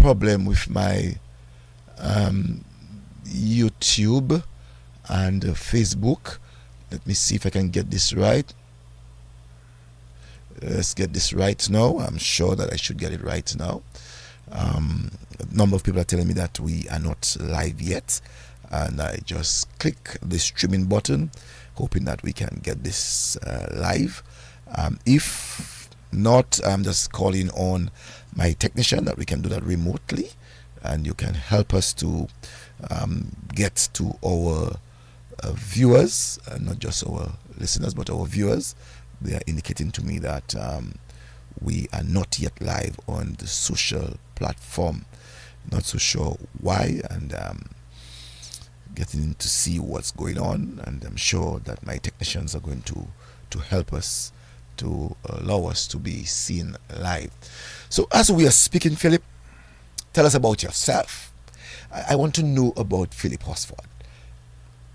problem with my YouTube and Facebook. Let me see if I can get this right. Let's get this right now. I'm sure that I should get it right now. A number of people are telling me that we are not live yet, and I just click the streaming button, hoping that we can get this live. If not, I'm just calling on my technician that we can do that remotely, and you can help us to get to our viewers, not just our listeners but our viewers. They are indicating to me that we are not yet live on the social platform. Not so sure why, and getting to see what's going on, and I'm sure that my technicians are going to help us to allow us to be seen live. So as we are speaking, Philip, tell us about yourself. I want to know about Philip Horseford.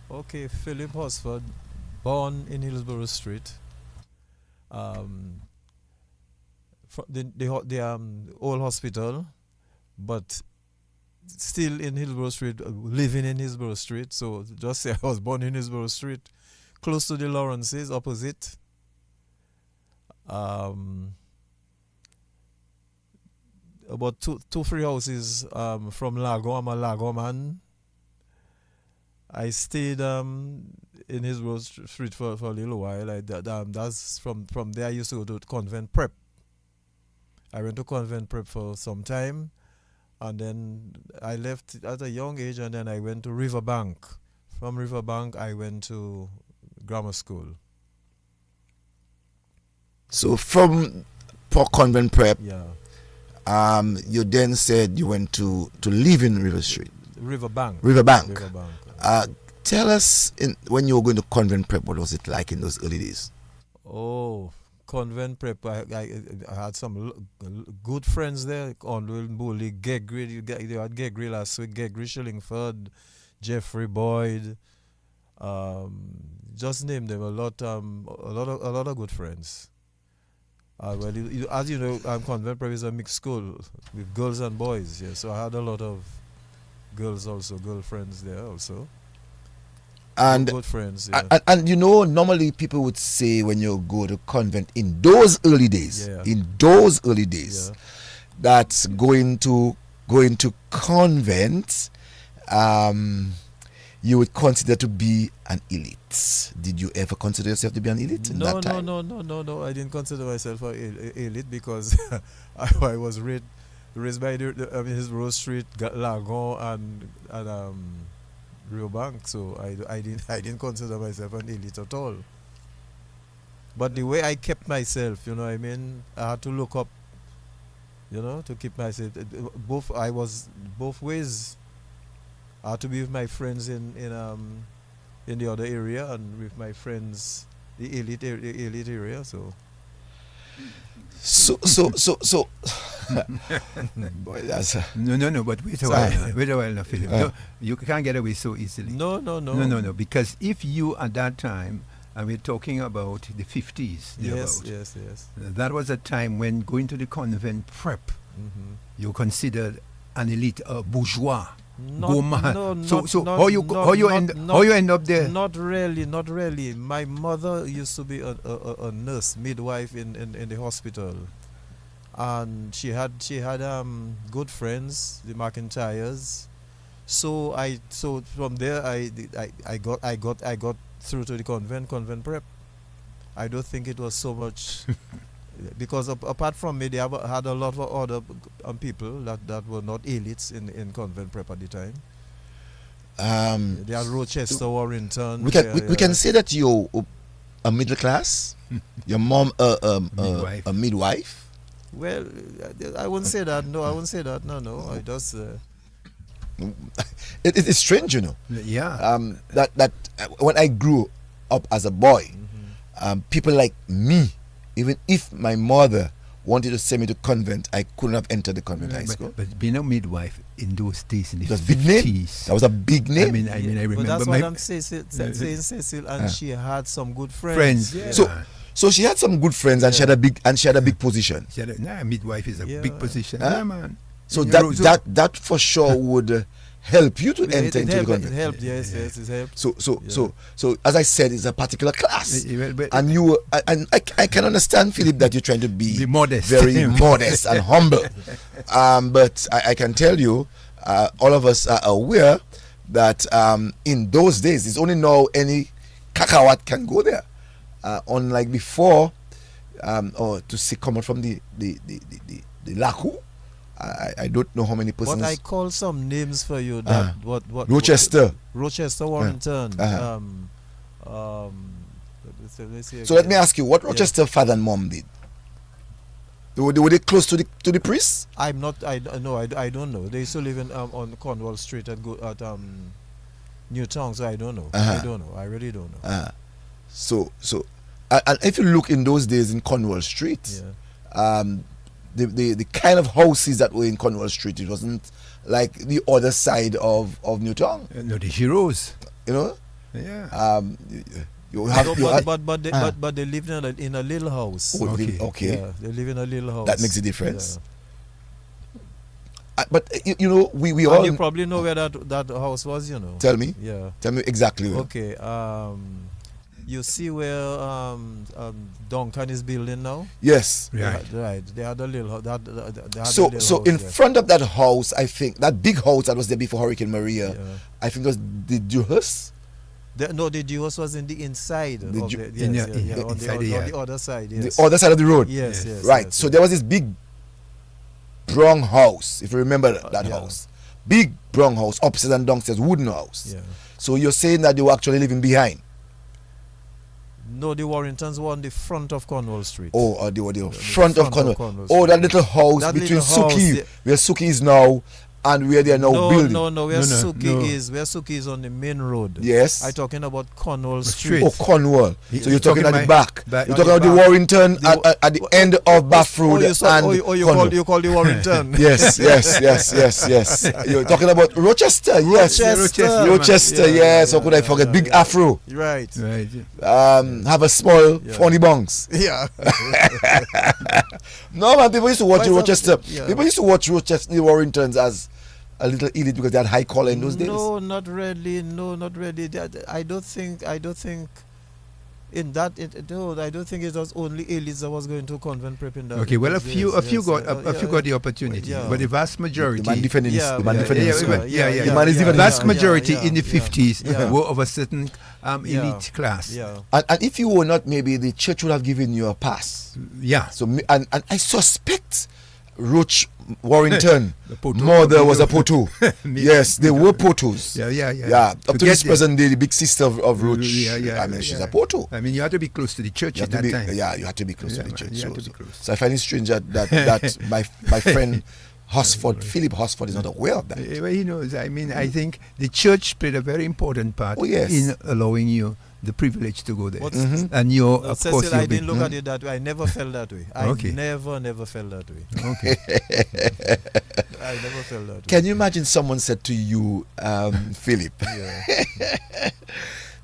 Okay, Philip Horseford, born in Hillsboro Street. The old hospital, but still in Hillsboro Street, living in Hillsboro Street. So just say I was born in Hillsboro Street, close to the Lawrences, opposite. About two, 3 houses from Lakou. I'm a Lakou man. I stayed in Hillsboro Street for a little while. That's from there I used to go to convent prep. I went to convent prep for some time, and then I left at a young age, and then I went to Riverbank. From Riverbank, I went to grammar school. So from convent prep, yeah. You then said you went to live in Riverbank. Tell us, when you were going to convent prep, what was it like in those early days? Oh, convent prep, I had some good friends there. Conwell, Bully, Gegri, you had Gegri last week, Gegri Shillingford, Jeffrey Boyd, just name them. A lot of good friends. Well, as you know, convent prep is a mixed school with girls and boys. Yeah, so I had a lot of girls also, girlfriends there also. And good friends, yeah. and you know, normally people would say when you go to convent in those early days, that going to convent, you would consider to be an elite. Did you ever consider yourself to be an elite in that time? No. I didn't consider myself an elite because I was raised by his Rose Street, Lakou, and Rio Bank, so I didn't consider myself an elite at all. But the way I kept myself, you know what I mean, I had to look up, you know, to keep myself. I was both ways. I had to be with my friends in the other area and with my friends the elite area. So boy, that's no. But wait a while now, Philip. No, you can't get away so easily. No. Because if you at that time, and we're talking about the 50s. Yes. That was a time when going to the convent prep, you considered an elite, a bourgeois. How you end up there? Not really. My mother used to be a nurse, midwife in the hospital, and she had good friends, the McIntyres. So from there I got through to the convent prep. I don't think it was so much. Because apart from me, they had a lot of other people that were not elites in convent prep at the time. They had Rochester, Warrington. We can say that you're a middle class. Your mom a midwife. Well, I wouldn't say that. No, I wouldn't say that. No. I just. It's strange, you know. Yeah. That when I grew up as a boy, people like me. Even if my mother wanted to send me to convent, I couldn't have entered the convent high school. But being a midwife in those days, in the 50s, big name. That was a big name. I remember. But that's what I'm saying, Cecil, and she had some good friends. Yeah. So she had some good friends, and she had a big position. Midwife is a big position. Huh? Yeah, man. So Roseau. that for sure would help you to enter into the convent. It helped, yes, it helped. So as I said, it's a particular class, But and I can understand, Philip, that you're trying to be modest, very modest and humble. But I can tell you, all of us are aware that in those days, it's only now any kakawat can go there, unlike before, or to see come out from the Lakou. I don't know how many persons. But I call some names for you. That what Rochester, Warrington. So let me ask you, what Rochester father and mom did? Were they close to the priest? I'm not. I don't know. They used to live on Cornwall Street at Newtown. So I don't know. I don't know. I really don't know. So and if you look in those days in Cornwall Street, the kind of houses that were in Cornwall Street, it wasn't like the other side of Newtown. No, the heroes. You know. Yeah. But they lived in a little house. Okay. Yeah, they live in a little house. That makes a difference. Yeah. But we all. You probably know where that house was. You know. Tell me. Yeah. Tell me exactly where. Okay. You see where Duncan is building now? Yes. Right. They had a little. So in front of that house, I think that big house that was there before Hurricane Maria, I think it was the Dewhurst. The Dewhurst was in the inside. On the other side. Yes. The other side of the road. Yes. Right. Yes, so there was this big brown house, if you remember that house. Big brown house, upstairs and downstairs, wooden house. Yeah. So you're saying that they were actually living behind? No, the Warringtons were on the front of Cornwall Street. Oh, they were the front of Cornwall. Street. Oh, that little house That between little house, Suki, where Suki is now, and where they are now building. No. Where Suki is on the main road. Yes. I'm talking about Cornwall Street. Oh, Cornwall. So you're talking at the back. You're talking about the back. Warrington at the end of Bath Road you call the Warrington. Yes. You're talking about Rochester. Yes. Rochester. Yes. How could I forget? Big Afro. Right. Have a small funny bongs. Yeah. No, man. People used to watch Rochester. People used to watch Rochester, the Warringtons, as a little elite because they had high collar in those days. No, not really. I don't think in that. I don't think it was only elites that was going to convent prep in that. Okay, well, a few got the opportunity, but the vast majority. The man defending The vast majority in the 50s were of a certain elite class. Yeah. And if you were not, maybe the church would have given you a pass. Yeah. So and I suspect Roach Warrington mother was a Poto. Yes, they were Potos. Yeah. Up to this present day, the big sister of Roach. I mean, she's a Poto. I mean, you had to be close to the church at that time. Yeah, you had to be close to the church. So I find it strange that my friend Horseford, Phillip Horseford, is not aware of that. Well, he knows. I mean, I think the church played a very important part in allowing you the privilege to go there. And you, of Cecil, course, I didn't look at it that way. I never felt that way. I never felt that way. Okay. I never felt that way. Can you imagine someone said to you, Philip,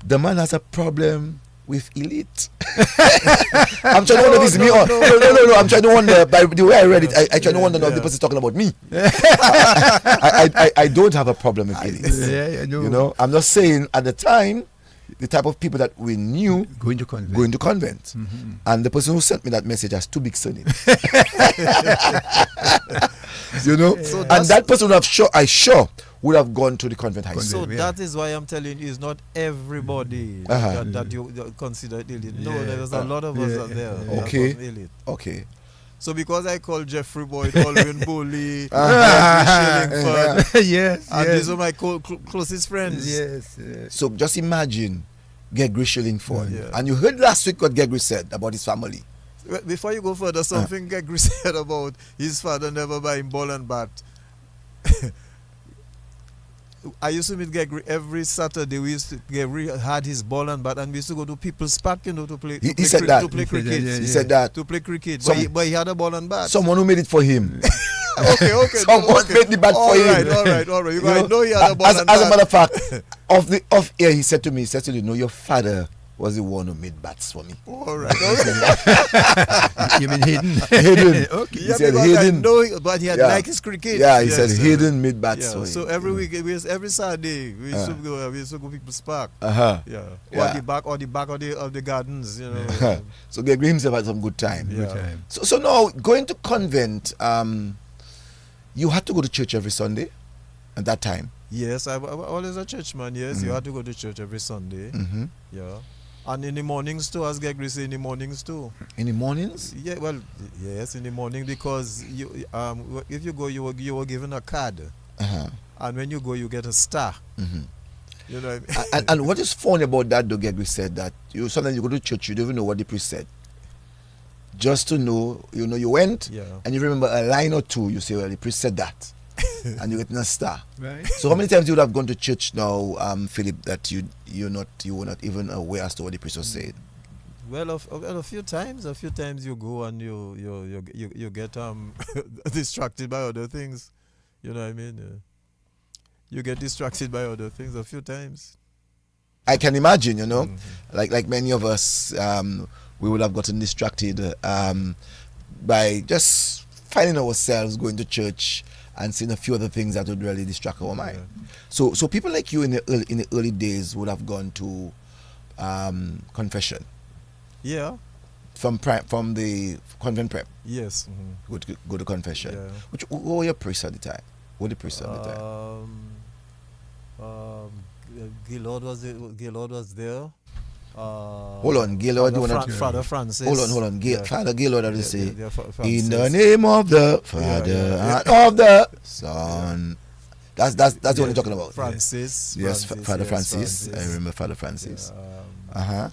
the man has a problem with elite? I'm trying to wonder if it's me or no. I'm trying to wonder, by the way I read it, I try to wonder if the person's talking about me. I don't have a problem with elites. You know, I'm just saying at the time, the type of people that we knew going to convent. And the person who sent me that message has two big surnames. You know, and that person would have gone to the convent high school. So that is why I'm telling you, it's not everybody that you consider elite. No, there's a lot of us out there. Okay. So because I call Jeffrey Boyd, Alwyn Bully, Shillingford, and these are my closest friends. Yes. So just imagine Gregory Shillingford, and you heard last week what Gregory said about his family. Before you go further, something Gregory said about his father never buying ball and bat. I used to meet Gregory every Saturday. Gregory had his ball and bat, and we used to go to People's Park, to play cricket. He said that. To play cricket. But he had a ball and bat. Someone who made it for him. Okay. Someone made the bat for him. All right. I know he had a ball and bat. As a matter of fact, off air, he said to me, Cecil, your father was the one who made bats for me. All right. You mean hidden? Hidden. Okay. He Yeah, said because I hidden. know, but he had Yeah. like his cricket. Yeah, he said Yes, hidden made bats Yeah. for So him. every week, every Saturday, we used to go people's park. Uh-huh. Yeah. Yeah. Or the back of the gardens, you know. So Gregory himself had some good time. Yeah. Good time. So now going to convent, you had to go to church every Sunday at that time. Yes, I always a churchman. Yes, you had to go to church every Sunday. Mm-hmm. Yeah. And in the mornings too, as Gregory say, in the mornings too. In the mornings? Yeah, well, yes, in the morning, because if you go, you were given a card, Uh-huh. and when you go, you get a star. Mm-hmm. You know what I mean? And what is funny about that, though, Gregory said that sometimes you go to church, you don't even know what the priest said. Just to know, you went, Yeah. and you remember a line or two, you say, well, the priest said that. And you get a star. Right. So how many times you would have gone to church now, Philip, that you were not even aware as to what the priest was saying? Well, a few times you go and you get distracted by other things. You know what I mean? You get distracted by other things a few times. I can imagine, Mm-hmm. like many of us, we would have gotten distracted by just finding ourselves going to church and seeing a few other things that would really distract our mind. Yeah. So people like you in the early days would have gone to confession Yeah. from the convent prep. Yes. Mm-hmm. Go to confession. Yeah. Who were your priests at the time? Who were the priests at the time? Gaylord was there. Hold on, Gaylord. Father Francis. Hold on. Yeah. Father Gaylord, I just say, Francis. in the name of the Father and of the Son. That's the one you're talking about. Francis. Yes, Francis, Father yes, Francis. I remember Father Francis. Yeah,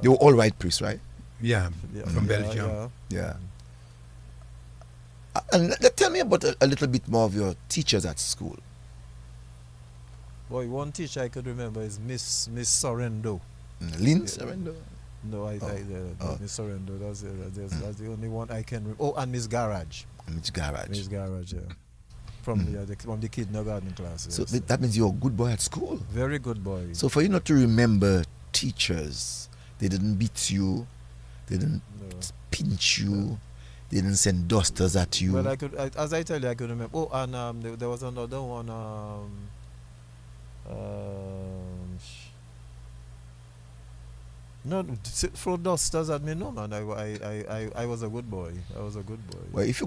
They were all white priests, right? Yeah, from Belgium. Yeah. Yeah. And tell me about a little bit more of your teachers at school. Boy, one teacher I could remember is Miss Sorrento. Lynn Serendo? No, Miss Sorrento. That's the only one I can remember. Oh, and Miss Garage. Miss Garage. Miss Garage, yeah. From the kindergarten classes. So that means you're a good boy at school. Very good boy. So for you not to remember teachers, they didn't beat you, they didn't pinch you, they didn't send dusters at you. Well, as I tell you, I could remember. Oh, and there was another one. No, throw dusters at me. No, man. I was a good boy. Well, if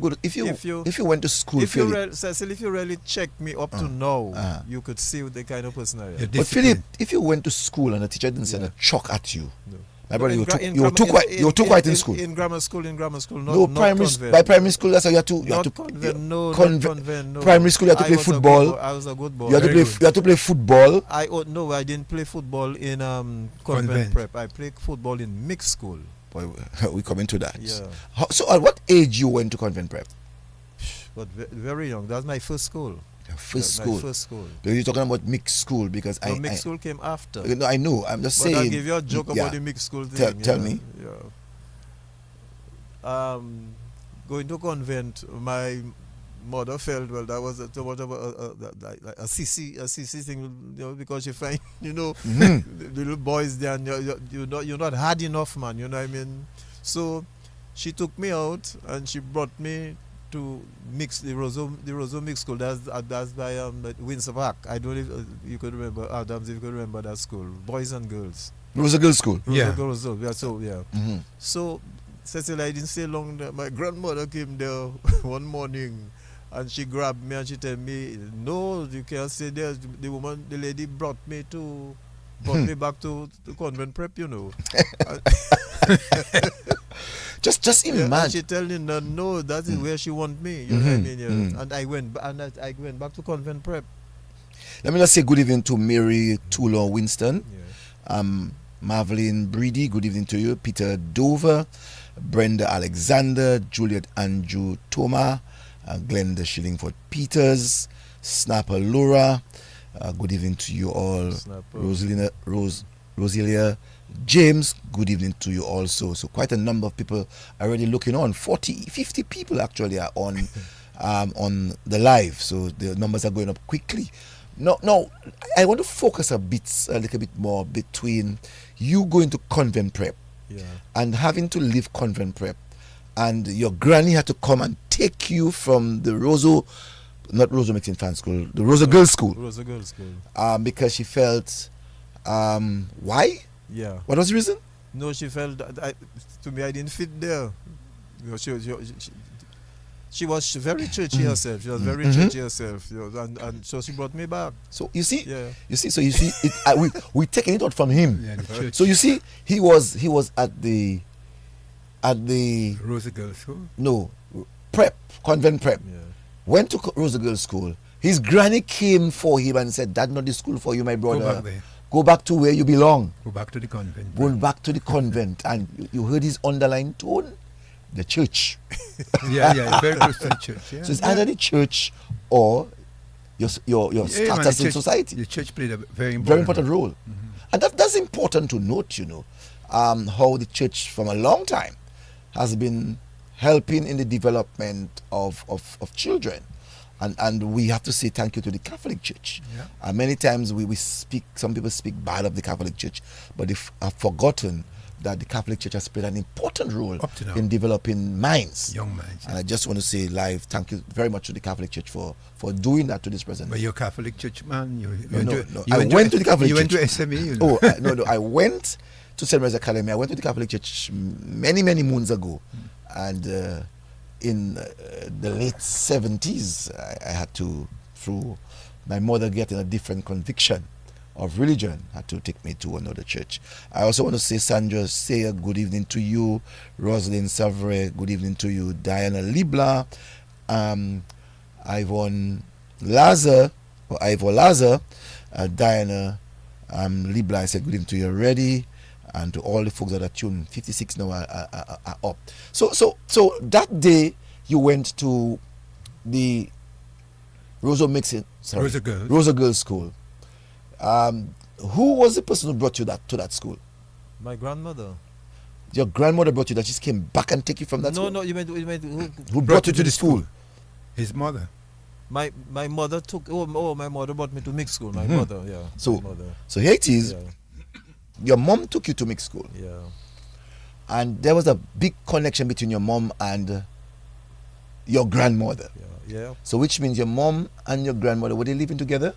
you went to school, Philip, Cecil, if you really check me up to now, you could see the kind of person I am. But Philip, if you went to school and the teacher didn't send a chalk at you, No. my brother, you were In too quiet in school. In grammar school, No, by primary school, that's how you had to. Not convent, no. Primary school, you had to play football. I was a good boy. You had to play football. No, I didn't play football in convent prep. I played football in mixed school. Boy, we come into that. Yeah. So at what age you went to convent prep? But very young. That's my first school. Your first My school. first school. You're talking about mixed school because Mixed school came after. No, I know. I'm just But saying. I'll give you a joke about the mixed school thing. Tell me. Yeah. Going to convent, my mother felt, well, that was too much of a CC thing, because you find, the little boys there, and you're not hard enough, man, you know what I mean? So she took me out and she brought me to mix the Roseau mixed school. That's by Windsor Park. I don't know if you could remember, Adams, if you could remember that school, boys and girls. Roseau Girls School. Roseau. Yeah, so yeah. Mm-hmm. So Cecil, I didn't stay long there. My grandmother came there one morning and she grabbed me and she told me, no, you can't stay there. The lady brought me back to convent prep, Just imagine. And she telling her, no, that is where she want me. You know what I mean? Yeah. And I went back to convent prep. Let me just say good evening to Mary Tulor Winston. Yeah. Marvelyn Breedy, good evening to you. Peter Dover, Brenda Alexander, Juliet Andrew Toma, Glenda Shillingford Peters, Snapper Laura, good evening to you all. Roselia James, good evening to you also. So quite a number of people already looking on. 50 people actually are on the live. So the numbers are going up quickly. No. I want to focus a little bit more between you going to convent prep and having to leave convent prep, and your granny had to come and take you from the Roseau, not Roseau Mixed Infant School, the Roseau Girls School. Roseau Girls School. Because she felt, why? Yeah. What was the reason? No, she felt to me I didn't fit there. You know, she was very churchy herself. She was very churchy herself, you know, and so she brought me back. So you see, Yeah. we taking it out from him. Yeah, the church. So you see, he was at the Roseau Girls School. no convent prep. Yeah. Went to Roseau Girls School. His granny came for him and said, "That's not the school for you, my brother. Go back there. Go back to where you belong. Go back to the convent. Go back to the convent." And you heard his underlying tone, the church. Yeah, very close to the church. Yeah. So it's either the church or your status in society. The church played a very Important role. And that's important to note, you know, how the church from a long time has been helping in the development of children. And we have to say thank you to the Catholic Church. Yeah. Many times some people speak bad of the Catholic Church, but they have forgotten that the Catholic Church has played an important role Up to now. in developing minds. Young minds. And I just want to say live thank you very much to the Catholic Church for doing that to this present. But you're Catholic Church man. No. I went to the Catholic Church. You went Church. to SME. You know? No. I went to St. Mary's Academy. I went to the Catholic Church many moons ago. And in the late 70s, I had to, through my mother getting a different conviction of religion, had to take me to another church. I also want to say, Sandra, say a good evening to you. Rosalind Savre, good evening to you. Diana Libla, Ivor Lazar, Diana Libla, I said good evening to you already. And to all the folks that are tuned, 56 now are up. So that day you went to the Roseau Girls School. Who was the person who brought you to that school? My grandmother. Your grandmother brought you that. She just came back and take you from that school? No, you meant who brought you to the school? His mother. My mother took. My mother brought me to mixed school. My mother, yeah. So my mother. So here it is. Yeah. Your mom took you to mixed school. Yeah. And there was a big connection between your mom and your grandmother. Yeah. So which means your mom and your grandmother, were they living together?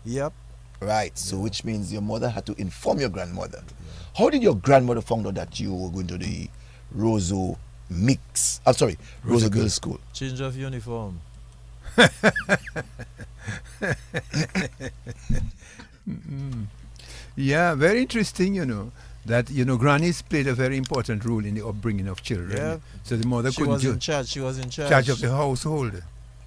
Yep. Right. So which means your mother had to inform your grandmother. How did your grandmother find out that you were going to the Roseau Roseau Girls School? Change of uniform. Yeah, very interesting, you know, that, you know, grannies played a very important role in the upbringing of children. Yeah. So the mother She was in charge of the household.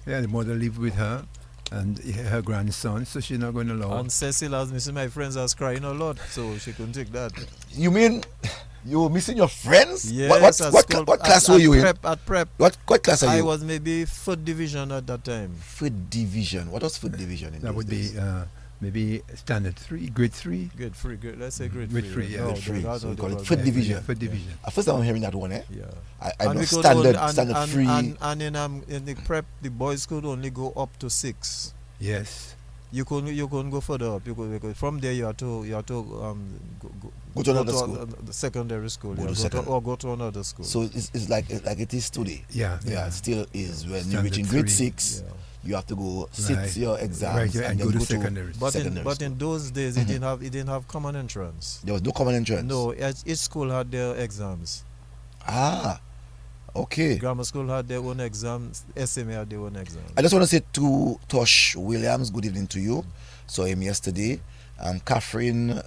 Yeah, the mother lived with her and her grandson, so she's not going to allow. And Cecil, as missing my friends, was crying a lot, so she couldn't take that. You mean you were missing your friends? Yes, what class were you in? At prep. What class are you? I was maybe 4th division at that time. 4th division. What was 4th division in That would those days? be maybe standard 3, grade 3. Let's say grade 3. three. Yeah. Grade 3. So we call it 4th Yeah, division. 4th division. First time I'm hearing that one, eh? Yeah. I know we could standard 3. And in the prep, the boys could only go up to 6. Yes. You couldn't go further up. You could from there you have to Go to another school. The secondary school. Go to another school. So it's like it is today. Yeah. It still is. When you Standard reach in grade 3. 6, you have to go sit your exams and then go to secondary. But in those days it didn't have common entrance. There was no common entrance. No, each school had their exams. Okay. Grammar school had their own exams. SMA had their own exams. I just want to say to Tosh Williams, good evening to you. Saw him yesterday. Catherine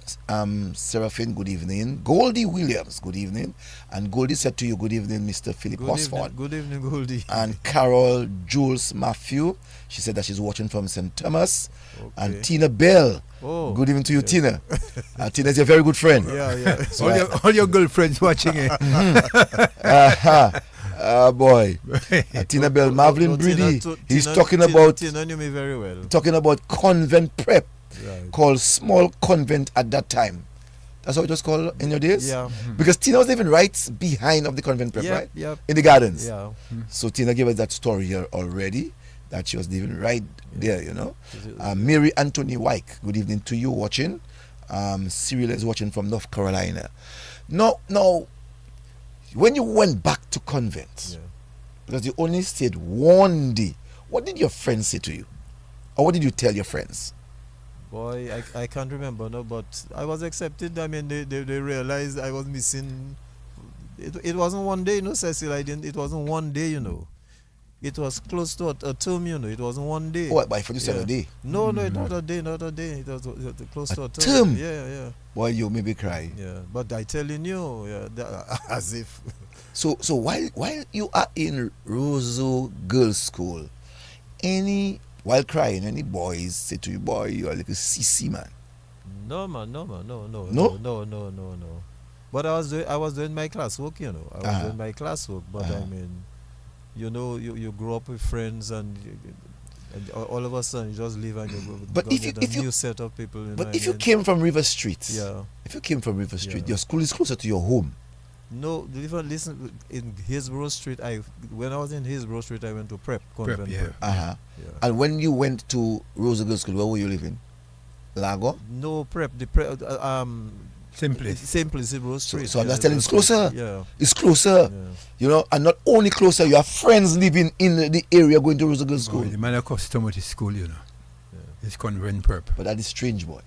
Seraphine, good evening. Goldie Williams, good evening. And Goldie said to you, good evening, Mr. Phillip Horseford. Good evening, Goldie. And Carol Jules Matthew, she said that she's watching from St. Thomas. Okay. And Tina Bell, good evening to you, Tina. Tina is a very good friend. Yeah. So all your girlfriends watching it. Boy. Tina Bell, Marvin Brady, he's talking about Tina knew me very well. Talking about convent prep. Right. Called small convent at that time. That's how it was called in your days? Yeah. Because Tina was living right behind of the convent prep, right? Yeah. In the gardens. Yeah. So Tina gave us that story here already, that she was living right there, Mary Anthony Wyke, good evening to you watching. Cyril is watching from North Carolina. Now, when you went back to convent, because you only stayed one day, what did your friends say to you? Or what did you tell your friends? Boy, I can't remember, no, but I was accepted. I mean, they realized I was missing. It wasn't one day, Cecil. It wasn't one day, It was close to a term, It wasn't one day. Oh, but for you said a day? No, not a day, not a day. It was close to a term. Yeah. Boy, you made me cry. Yeah, but I telling you, as if. So while you are in Roseau Girls' School, while crying, any boys say to you, boy, you are like a CC man? No, man, no. No? But I was doing my classwork, I was doing my classwork, but I mean, you grow up with friends and all of a sudden you just leave and you go. But if you new set of people. But if you came from River Street, if you came from River Street, your school is closer to your home. No, listen. In Hillsboro Street, when I was in Hillsboro Street, I went to prep. Convent prep. And when you went to Roseau Girls' School, where were you living? Lago? No, prep. The prep. Same place. Same place, Hillsboro Street. So I'm just telling you, it's closer. Yeah. It's closer. Yeah. And not only closer, you have friends living in the area going to Roseau Girls' School. The man accustomed with his school, It's convent prep. But that is strange, boy.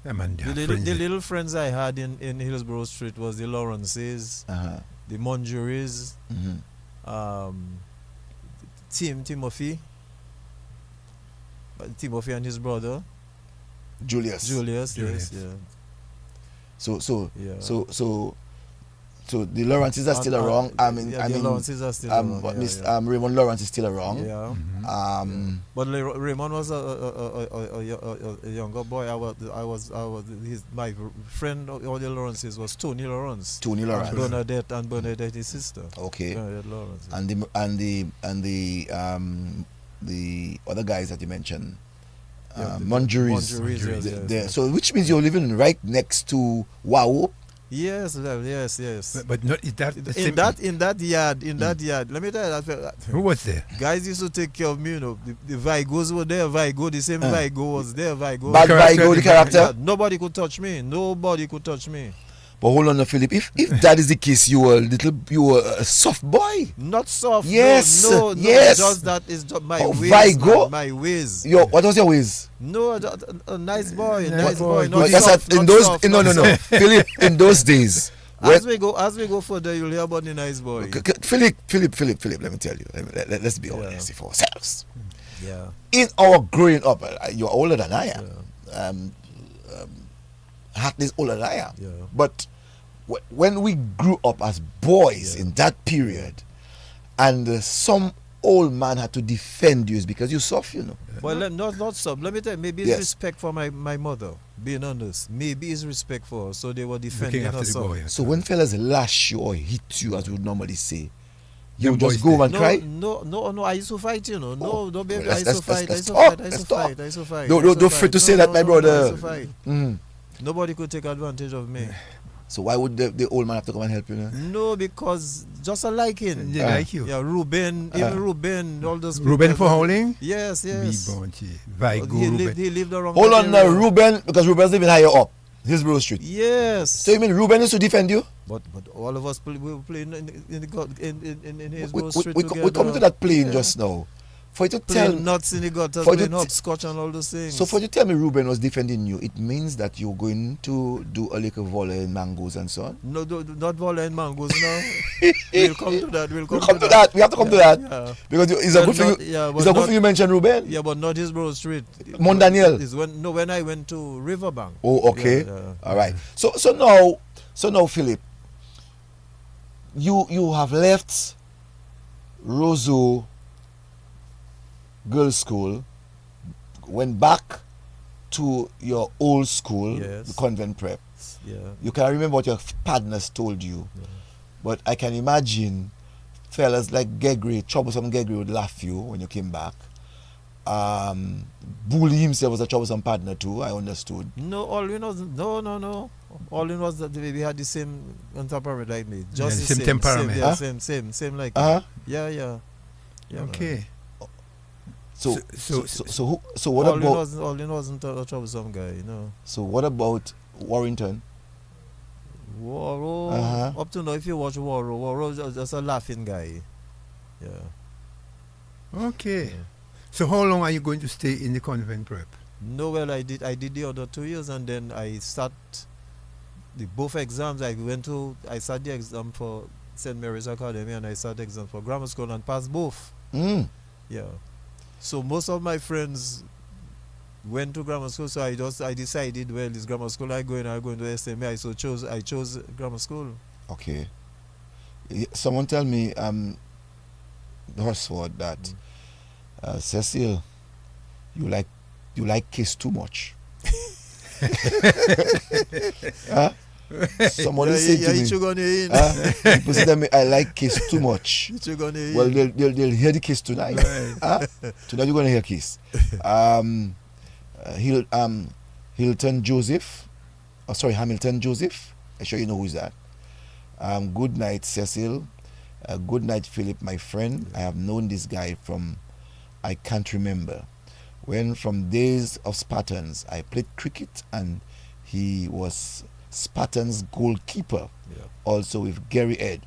Yeah, man, the little friends I had in Hillsboro Street was the Lawrences, the Monjuries, Timothy and his brother Julius. Yes, yeah. So the Lawrences are still around. The Lawrences are still around. But Raymond Lawrence is still around. Yeah. But Raymond was a younger boy. My friend all the Lawrences was Tony Lawrence. And Bernadette his sister. Okay. Bernadette Lawrence. And the other guys that you mentioned. Monjuries. Yes. So which means you're living right next to Wow. Yes. But not in that yard. Let me tell you that. Who was there? Guys used to take care of me, The Vigos were there. The same Vigo was there. Vigo. Bad Vigo, the character. Nobody could touch me. But hold on, Philip. If that is the case, you were a soft boy. Not soft. Yes. No. Yes. Just that is my ways. Vigo. My ways. What was your ways? No, a nice boy. No, Philip, in those days. As we go further, you'll hear about the nice boy. Philip. Let me tell you. Let's be honest for ourselves. Yeah. In our growing up, you're older than I am. Hartley's older than I am. Yeah. But when we grew up as boys in that period, and some old man had to defend you, is because you're soft, Well, not soft. Let me tell you, maybe it's respect for my mother, being honest. Maybe it's respect for her, so they were defending her son. So when fellas lash you or hit you, as we would normally say, you just go and cry? No, I used to fight, No, baby, I used to fight. Don't afraid to say that, my brother. I used to fight. Nobody could take advantage of me. So why would the old man have to come and help you? No, because just a liking. They like you. Yeah, Ruben, all those. Ruben for howling? Yes. Vigo, he lived around. Hold on now, Ruben, because Ruben's living higher up, Hillsboro Street. Yes. So you mean Ruben used to defend you? But all of us we were playing in Hillsboro Street together. We come to that plane just now. For you to tell nuts in the gutter, playing hopscotch and all those things. So for you to tell me Ruben was defending you, it means that you're going to do a little volley in mangoes and so on? No, not volley in mangoes now. We'll come to that. We have to come to that. Yeah. Because it's a good thing you mentioned Ruben. Yeah, but not Hillsboro Street. Mont Daniel. When I went to Riverbank. Oh, okay. All right. So now, Philip, you have left Roseau Girls' School, went back to your old school, the convent prep. Yeah. You can remember what your partners told you, but I can imagine fellas like troublesome Gregory would laugh you when you came back. Bully himself was a troublesome partner too, I understood. No. Alwyn was that the baby had the same temperament like me. Just the same temperament. Same like Uh-huh. Yeah. Okay. So what about? Olin wasn't a troublesome guy, you know. So what about Warrington? Warrow, up to now, if you watch Warrow is just a laughing guy. Yeah. Okay. Yeah. So how long are you going to stay in the convent prep? No, well, I did the other 2 years, and then I sat both exams. I sat the exam for St. Mary's Academy, and I sat the exam for grammar school and passed both. Yeah. So most of my friends went to grammar school, so I decided, well, this grammar school I'm going to SMA, so I chose grammar school. Okay. Someone tell me, Horseford, that Cecil, you like kiss too much. Huh? Somebody said to me, people say to me, I like kiss too much. Well, they'll hear the kiss tonight. Right. Tonight you're gonna hear kiss. Hamilton Joseph. I'm sure you know who's that. Good night, Cecil. Good night, Phillip, my friend. I have known this guy from I can't remember. When from days of Spartans, I played cricket and he was Spartans goalkeeper. Yeah. Also with Gary Ed.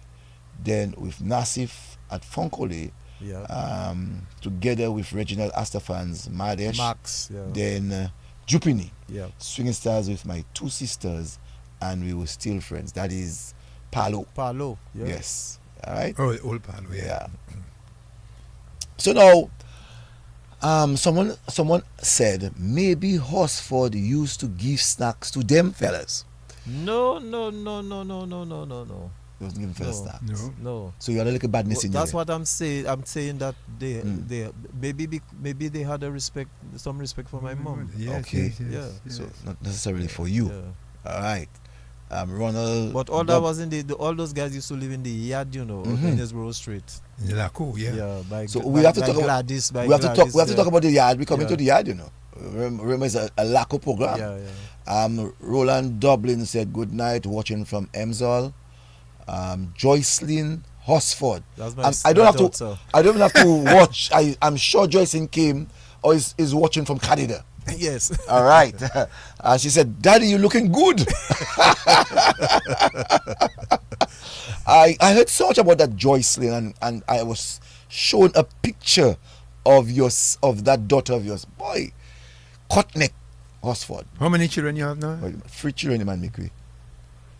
Then with Nassif at Fonkole. Yeah. Together with Reginald Astafans, Madesh. Max. Yeah. Then Jupini. Yeah. Swinging Stars with my two sisters, and we were still friends. That is Palo. Palo. Yeah. Yes. All right. Oh, old Palo. Yeah. So now, someone said maybe Horseford used to give snacks to them fellas. No. He wasn't giving fellas snacks. No. So you had a little badness in you. That's what I'm saying. I'm saying that they maybe they had some respect for my mom. Yes, okay. Yes. So not necessarily for you. Yeah. All right. Ronald. But all that was in all those guys used to live in the yard, in Hillsboro Street. In Lakou, yeah. Yeah. So we have to talk Gladys, about. We have to talk about the yard. We come into the yard, Remember, it's a Lakou program. Yeah. Roland Dublin said good night, watching from Emsall. Joycelyn Horseford. I don't have to watch. I'm sure Joycelyn came or is watching from Canada. Yes. All right. She said, Daddy, you're looking good. I heard so much about that Joycelyn, and I was shown a picture of that daughter of yours. Boy, Cotneck Horseford. How many children you have now? 3 children, man, make we.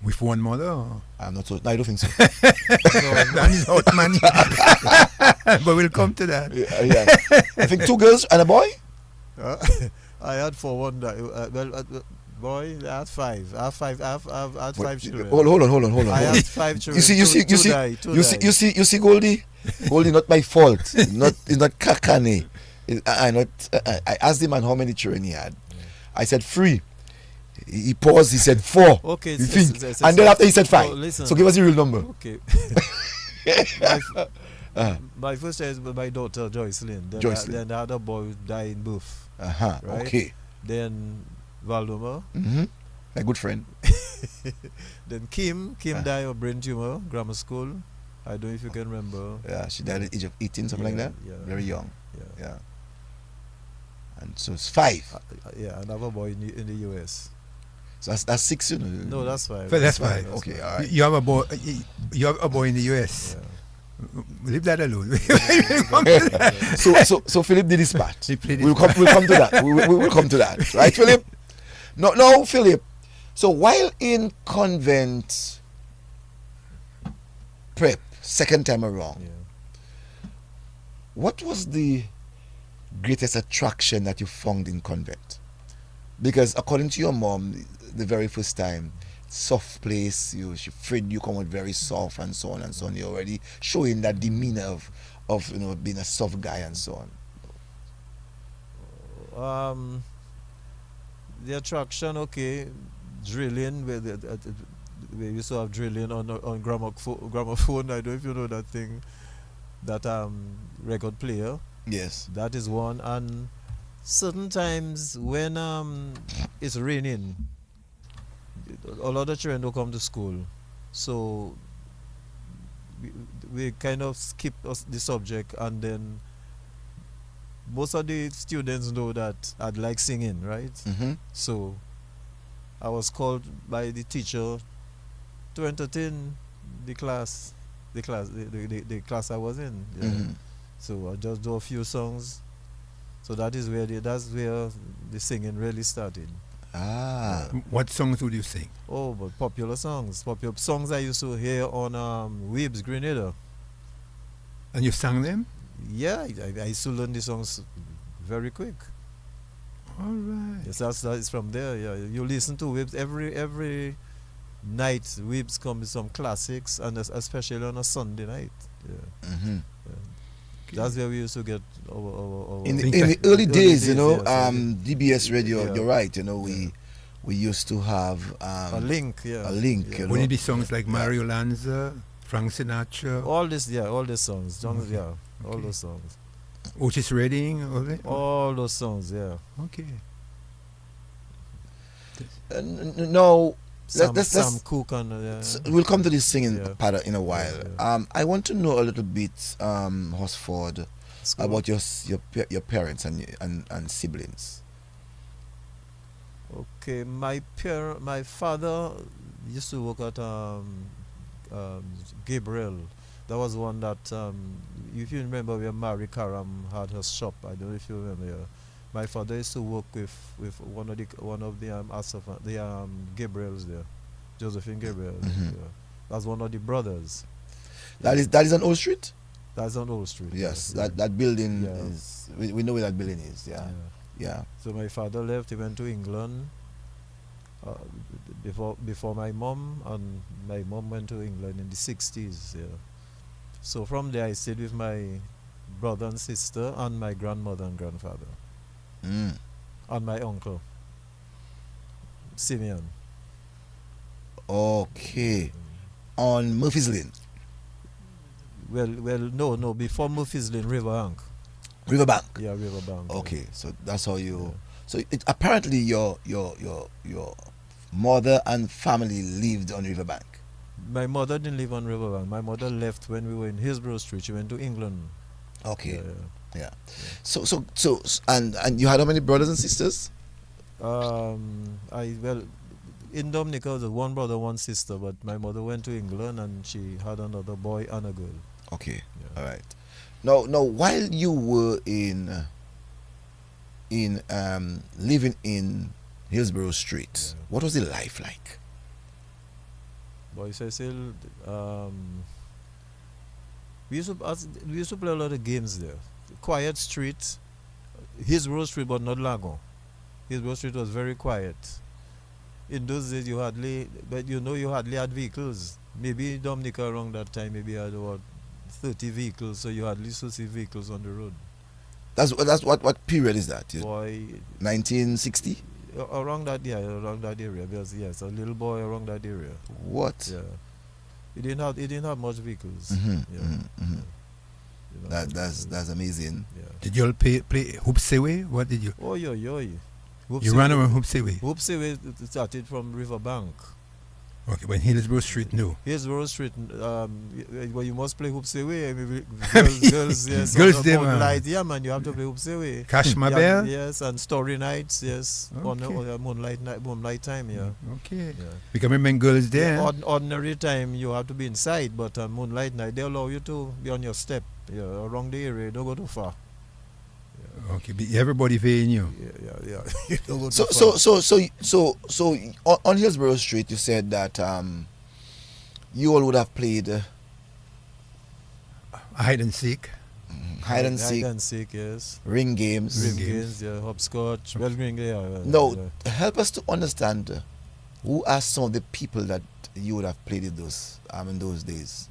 With one mother? Or? I'm not so. No, I don't think so. That is hot, man. But we'll come to that. Yeah. I think 2 girls and a boy. I had for one boy. I had 5. I had 5 children. Hold on. I had 5 children. You see, Goldie, not my fault. It's not Kakane. I asked him how many children he had. I said 3. He paused. He said 4. Okay. And then after he said 5. So give us the real number. Okay. My first child is my daughter Joycelyn. Then the other boy died in birth. Right? Okay. Then Valdemar. My good friend. Then Kim died of brain tumor, grammar school. I don't know if you can remember. Yeah, she died at the age of 18, something like that. Yeah. Very young. Yeah. And so it's 5. Another boy in the US. So that's 6, No, that's 5. That's 5. Okay, all right. You have a boy in the US. Yeah. Leave that alone. So Phillip did his part. We'll come to that. We will come to that, right, Phillip? No, Phillip. So while in convent prep, second time around, what was the greatest attraction that you found in convent? Because according to your mom, the very first time, soft place, she afraid you come out very soft and so on and so on. You're already showing that demeanor of being a soft guy and so on. The attraction, drilling, we used to have drilling on gramophone. I don't know if you know that thing, that record player. Yes. That is one. And certain times when it's raining, a lot of children don't come to school, so we kind of skip the subject, and then most of the students know that I'd like singing, right? Mm-hmm. So I was called by the teacher to entertain the class, the class I was in. Yeah. Mm-hmm. So I just do a few songs. So that's where the singing really started. Ah. What songs would you sing? Oh, but popular songs I used to hear on Weeb's Grenada. And you sang them? Yeah, I used to learn the songs very quick. All right. Yes, that's from there. Yeah, you listen to Weeb's every night. Weeb's come with some classics, and especially on a Sunday night. Yeah. Mm-hmm. That's where we used to get our In the early days, you know, yes, DBS radio. yeah. You're right. You know, Yeah. we used to have a link. Yeah, a link. Yeah. You Would know? it be songs like Yeah. Mario Lanza, Frank Sinatra, All these songs, Okay. yeah, all Okay. those songs, Otis Redding? All that? all those songs, yeah. Okay. No, Sam let's Cooke and we'll come to this singing Yeah. part in a while. Yeah. I want to know a little bit, Horseford, school. about your parents and siblings. Okay, my father used to work at Gabriel. That was one that if you remember where Mary Karam had her shop. I don't know if you remember. Yeah. My father used to work with one of the Gabriels there, Josephine Gabriel. Mhm. Yeah. That's one of the brothers. That is on Old Street. That's on Old Street. Yes, yeah. that building Yeah. is. We know where that building is. Yeah, yeah. So my father left. He went to England before my mom, and my mom went to England in the 60s. Yeah. So from there, I stayed with my brother and sister, and my grandmother and grandfather, Mm. and my uncle, Simeon. Okay. On Murphy's Lane, Well, no. Before Murphy's Lane, Riverbank. Riverbank. Yeah, Riverbank. yeah. Okay, so that's how you. Yeah. So apparently your mother and family lived on Riverbank. My mother didn't live on Riverbank. My mother left when we were in Hillsboro Street. She went to England. Okay. Yeah, Yeah. So and you had how many brothers and sisters? In Dominica, there was one brother, one sister, but my mother went to England and she had another boy and a girl. Okay. Yeah. All right. Now, while you were in living in Hillsboro Street, Yeah. what was the life like? Boy Cecil, we used to play a lot of games there. Quiet street, Hillsboro Street, but not Lakou. Hillsboro Street was very quiet. In those days, you hardly had vehicles. Maybe Dominica around that time, maybe had about 30 vehicles, so you hardly used to see vehicles on the road. That's what period is that? Boy, 1960? around that area. Because yes, a little boy around that area. What? Yeah, he didn't have much vehicles. Mhm, Yeah. mhm, mhm. You know, That's amazing. yeah. Did you all play Hoopsewe? What did you? Oh, yo. You ran around Hoopsewe? Hoopsewe started from Riverbank. Okay, when Hillsborough Street, no. Hillsboro Street, well, you must play Hoopsewe. Girls, yes. Girls on there, the man. Moonlight, yeah, man, you have to play Hoopsewe. Cash my Yeah, bell? yes, and story nights, yes. On Okay. moonlight time, yeah. Okay. Yeah. Because remember girls there. Ordinary time you have to be inside, but moonlight night they allow you to be on your step, yeah, around the area. Don't go too far. Okay, but everybody paying you. Yeah. You don't go So too far. so on Hillsborough Street, you said that you all would have played Hide and seek. hide and seek, Hide and seek, yes. ring games. Ring games. games, yeah. Hopscotch. Well, ring, yeah. No, yeah. help us to understand who are some of the people that you would have played in those days.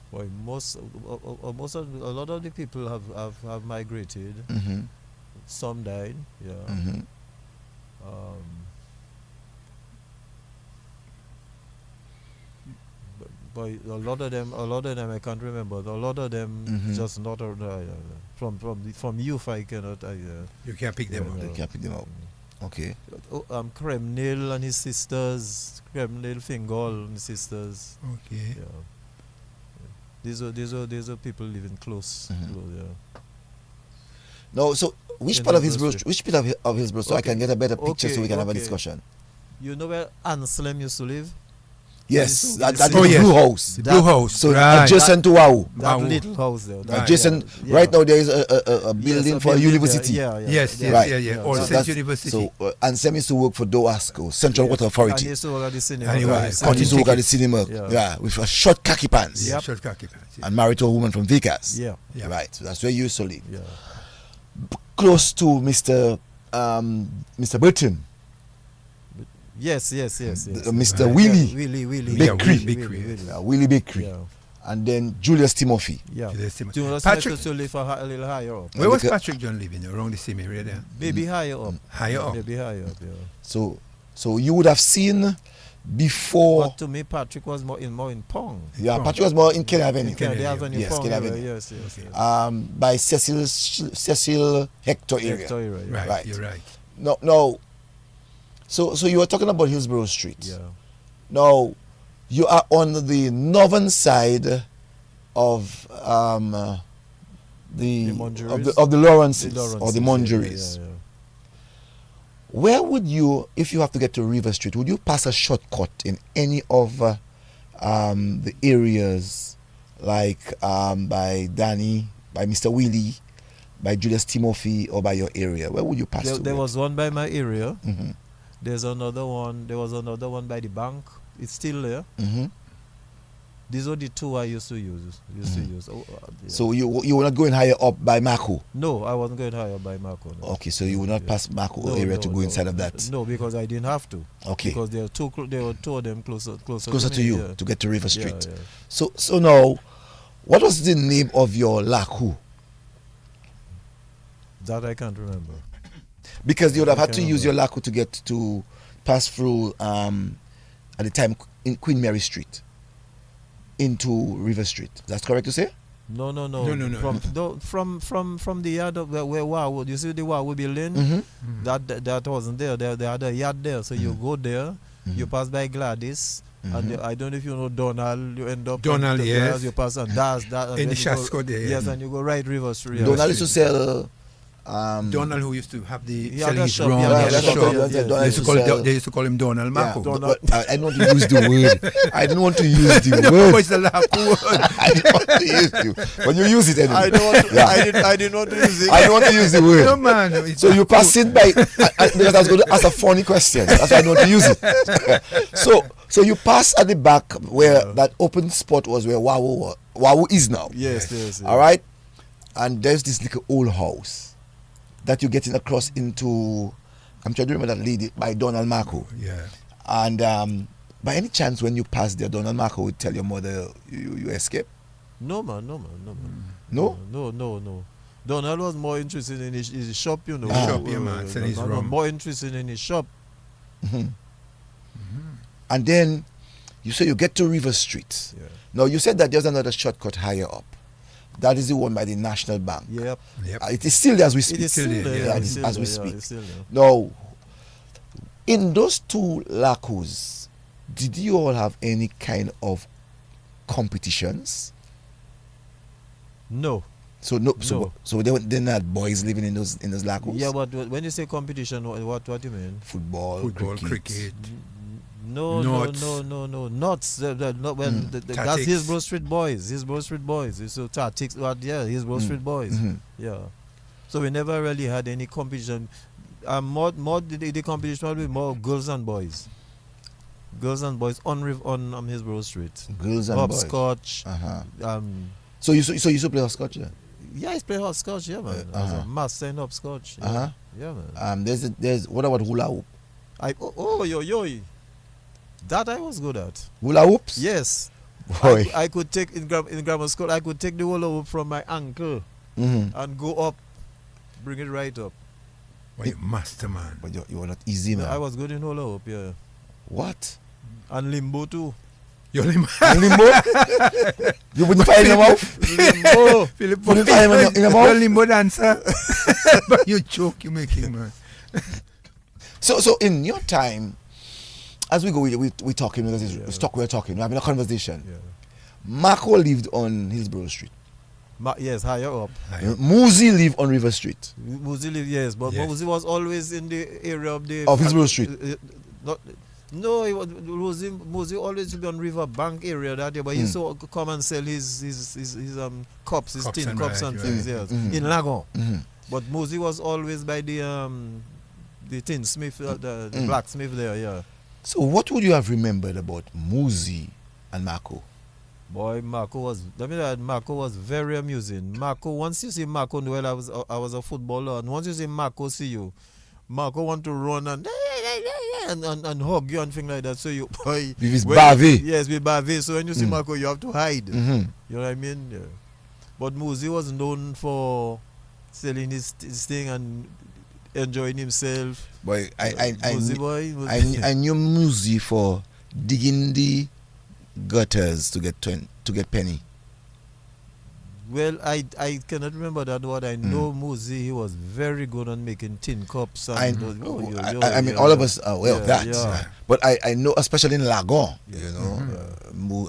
Boy, a lot of the people have migrated. Mm-hmm. Some died, yeah. Mm-hmm. But a lot of them I can't remember. A lot of them Mhm. just not from youth I cannot. You can't pick them Yeah, up. no. You can't pick them up. Okay. Kremnil and his sisters, Kremnil Fingal and his sisters. Okay. Yeah. These are people living close. Mhm. Yeah. No, so which In part of Hillsboro Hillsboro? Which part of Hillsboro? So I Okay. can get a better picture, so Okay, we can have a okay. discussion. You know where Anselm used to live? Yes, in that the is city. the blue house. The That- Blue House. So right. adjacent to Wow. That Wow. little house there. That- Adjacent. yeah. Right now there is a Yes, building a for a building university. there. Yeah, Yes, yes, Right. yeah. All So State that's- University. So Ansem used to work for DOASCO, Central Yes. Water And Authority. he used to work at the cinema. And he was- Right. Right. cutting He used to work at the tickets. cinema. Yeah. Yeah, with a short khaki pants. yeah, Yep. short khaki pants, yeah. And married to a woman from Vickers. Yeah. Yeah. Right. So that's where you used to live. Yeah. Close to Mr. Burton. Yes. Mr. Right. Willie. Willie. Bakery. Bakery. Willie Bakery. Yeah. And then Julius Timothy. Yeah. Julius Timothy. Do you know Patrick- used to live a little higher up? Where was Because- Patrick John living? Around the same area there? Maybe higher up. Higher up. Maybe higher up, yeah. So you would have seen before. But to me, Patrick was more in Pong. Yeah, Patrick was more in Kelly Avenue. Kennedy, They have a new yes, Pong Kelly area. Avenue. Yes. By Cecil Hector area. Victoria, yeah. Right, Right. you're right. No. So you were talking about Hillsboro Street. Yeah. Now you are on the northern side of the Mongeries? of the Lawrences The or the Lawrences, Mongeries. yeah. Where would you, if you have to get to River Street, would you pass a shortcut in any of the areas like by Danny, by Mr. Willie, by Julius Timothy, or by your area? Where would you pass to? There was one by my area. Mm-hmm. There's another one. There was another one by the bank. It's still there. Mm-hmm. These are the two I used to use. Oh, yeah. So you were not going higher up by Mako? No, I wasn't going higher by Marco. No. Okay, so you would not Yeah. pass Mako No, area no, to go no. inside of that? No, because I didn't have to. Okay. Because there were two of them closer Closer to me, you yeah. to get to River Street. Yeah. So now, what was the name of your Lakou? That I can't remember. Because you would have I had to can't use your Lakou to get to pass through at the time in Queen Mary Street into River Street. That's correct to say? No. No. From the yard of where Wow, you see the Wow building? Mm-hmm. That wasn't there. They had a yard there. So you go there, you pass by Gladys, and I don't know if you know Donald. You end up Donald, in the yes. Gladys, you pass and that's that. and In then the you go- Shasco there, yeah. Yes, and you go right River Street. Donald used to sell. Donald, who used to have the He had selling a his shop, rum, yeah, he yeah, had a that's shop. what yeah, Donald yeah. Donald They used to call sell- they used to call him Donald Yeah, Mako. Donald. but I didn't want to use the word. I didn't want to use the How word. much the Lakou word? I didn't want to use the When you use it anyway. I don't want to, Yeah. I didn't want to use it. I don't want to use the No word. man. it's So you Lakou. pass it by because I was going to ask a funny question. That's why I don't want to use it. So you pass at the back where that open spot was where Wawu is now. Yes. All right, and there's this little old house that you're getting across into. I'm trying to remember that lady by Donald Marco. Yeah. And by any chance, when you pass there, Donald Marco would tell your mother you escape? No, man. No? No. Donald was more interested in his shop, you know. Ah. Shop, yeah, man. Selling his rum. More interested in his shop. And then you say you get to River Street. Yeah. Now you said that there's another shortcut higher up. That is the one by the National Bank. Yep. It is still there as we speak. It is still there. Yeah, It's still as we there, speak. it's still there. Now, in those two Lakous, did you all have any kind of competitions? No. So they're not boys living in those Lakous? Yeah, but when you say competition, what do you mean? Football, cricket. No. Nuts. That's Tactics. Hillsboro Street Boys. So tactics. Hillsboro Street Boys. Mhm. Yeah. So we never really had any competition. More the competition would be more girls and boys. Girls and boys on Hillsboro Street. Girls and boys. Hopscotch. Uh-huh. So you used to play hopscotch, yeah? Yeah, I play hopscotch. Yeah, man. I was a master in hopscotch. Yeah. Uh-huh. Yeah, man. There's what about hula hoop? Yo. That I was good at. Hula hoops? Yes. Boy. I could take in grammar school. I could take the hula hoop from my ankle Mm-hmm. and go up, bring it right up. Well, you master man. But you were not easy, man. I was good in hula hoop, yeah, What? and limbo too. You're limbo. Limbo? You wouldn't fire in your mouth? Limbo. Phillip, Put it in your mouth? You're limbo dancer. But you joke, you making man. So in your time, as we go, we're talking because Yeah. we're talking, we're having a conversation. Yeah. Marco lived on Hillsboro Street. Yes, higher up. Muzi live on River Street. Muzi live, yes, but Yes. Muzi was always in the area of the Of Hillsboro Street. No, he was Muzi always to be on River Bank area that day, but he used to come and sell his cups, his tin and cups right, and right. things, yes, in Lakou. Mhm. But Muzi was always by the tinsmith, the blacksmith there, yeah. So what would you have remembered about Muzi and Marco? Boy, Marco was very amusing. Marco, once you see Marco, well, I was a footballer, and once you see Marco see you, Marco want to run and hug you and things like that. So you, boy, With his bavy. Yes, with bavy. So when you see Marco, you have to hide. Mhm. You know what I mean? Yeah. But Muzi was known for selling his thing and enjoying himself. Boy, Muzi boy. I knew Muzi for digging the gutters to get penny. Well, I cannot remember that word. I know Muzi, he was very good on making tin cups. And I mean, all of us are aware of that. Yeah. But I know, especially in Lagon, you know,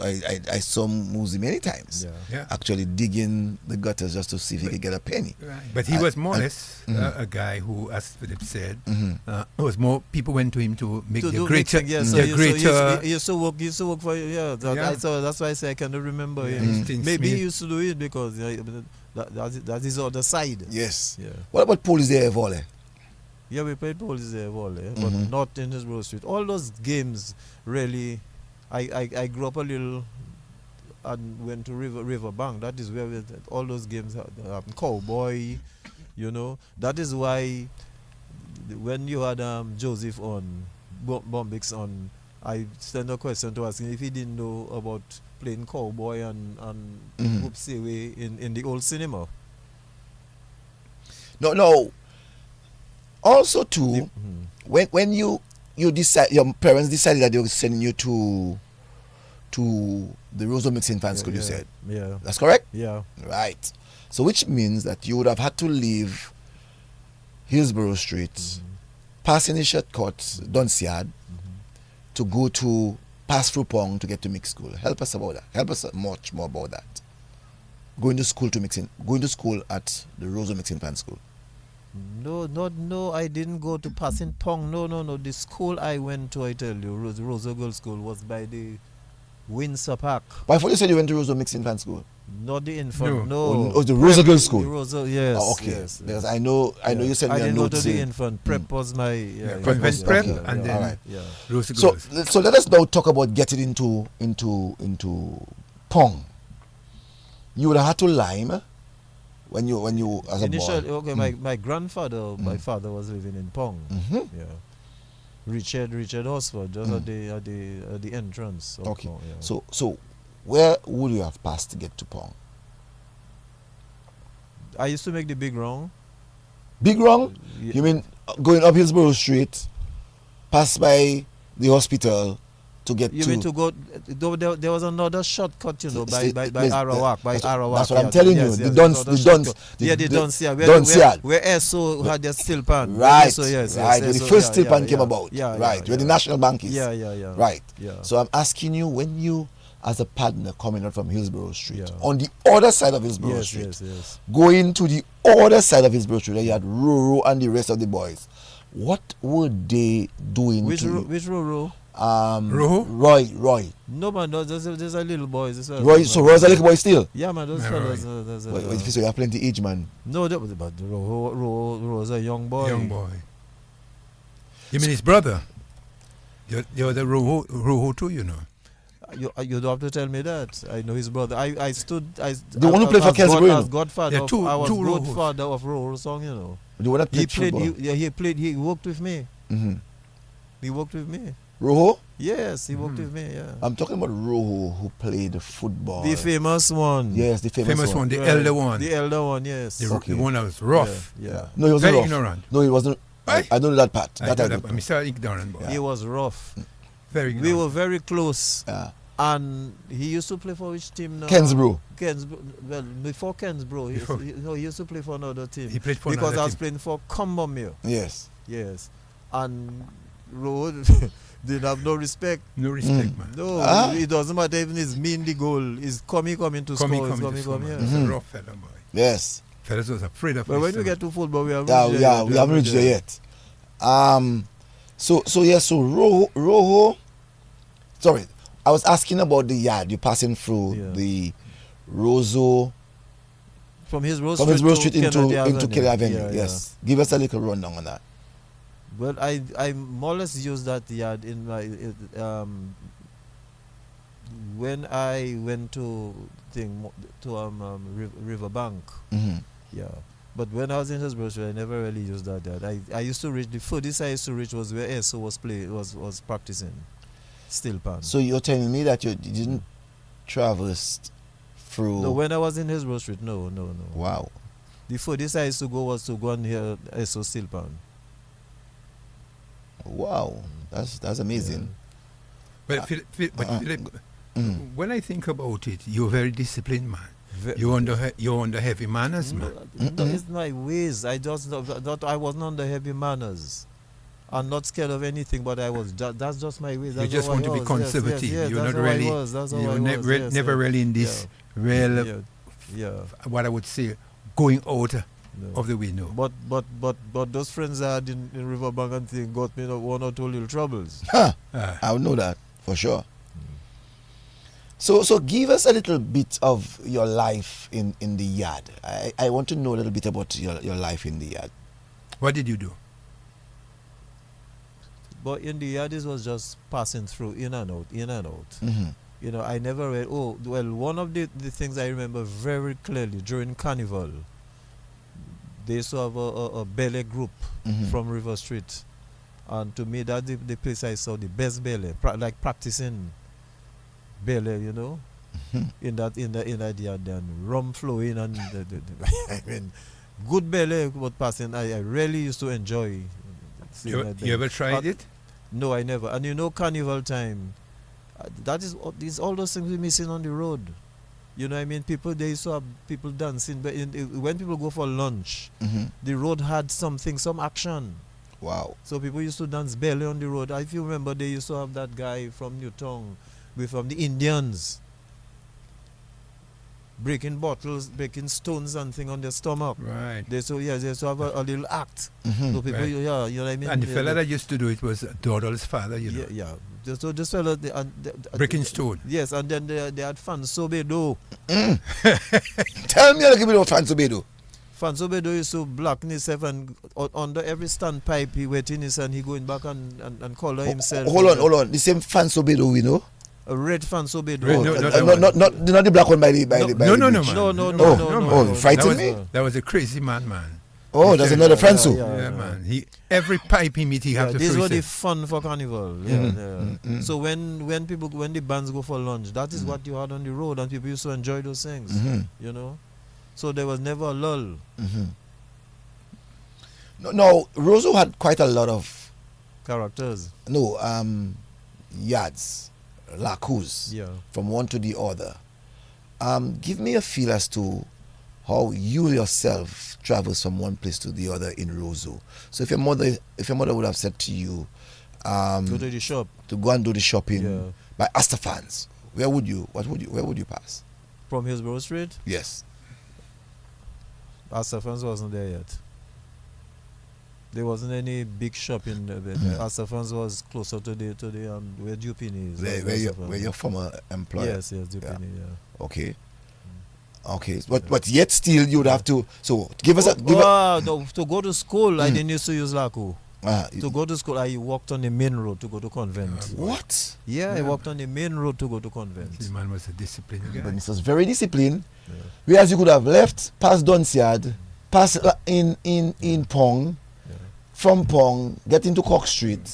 I saw Muzi many times. Yeah. Actually digging the gutters just to see if he could get a penny. Right. But he was more or less a guy who, as Phillip said, was more people went to him to make To the do greater, mixing, yes. the So greater. he used to work for that's why I say I cannot remember him. Things Maybe he made- used to do it because that is other side. Yes. Yeah. What about police there, volley? Yeah, we played police there, but not in Hillsboro Street. All those games really, I grew up a little and went to River Bank. That is where all those games happened. Cowboy, you know. That is why when you had Joseph on Bombix on, I sent a question to ask him if he didn't know about playing cowboy and whoopsie way in the old cinema. No. Also, too, when you decide, your parents decided that they were sending you to the Roseau Mixed Infant School, you said. Yeah. That's correct? Yeah. Right. So which means that you would have had to leave Hillsboro Street, passing the shortcut, Dunsiyard, to go to pass through Pong to get to mixed school. Help us about that. Help us much more about that. Going to school at the Roseau Mixed Infant School. No, I didn't go to Passing Pong. No. The school I went to, I tell you, Roseau Girls School, was by the Windsor Park. But I thought you said you went to Roseau Mixed Infant School. Not the infant, no. Oh, the Roseau Girls School. The Roseau, yes. Oh, okay. Yes, Because I know you said I me a didn't go note to the saying- infant. Prep was my Convent prep, okay. and then Alright. yeah. Roseau So Girls. let us now talk about getting into Pong. You would have had to lime when you as a Initially, boy. okay, my grandfather, my father was living in Pong. Mhm. Yeah. Richard Horseford, just at the entrance. Of Okay. Pong, yeah. So where would you have passed to get to Pong? I used to make the big round. Big wrong? Yeah. You mean going up Hillsboro Street, pass by the hospital to get You to... mean to go? There was another shortcut, you know, by Yes, Arawak, that's Arawak. what I'm telling you. The Duns, Yeah, the Duns, yeah. Dunsiyard. Where ESO had their steel pan. Right, So yes, right. When the ESO, first steel yeah, pan yeah, came yeah. about. Yeah, right. yeah, Where the yeah. National Bank is. Yeah. Right. Yeah. So I'm asking you, when you, as a partner coming out from Hillsboro Street, Yeah. on the other side of Hillsboro Yes, Street, yes. going to the other side of Hillsboro Street, where you had Roro and the rest of the boys, what were they doing Which to you? Roro? Roho? Roy. No man, there's a little boys. Roy, so Roy's a little boy still? Yeah man, those Yeah, fellas. Wait, if you have plenty age, man. No, but Ro's a young boy. Young boy. You mean his brother? You're the Roho too, you know. You don't have to tell me that. I know his brother. I stood. The one who played for Hillsboro. As godfather. Yeah, two I was Rohos. godfather of Roho song. You know. The one that He played played. football. He played. He worked with me. Mm-hmm. He worked with me. Rojo? Yes, he worked with me. Yeah. I'm talking about Rojo, who played football. The famous one. Yes, the famous one. the Right. elder one. The elder one. Yes. The one that was rough. Yeah. No, he wasn't Very rough. ignorant. No, he wasn't. Aye. I don't know that part. I That I thought don't that know. Mr. Ignorant boy. He was rough. Very We ignorant. were very close. Yeah. And he used to play for which team now? Kensbro. Well, before Kensbro, Before- he used to play for another team. He played for because another I was team. playing for Cumbermere. Yes. Yes. And Road, Didn't have no respect. No respect, man. No, it doesn't matter even he's mean the goal. He's coming to score. He's a rough fella, boy. Yes. Fellas was afraid of But his when we son. get to football, we haven't we haven't reached there yet. So Rojo. Sorry, I was asking about the yard. You're passing through the Roseau. From his Road Street into Kelly Avenue. Yes. Give us a little rundown on that. Well, I more or less use that yard in my when I went to Riverbank. Yeah. But when I was in Hillsboro, I never really used that yard. I used to reach the furthest I used to reach was where ESO was practicing steel pan. So you're telling me that you didn't traverse through? No, when I was in Hillsboro Street, no. Wow. The furthest I used to go was to go and hear ESO steel pan. Wow, that's amazing. But Philip, when I think about it, you're a very disciplined man. You're under heavy manners, man. No, it's my ways. I just I wasn't under heavy manners. I'm not scared of anything, but I was. That's just my ways. You just want to be conservative. Yes, you're not really. You're never really in this real. What I would say, going out of the way. No. But those friends I had in Riverbank and thing got me one or two little troubles. I would know that for sure. So give us a little bit of your life in the yard. I want to know a little bit about your life in the yard. What did you do? But in the yard, it was just passing through, in and out. You know, I never read. Oh, well, one of the things I remember very clearly during Carnival, they used to have a ballet group from River Street, and to me, that's the place I saw the best ballet, like practicing ballet, you know, in that yard, then rum flowing and I mean, good ballet. But passing, I really used to enjoy. You ever tried it? No, I never. And you know, Carnival time, that is all those things we're missing on the road. You know what I mean? They used to have people dancing, but when people go for lunch, the road had some action. Wow. So people used to dance belly on the road. If you remember, they used to have that guy from Newtown, from the Indians, breaking bottles, breaking stones and thing on their stomach. Right. They used to have a little act. So people, right. you know what I mean? And the fella that used to do it was Doddle's father, you know. Yeah. So this fella, breaking stone. Yes, and then they had Fanso Bedo. Tell me a little bit about Fanso Bedo. Fanso Bedo used to blacken himself, and under every standpipe he wetting his and he going back and color himself. Hold on. The same Fanso Bedo we know. A red Fanso Bedo. Not the black one by the No. Oh, frightened me. That was a crazy man. Oh, that's another Fanso. Yeah, man. Every pipe he meet, he have to. These were the fun for Carnival. So when the bands go for lunch, that is what you had on the road, and people used to enjoy those things. You know, so there was never a lull. No, Roseau had quite a lot of characters. Yards, Lakous, from one to the other. Give me a feel as to how you yourself travels from one place to the other in Roseau. So if your mother would have said to you, go to the shop, to go and do the shopping by Astafans, where would you pass? From Hillsboro Street? Yes. Astafans wasn't there yet. There wasn't any big shop in there. Astafans was closer to the where Dupini is. Where your former employer? Yes, Dupini, Okay. Okay, but yet still you would have to. So give us to go to school. I didn't used to use Lakou. To go to school, I walked on the main road to go to convent. What? Yeah, I walked on the main road to go to convent. The man was a disciplined guy. But he was very disciplined. Whereas you could have left past Dunciad, past in Pong, from Pong, get into Cork Street,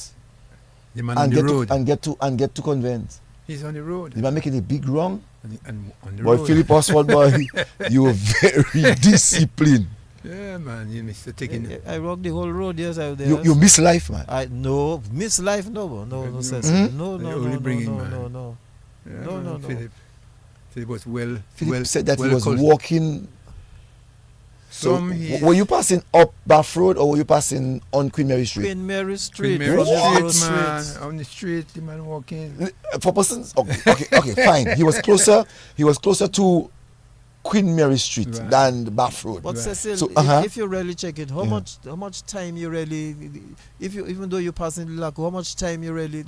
the man on the road, and get to convent. He's on the road. The man making a big wrong. And on the boy, road. Phillip Horseford, boy, you were very disciplined. Yeah, man, you missed taking it. I walked the whole road. Yes, I did. You miss life, man. Miss life, no, Cecil. No. Phillip was well. Phillip said that well he was walking So From here. were you passing up Bath Road or were you passing on Queen Mary Street? Queen Mary Street. Queen Mary from Street, the man. street. On the street, the man walking. For persons, okay, fine. He was closer to Queen Mary Street Right. than Bath Road. But Right. Cecil, So, if you really check it, how Yeah. much time you really, even though you're passing the Lakou, how much time you really,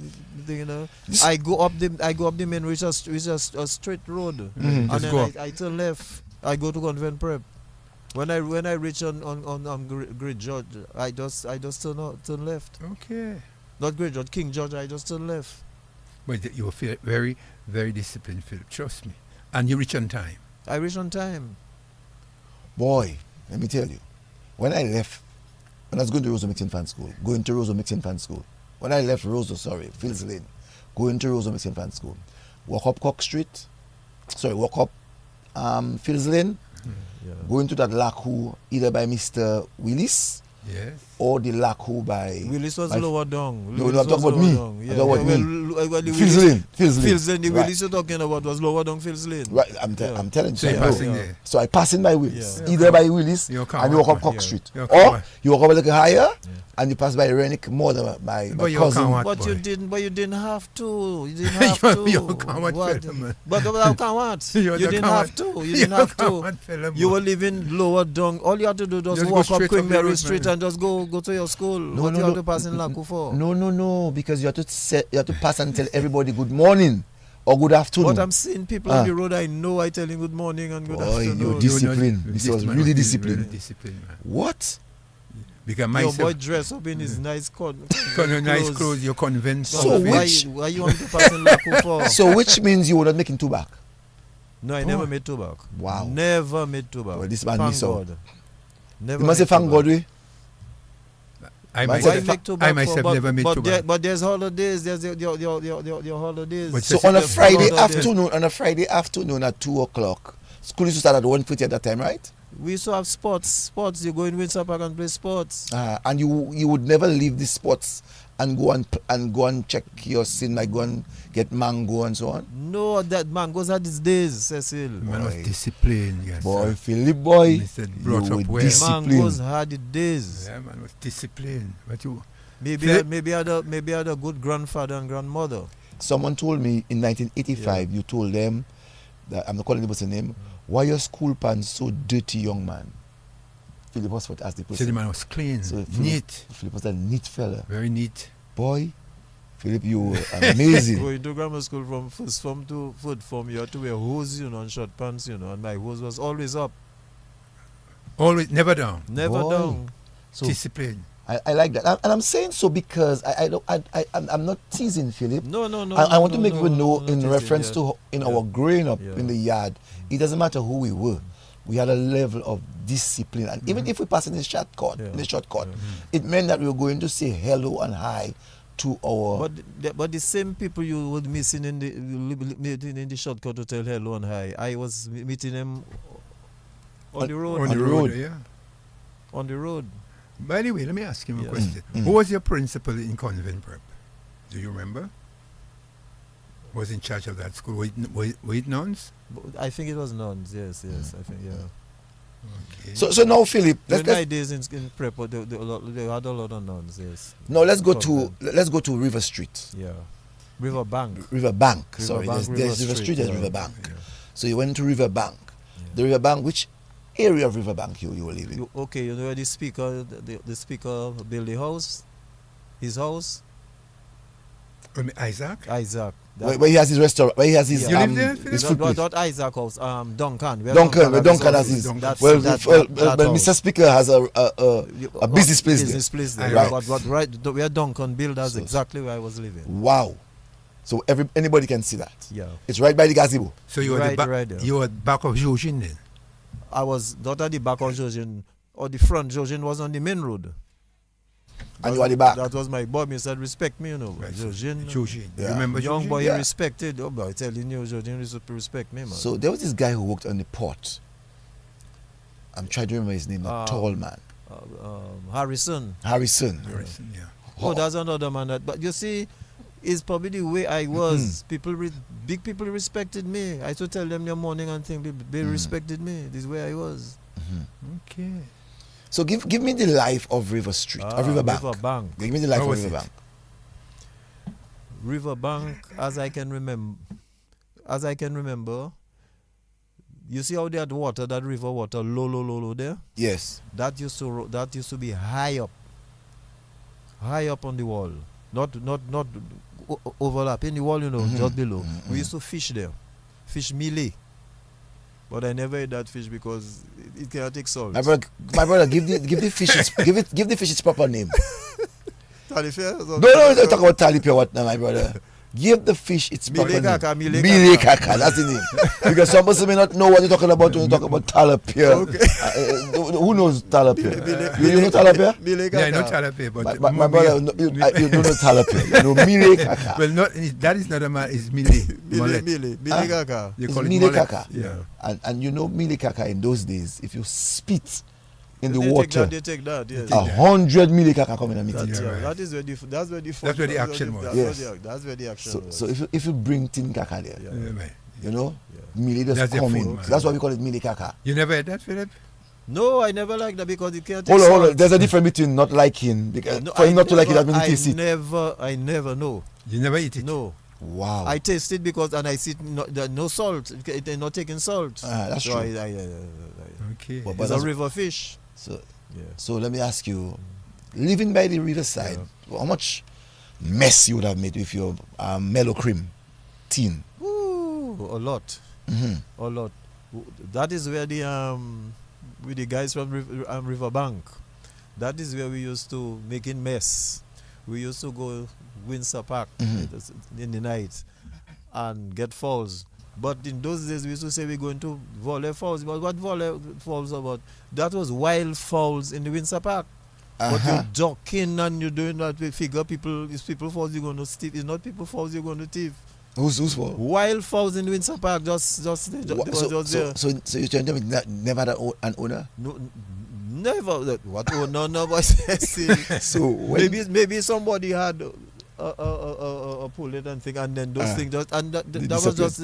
you know? I go up the main, which is a straight road, Mhm. and Just then go up. I turn left. I go to Convent Prep. When I reach on Great George, I just turn left. Okay. Not Great George, King George. I just turn left. But you feel very, very disciplined, Philip. Trust me. And you reach on time. I reach on time. Boy, let me tell you, when I was going to Roseau Mixing Fan School, when I left Fields Lane, going to Roseau Mixing Fan School, walk up walk up Fields Lane, Yeah. going to that Lakou either by Mr. Willis Yes. or the Lakou by Willis was my- lower down. No, Willis I'm talking was about me. lower down. I'm Yeah. talking about Well, the Fields Willis- Lane. Fields Lane, the Right. Willis you're talking about was lower down Fields Lane. Right, Yeah. I'm telling you. So you're I know. passing there. So I pass in by Willis, Yeah. either by Willis You're and you walk up Cock, Cock Street, You're or Cock. you walk up a little higher and you pass by Rennick more than my But you're cousin. Cock. But boy. you didn't have to. You didn't have to. You're Cock, What? fella, man. But I can't what? You're You the didn't Cock. have to. You You're didn't have Cock, to. fella, You boy. were living lower down. All you had to do was Just go walk straight up Queen up the Mary road, Street man. and just go to your school. No, What no, you have no. to pass in Lakou for? No, because you have to pass and tell everybody good morning or good afternoon. But I'm seeing people on the road. I know. I tell him good morning and good Boy, afternoon. you're You know, disciplined. you This was man really really disciplined. disciplined, man. What? Because Your myself, boy dress up in his nice nice clothes, you're convinced. So why you want to pass in Lakou for? So which means you were not making two back. No, I never made two back. Wow. Never made two back. Well, this man Thank miss out. God. Never You must say made two thank back. God we. I Why myself, make two I back myself for, never made two back. But there's holidays. There's your holidays. But So Cecil, on a There's Friday holidays. afternoon at 2:00, school used to start at 1:30 at that time, right? We used to have sports. You go in Windsor Park and play sports. And you would never leave the spots and go and check your sin, like go and get mango and so on. No, that mangoes had his days, Cecil. Man was Boy. disciplined, yes. Boy, sir. Phillip boy, Mr. you brought up were well. disciplined. Mangoes had his days. Yeah, man was disciplined. But you, Maybe I had a good grandfather and grandmother. Someone told me in 1985, you told them that, I'm not calling the person's name, why your school pants so dirty, young man? Philip Horseford asked the so the person. man was clean, So neat, Philip was a neat fella. very neat. Boy, Philip, you were amazing. Going to grammar school from first form to third form, you had to wear hose, and short pants, and my hose was always up, Always, never down. never Boy. down. So Discipline. I like that. And I'm saying so because I'm not teasing Philip. No. I want to make people know no, in teasing, reference yeah. to Yeah. our growing up Yeah. in the yard, it doesn't matter who we were. We had a level of discipline, and even if we pass in the shortcut, Yeah. it meant that we were going to say hello and hi to our. But the same people you were missing in the shortcut to tell hello and hi, I was meeting them on the road. On the road, yeah. On the road. By the way, let me ask you a Yeah. question. Mm. Who was your principal in Convent Prep? Do you remember? Was in charge of that school? Were it nuns? I think it was nuns. Yes. I think Okay. So now, Philip, During let's my days in prep, they had a lot of nuns. Yes. now let's go Convent. to River Street, Yeah. River Bank. River Bank. Sorry, Bank, there's River Street, there's yeah. River Bank. Yeah. So you went to River Bank. Yeah. The River Bank, which area of River Bank you were living? You know where the speaker built the house? His house? Isaac? Isaac. Where he has his restaurant, where he has his You live there, Philip? his food place. Not Isaac house. Duncan. Where Duncan, where Duncan house has his. is. That's- Well, that Mr. house. Speaker has a business place there. Business place there. Right. But right where Duncan built, that's So- exactly where I was living. Wow. So anybody can see that. Yeah. It's right by the gazebo. So you were Right there. you were back of Georgine then? I was not at the back of Georgian or the front. Georgian was on the main road. And you are the back. That was my boy. He said, respect me, Right, so Georgian. Georgine. Yeah. You remember Young Georgine? boy, Yeah. he respected. Oh, boy, telling you, Georgian respect me, man. So there was this guy who worked on the port. I'm trying to remember his name, a tall man. Harrison. Harrison. Harrison, yeah. Oh, that's another man. But you see, it's probably the way I was. Big people respected me. I used to tell them in the morning and things. They respected me. This is where I was. Okay. So give me the life of River Street, or Riverbank. Riverbank. Give me the life How of was it? Riverbank. Riverbank, as I can remember, you see how that water, that river water, low there. Yes. That used to be high up on the wall, not overlapping the wall, just below. We used to fish there, fish mealy. But I never ate that fish because it cannot take salt. My brother, give the fish give the fish its proper name. Talifia? No, don't talk about talipia what now, my brother. Give the fish its proper name. Mile kaka, that's the name. Because some person may not know what you're talking about when you talk about talipia. Okay. Who knows talipia? You know talipia? Yeah, I know talipia, but my brother, you don't know talipia. You know mile kaka. Well, that is not a man. It's mile. Mile kaka. You call it Mile kaka. Yeah. And you know mile kaka in those days, if you spit in the They water, take that, yes. 100 mile kaka come in and meet That's it. right. That's where the action was. Yes. That's where the action So, was. so if you bring tin kaka there, Yeah. Yeah, man. you know, Yeah. mile just That's their come food, in. man. So that's why we call it mile kaka. You never had that, Philip? No, I never liked that because it can't take Hold salt. on. There's a difference between not liking, because No, for him not to like it, that means I he taste it. I never know. You never eat it? No. Wow. I taste it because, and I see no salt. It's not taking salt. That's so true. Okay. But It's a that's- river fish. So, Yeah. so let me ask you, living by the riverside, how much mess you would have made with your mellow cream tin? Ooh, a lot. Mm-hmm. A lot. That is where with the guys from Riverbank, that is where we used to make in mess. We used to go Windsor Park in the night and get fowls. But in those days, we used to say we're going to volley fowls. But what volley fowls about? That was wild fowls in the Windsor Park. But you're ducking and you're doing that. We figure it's people fowls you're going to steal. It's not people fowls you're going to thief. Who's for? Wild fowls in the Windsor Park, just there. So you're telling me never had an owner? No, never. What owner? No, but Cecil. So maybe somebody had a bullet and thing, and then those things just and that was just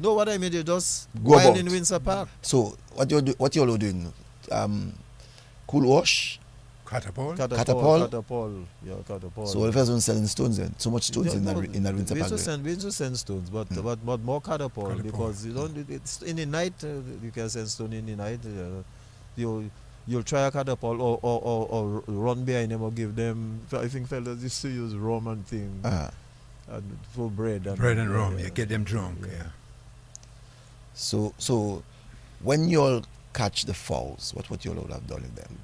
no. What I mean, they just Go wild about. in Windsor Park. So what you all doing? Cool wash. Catapult? Catapult? Yeah, catapult. So the first one selling stones then. So much stones in that Windsor Park. We used to send stones, but more catapult because you don't. It's in the night. You can send stone in the night. You'll try a catapult or run behind them or give them. I think fellas used to use rum and thing and for bread and rum. You get them drunk. Yeah. So when you all catch the fowls, what you all would have done with them?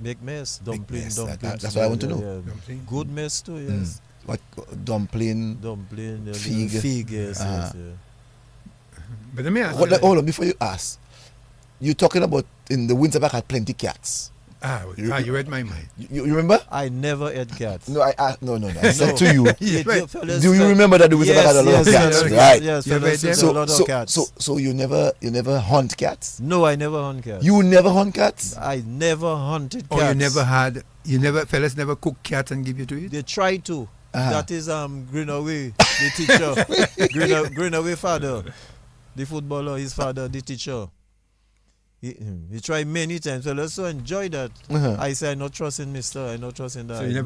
Make mess, dumpling. That's what I want to know. Yeah. Dumpling? Good mess too, yes. What dumpling? Fig, yes. But let me ask Hold on, before you ask, you're talking about in the Windsor Park had plenty cats. You read my mind. You remember? I never ate cats. No, I said to you. Fellas, Do you remember that the Windsor Park had a lot of cats? Right. Yes, You fellas, read a lot of cats. So you never hunt cats? No, I never hunt cats. You never hunt cats? I never hunted cats. Fellas never cook cat and give you to eat? They try to. That is Greenaway, the teacher. Greenaway father, the footballer, his father, the teacher. He tried many times. So let's enjoy that. I say I not trusting Mister. I not trusting that. So you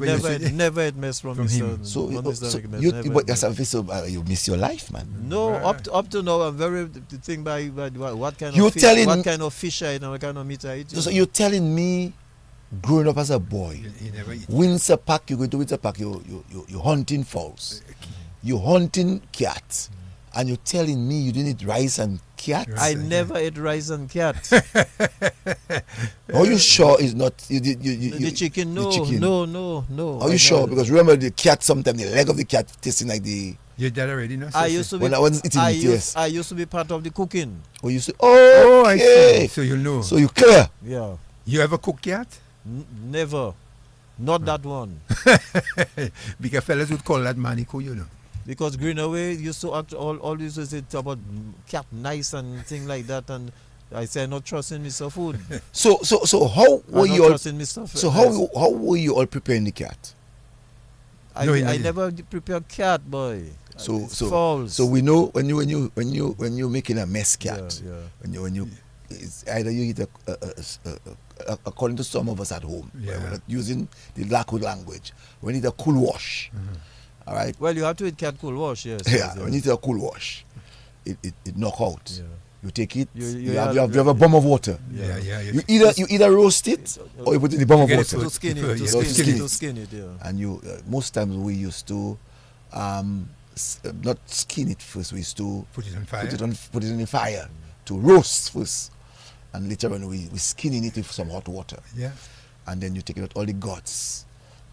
never had mess from Mister. So you miss your life, man. No, Right. up to now I'm very think by what kind You're of fish, telling- what kind of fish I eat and what kind of meat I eat. So you're telling me, growing up as a boy, You never eat. Windsor Park, you go to Windsor Park, you hunting fowls, you hunting cats, and you're telling me you didn't eat rice and cat? I never ate rice and cat. Are you sure it's not The chicken? No, the chicken? no. Are you sure? Because remember the cat, sometimes the leg of the cat tasting like the. Your dad already knows. I used to be. When I wasn't eating it, yes. I used to be part of the cooking. Or you say, I see. okay. So you know. So you clear. Yeah. You ever cook cat? Never. Not that one. Because fellas would call that manico, you know. Because Greenaway used to act all used to say about cat nice and things like that, and I say I'm not trusting Mr. Food. So how were I'm not you all? trusting Mr. So how were you all preparing the cat? I never prepare cat, boy. So It's false. So we know when you're making a mess cat, Yeah. when you it's either you eat according to some of us at home, we're using the Lakou language, we need a cool wash. All right. Well, you have to eat cat cool wash, yes. Yeah, when you eat a cool wash, it knock out. Yeah. You take it. You have a bomb of water. You either roast it or you put it in the bomb of water. To skin it. To skin it. Yeah. And you most times we used to not skin it first. We used to Put it on fire. Put it in the fire to roast first, and later on we skinning it with some hot water. Yeah. And then you take out all the guts,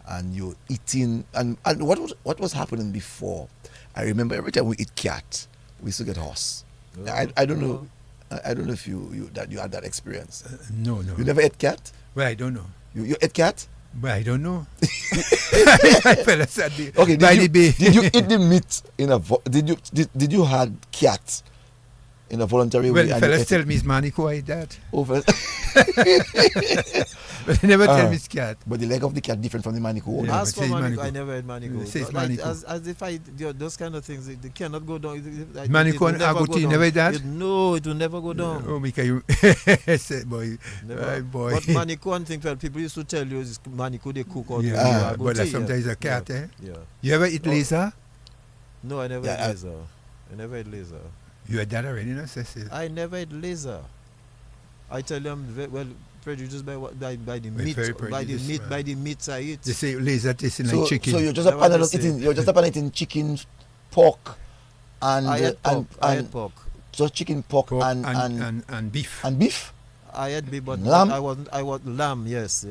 and you eating. And what was happening before? I remember every time we eat cat, we used to get horse. I don't know. I don't know if you had that experience. No. You never ate cat? Well, I don't know. You ate cat? Well, I don't know. My fella said Okay. Did you eat the meat in a? Did you had cat in a voluntary way? Well, fellas tell me it's manico I ate that. Oh, But they never tell me it's cat. But the leg of the cat different from the manico. Yeah. As for manico, I never had manico. Manico. As if those kind of things, they cannot go down. Manico and agouti, never had that? No, it will never go down. Oh, Mika, you say, boy. Boy. But manico and things, well, people used to tell you it's manico they cook or yeah, but sometimes a cat, eh? Yeah. You ever eat laser? No, I never had laser. I never had laser. You had that already, no, Cecil? I never had laser. I tell you, I'm well prejudiced by the meat, by the meats I eat. They say laser tasting like chicken. So you're just a eating chicken, pork, and I had pork. So chicken, pork, and beef. And beef. I had beef, but lamb. I was lamb. Yes.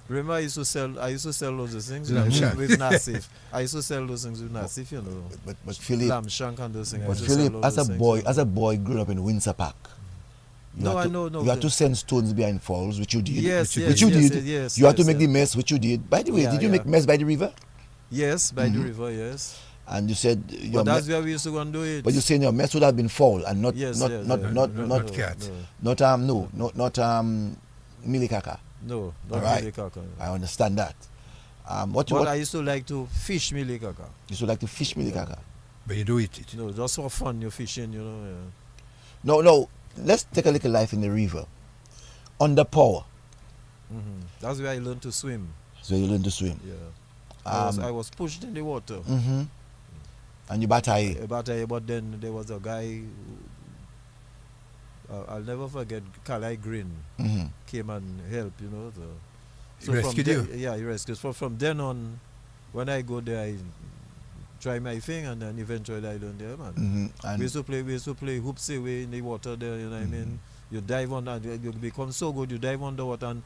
Remember, I used to sell those things with Nassif. I used to sell those things with Nassif, you know. But Phillip, lamb shank and those things. But Phillip, as a boy, growing up in Windsor Park. No. You had to send stones behind falls, which you did. Yes. You had to make the mess, which you did. By the way, did you make mess by the river? Yes, by the river, yes. And you said but that's where we used to go and do it. But you saying your mess would have been foul and not cat. Not milikaka. No, not right. milikaka. I understand that. I used to like to fish milikaka. You used to like to fish milikaka. But you do eat it. No, just for fun you're fishing, you know. Yeah. No. Let's take a little life in the river. Under power. Mm-hmm. That's where I learned to swim. So you learned to swim. Yeah. I was pushed in the water. Mm-hmm. And you bataille. But then there was a guy, I'll never forget, Kali Green came and helped, you know. So he rescued you? Yeah, he rescued. So from then on, when I go there, I try my thing, and then eventually I learn there, man. Mm-hmm. And we used to play hoops away in the water there, you know what I mean? You dive on and you become so good, you dive underwater, and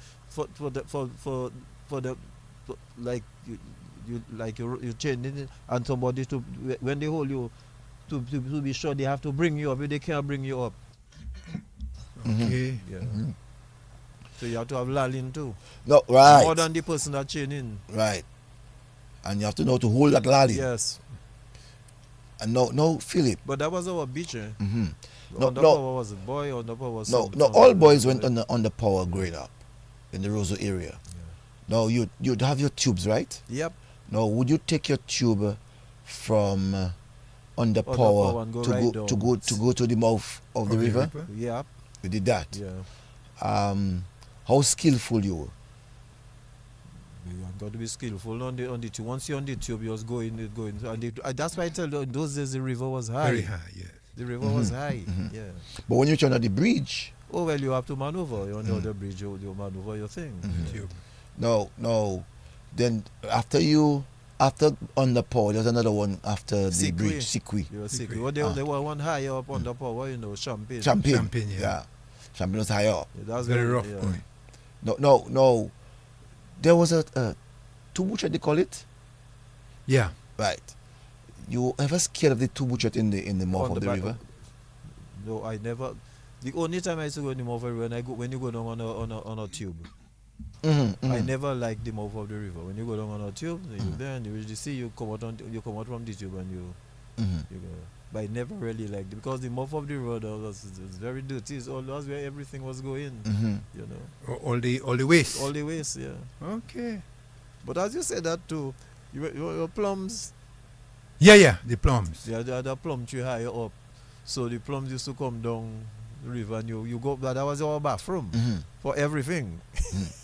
you change it, and somebody to when they hold you to be sure they have to bring you up. If they can't bring you up, okay. Yeah. Mm-hmm. So you have to have lalling too. No, right. More than the person that chain in. Right. And you have to know to hold that lalling. Yes. And no, Phillip. But that was our beach, eh? Mm-hmm. Underpower was a boy, underpower was all boys went on the underpower growing up in the Roseau area. No, you'd have your tubes, right? Yep. No, would you take your tube from underpower to go to the mouth of the river? Yeah. You did that. Yeah. How skillful you were? You have got to be skillful on the tube. Once you're on the tube, you're going. And that's why I tell you, in those days the river was high. Very high, yes. The river was high. Mm-hmm. Yeah. But when you turn on the bridge. Oh well, you have to maneuver. You're on the other bridge. You maneuver your thing. Mm-hmm. Yeah. No. Then after underpower, there's another one after the bridge. Sikwi. You were Sikwi. Well, they were one higher up underpower. You know, Champagne. Yeah. Champagne was higher up. Yeah, that's very rough. Yeah. No. There was a tubuchet, they call it. Yeah. Right. You ever scared of the tubuchet in the mouth of the river? No, I never. The only time I used to go in the mouth of the river when you go down on a tube. Mm-hmm. I never liked the mouth of the river. When you go down on a tube, you there and you really see you come out from the tube and you go. But I never really liked it because the mouth of the river was very dirty. That's where everything was going. You know. All the waste. All the waste, yeah. Okay. But as you said that too, your plums. Yeah, the plums. Yeah, the plum tree higher up. So the plums used to come down river and you go, that was our bathroom for everything.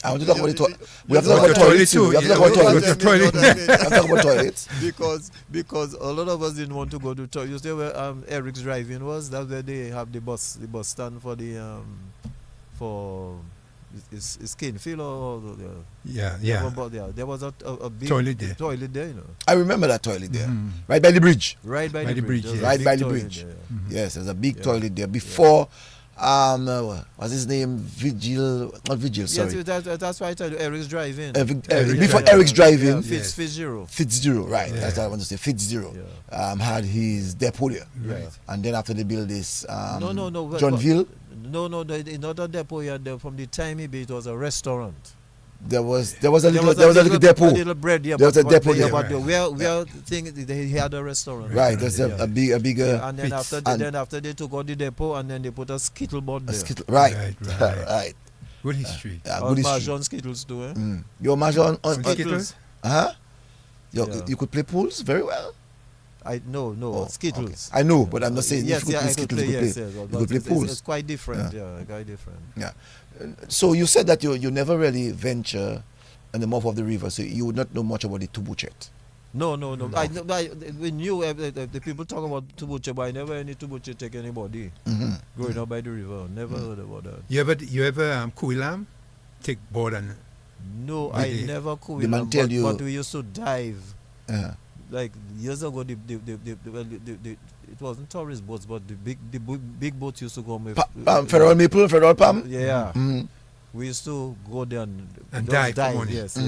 I want to talk about the toilet. We have to talk about toilets too. We have to talk about toilets. We have to talk about toilets. Because a lot of us didn't want to go to toilet. You say where Eric's Drive-In was? That's where they have the bus stand for the for is Canefield or Yeah. there was a big Toilet there. you know. I remember that toilet there, right by the bridge. Right by the bridge. yes. Right by the bridge. There, Yes, there's a big toilet there before. What's his name? Not Vigil. Sorry. Yes, that's why I tell you Eric's Drive-In. Before Eric's Drive-In. Fitzgerald. Fitzgerald, right? Yeah. That's what I want to say. Fitzgerald had his depot there, Right. and then after they built this, No. Johnville. No, not a depot yet. From the time it was a restaurant. There was a little depot. A little bread, yeah. There was a depot there. there. But where thing he had a restaurant. Right, there's a bigger. And then after they took out the depot and then they put a skittle board there. Right. Right. Good history. Good history. Mahjong skittles too, eh? Your Mahjong on Skittles? You could play pools very well. No, skittles. Okay. I know, but I'm not saying Yes, if you could play skittles, you could play pools. It's quite different, quite different. Yeah. So you said that you never really venture in the mouth of the river, so you would not know much about the Tubuchet. No. We knew the people talk about Tubuche, but I never any Tubuche take anybody going out by the river. Never heard about that. You ever Kuilam? Take board and No, I never could. The man tell you. But we used to dive. Uh-huh. Like years ago, it wasn't tourist boats, but the big boats used to go with Federal Maple, Federal Palm. Yeah. Mm-hmm. We used to go there and dive for money. Yes.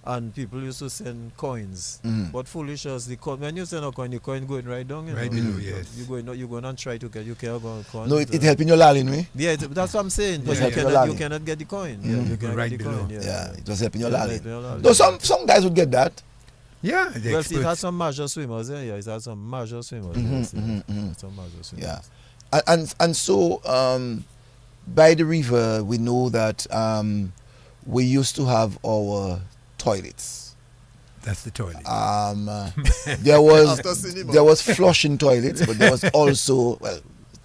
And people used to send coins. But foolish as the coin, when you send a coin, the coin going right down. Right below, yes. You go and try to get, you can't go coin. No, it helping your lalling, me. Yeah, that's what I'm saying. But you cannot get the coin. Yeah, you cannot right get the below. coin. Yeah, it was helping your lalling. lalling. Though some guys would get that. Yeah, Well, it has some major swimmers, yeah. It has some major swimmers. Some major swimmers. Yeah. And so by the river we know that we used to have our toilets. That's the toilet. There was flushing toilets, but there was also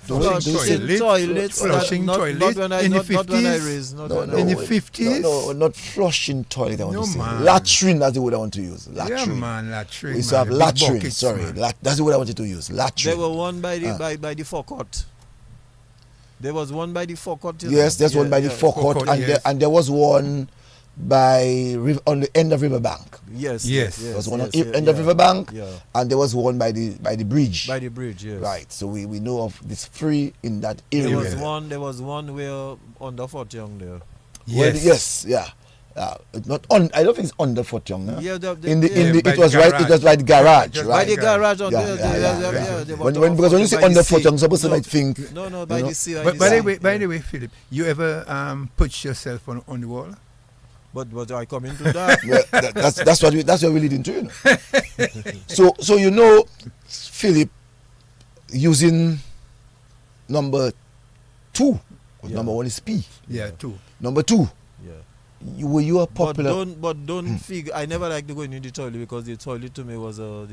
Flushing toilets. Flushing toilet Not when I in the raised. In the 50s? No, not flushing toilet. I want to say man. latrine. That's the word I want to use. Yeah, Latrine. man, latrine. We used to have man. Big latrine. buckets, Sorry, man. that's the word I wanted to use. Latrine. There were one by the forecourt. There was one by the forecourt. Yes, there's one by the forecourt, Forecourt, yes. and there was one on the end of Riverbank. Yes. There was one on the end of Riverbank, and there was one by the bridge. By the bridge, yes. Right. So we know of this three in that area. There was one where under Fort Young there. Yes. Not on. I don't think it's under Fort Young. Huh? Yeah, it was by the garage. Just Right. By the garage on there. Because when you say under Fort Young, some person might think. No, by the sea. But by the way, Philip, you ever put yourself on the wall? But I come into that. Well, that's what we're leading to, you know. So you know, Philip using number 2. Number 1 is P. Yeah, 2. Number 2. Yeah. Were you a popular? But don't figure. I never liked to go in the toilet because the toilet to me was a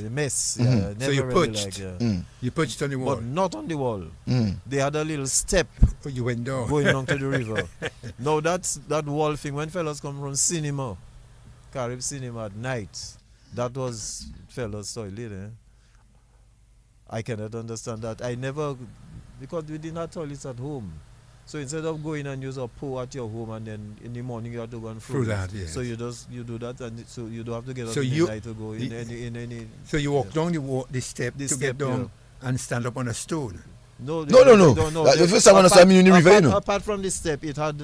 mess. Yeah, never So you really perched. liked, You perched on the wall. But not on the wall. They had a little step Oh, you went down. going down to the river. Now that wall thing, when fellas come from cinema, Carib cinema at night, that was fellas toilet. I cannot understand that. I never, because we didn't have toilets at home. So instead of going and use a pool at your home and then in the morning you have to go and through that, yes. So you do that, and so you don't have to get up So in you- the night to go in any. So you walk down the step The to step, get down and stand up on a stone. No. The first time when I saw me in the river, you know. Apart from the step, it had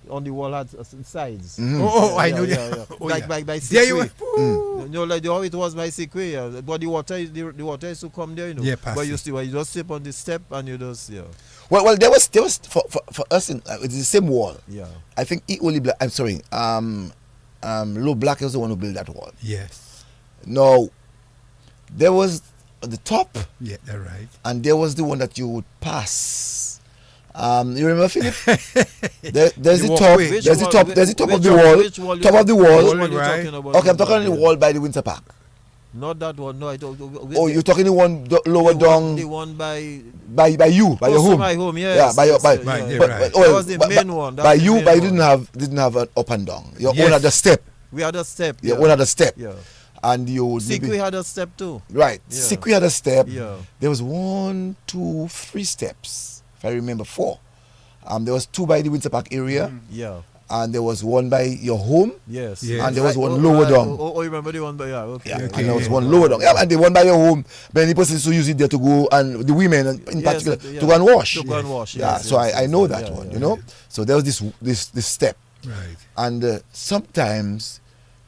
on the wall had sides. I know that. Yeah. Oh, like yeah. by There you Sequoia. were. No, like how it was by Sequoia. But the water used to come there, you know. Yeah, past but it. you just step on the step and you just Well, there was for us it's the same wall. Yeah. I think I'm sorry. Low Black was the one who built that wall. Yes. No, there was the top, Yeah, that's right. and there was the one that you would pass. You remember, Philip? There's You the walk top. away. There's the top of the wall. Which wall Top of the which wall. wall you Right. talking about? Okay, I'm talking on the wall by the Winter Park. Not that one. No, I don't. Oh, you're talking the one lower down. The one by you, by your to home. my home, yes. Yeah, by your by. Yes, yeah. Right. That was the main one. By you, main but you one. didn't have an up and down. Your Yes. own had a step. We had a step. Your own had a step. Yeah. And you We had a step too. right. Yeah. Sick, we had a step. Yeah. There was 1, 2, 3 steps. If I remember 4. There was 2 by the Winter Park area, Yeah. and there was 1 by your home, Yes. Yes. and there was Right. 1 lower down. Oh, you remember the one by okay. Yeah, Okay. and there was 1 lower down. Yeah, and the one by your home, many persons who use it there to go, and the women in Yes, particular, yeah. to go and wash. To go and wash. Yeah, yes, so yes, I know that yeah, one, yeah. you know. So there was this step, Right. and sometimes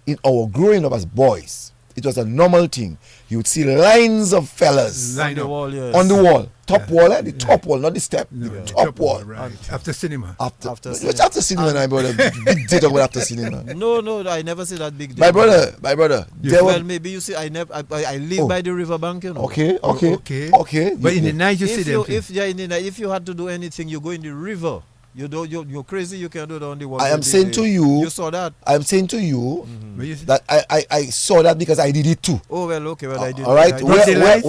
in our growing up as boys, it was a normal thing. You would see lines of fellas Line On the up. wall, yes. on the wall, top Yeah. wall, the top wall, not the step, No, the the top wall. Right. After cinema. After After which cinema. after cinema, my brother, big day talk about after cinema. No, I never see that big. My deal. brother, there Well, were maybe you see, I live Oh. by the riverbank, you know. okay. Okay. But in the night you see If them. if you had to do anything, you go in the river. You're crazy. You can do it on the wall. I am saying to you, You saw that. I am saying to you But you see- that I saw that because I did it too. Oh well, okay. Well, I did. All right, I did- What's the light?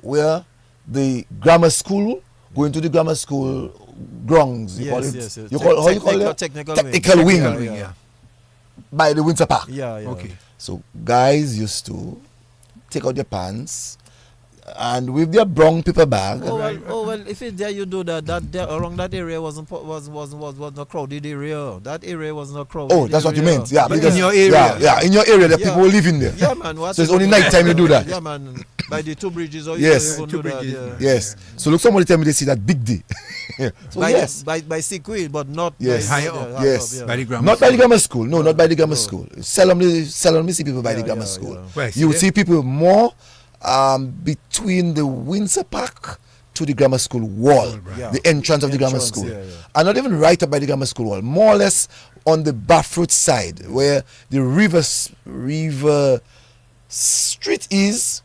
where the grammar school, going to the grammar school grounds, you call it. Yes. You call how you call it? Technical wing. Yeah. By the Winter Park. Yeah. Okay. So guys used to take out their pants and with their brown paper bag. Oh well, if it's there, you do that. That there, around that area was not crowded area. That area was not crowded. Oh, that's what you area. meant. Yeah, But because in your area. Yeah, in your area, there are Yeah. people who live in there. Yeah, man. What So it's only night time you do that. Yeah, man. By the 2 bridges. Or Yes. you Two do that, bridges. yeah. Yes. So look, somebody tell me they see that big day. So yes. by Sequoia, but not Yes. by, Higher up. Yes. yeah. By the grammar. Not by the grammar school. No, not by the grammar No. school. Seldomly see people by the Yeah, grammar yeah, school. yeah. Well, You would see see people more between the Windsor Park to the grammar school wall, Right. Yeah. the entrance of the grammar Entrance, school, yeah. and not even right up by the grammar school wall. More or less on the Bathroot side, where the river street is.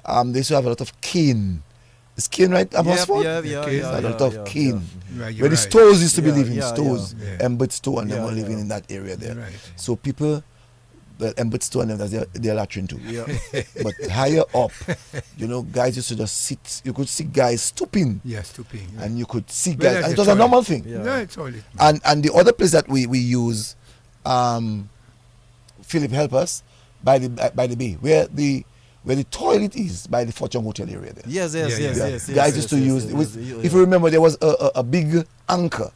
They used to have a lot of cane. Is cane right? Horseford? Yeah, Okay. A lot of cane. Right, you're Where the right. stores used to be Yeah, living, yeah, stores, yeah. Embed Store and them Yeah, were living yeah. in that area there. Right. So people, well, Embed Store and them, that's their latrine too. Yeah. But higher up, guys used to just sit. You could see guys stooping, Yes, stooping. and you could see Well, guys. that's And a it was a toilet. normal thing. Yeah. No, it's all it. And the other place that we use, Phillip help us by the bay where the toilet is by the Fortune Hotel area there. Yes. Guys used to use. If you remember, there was a big anchor.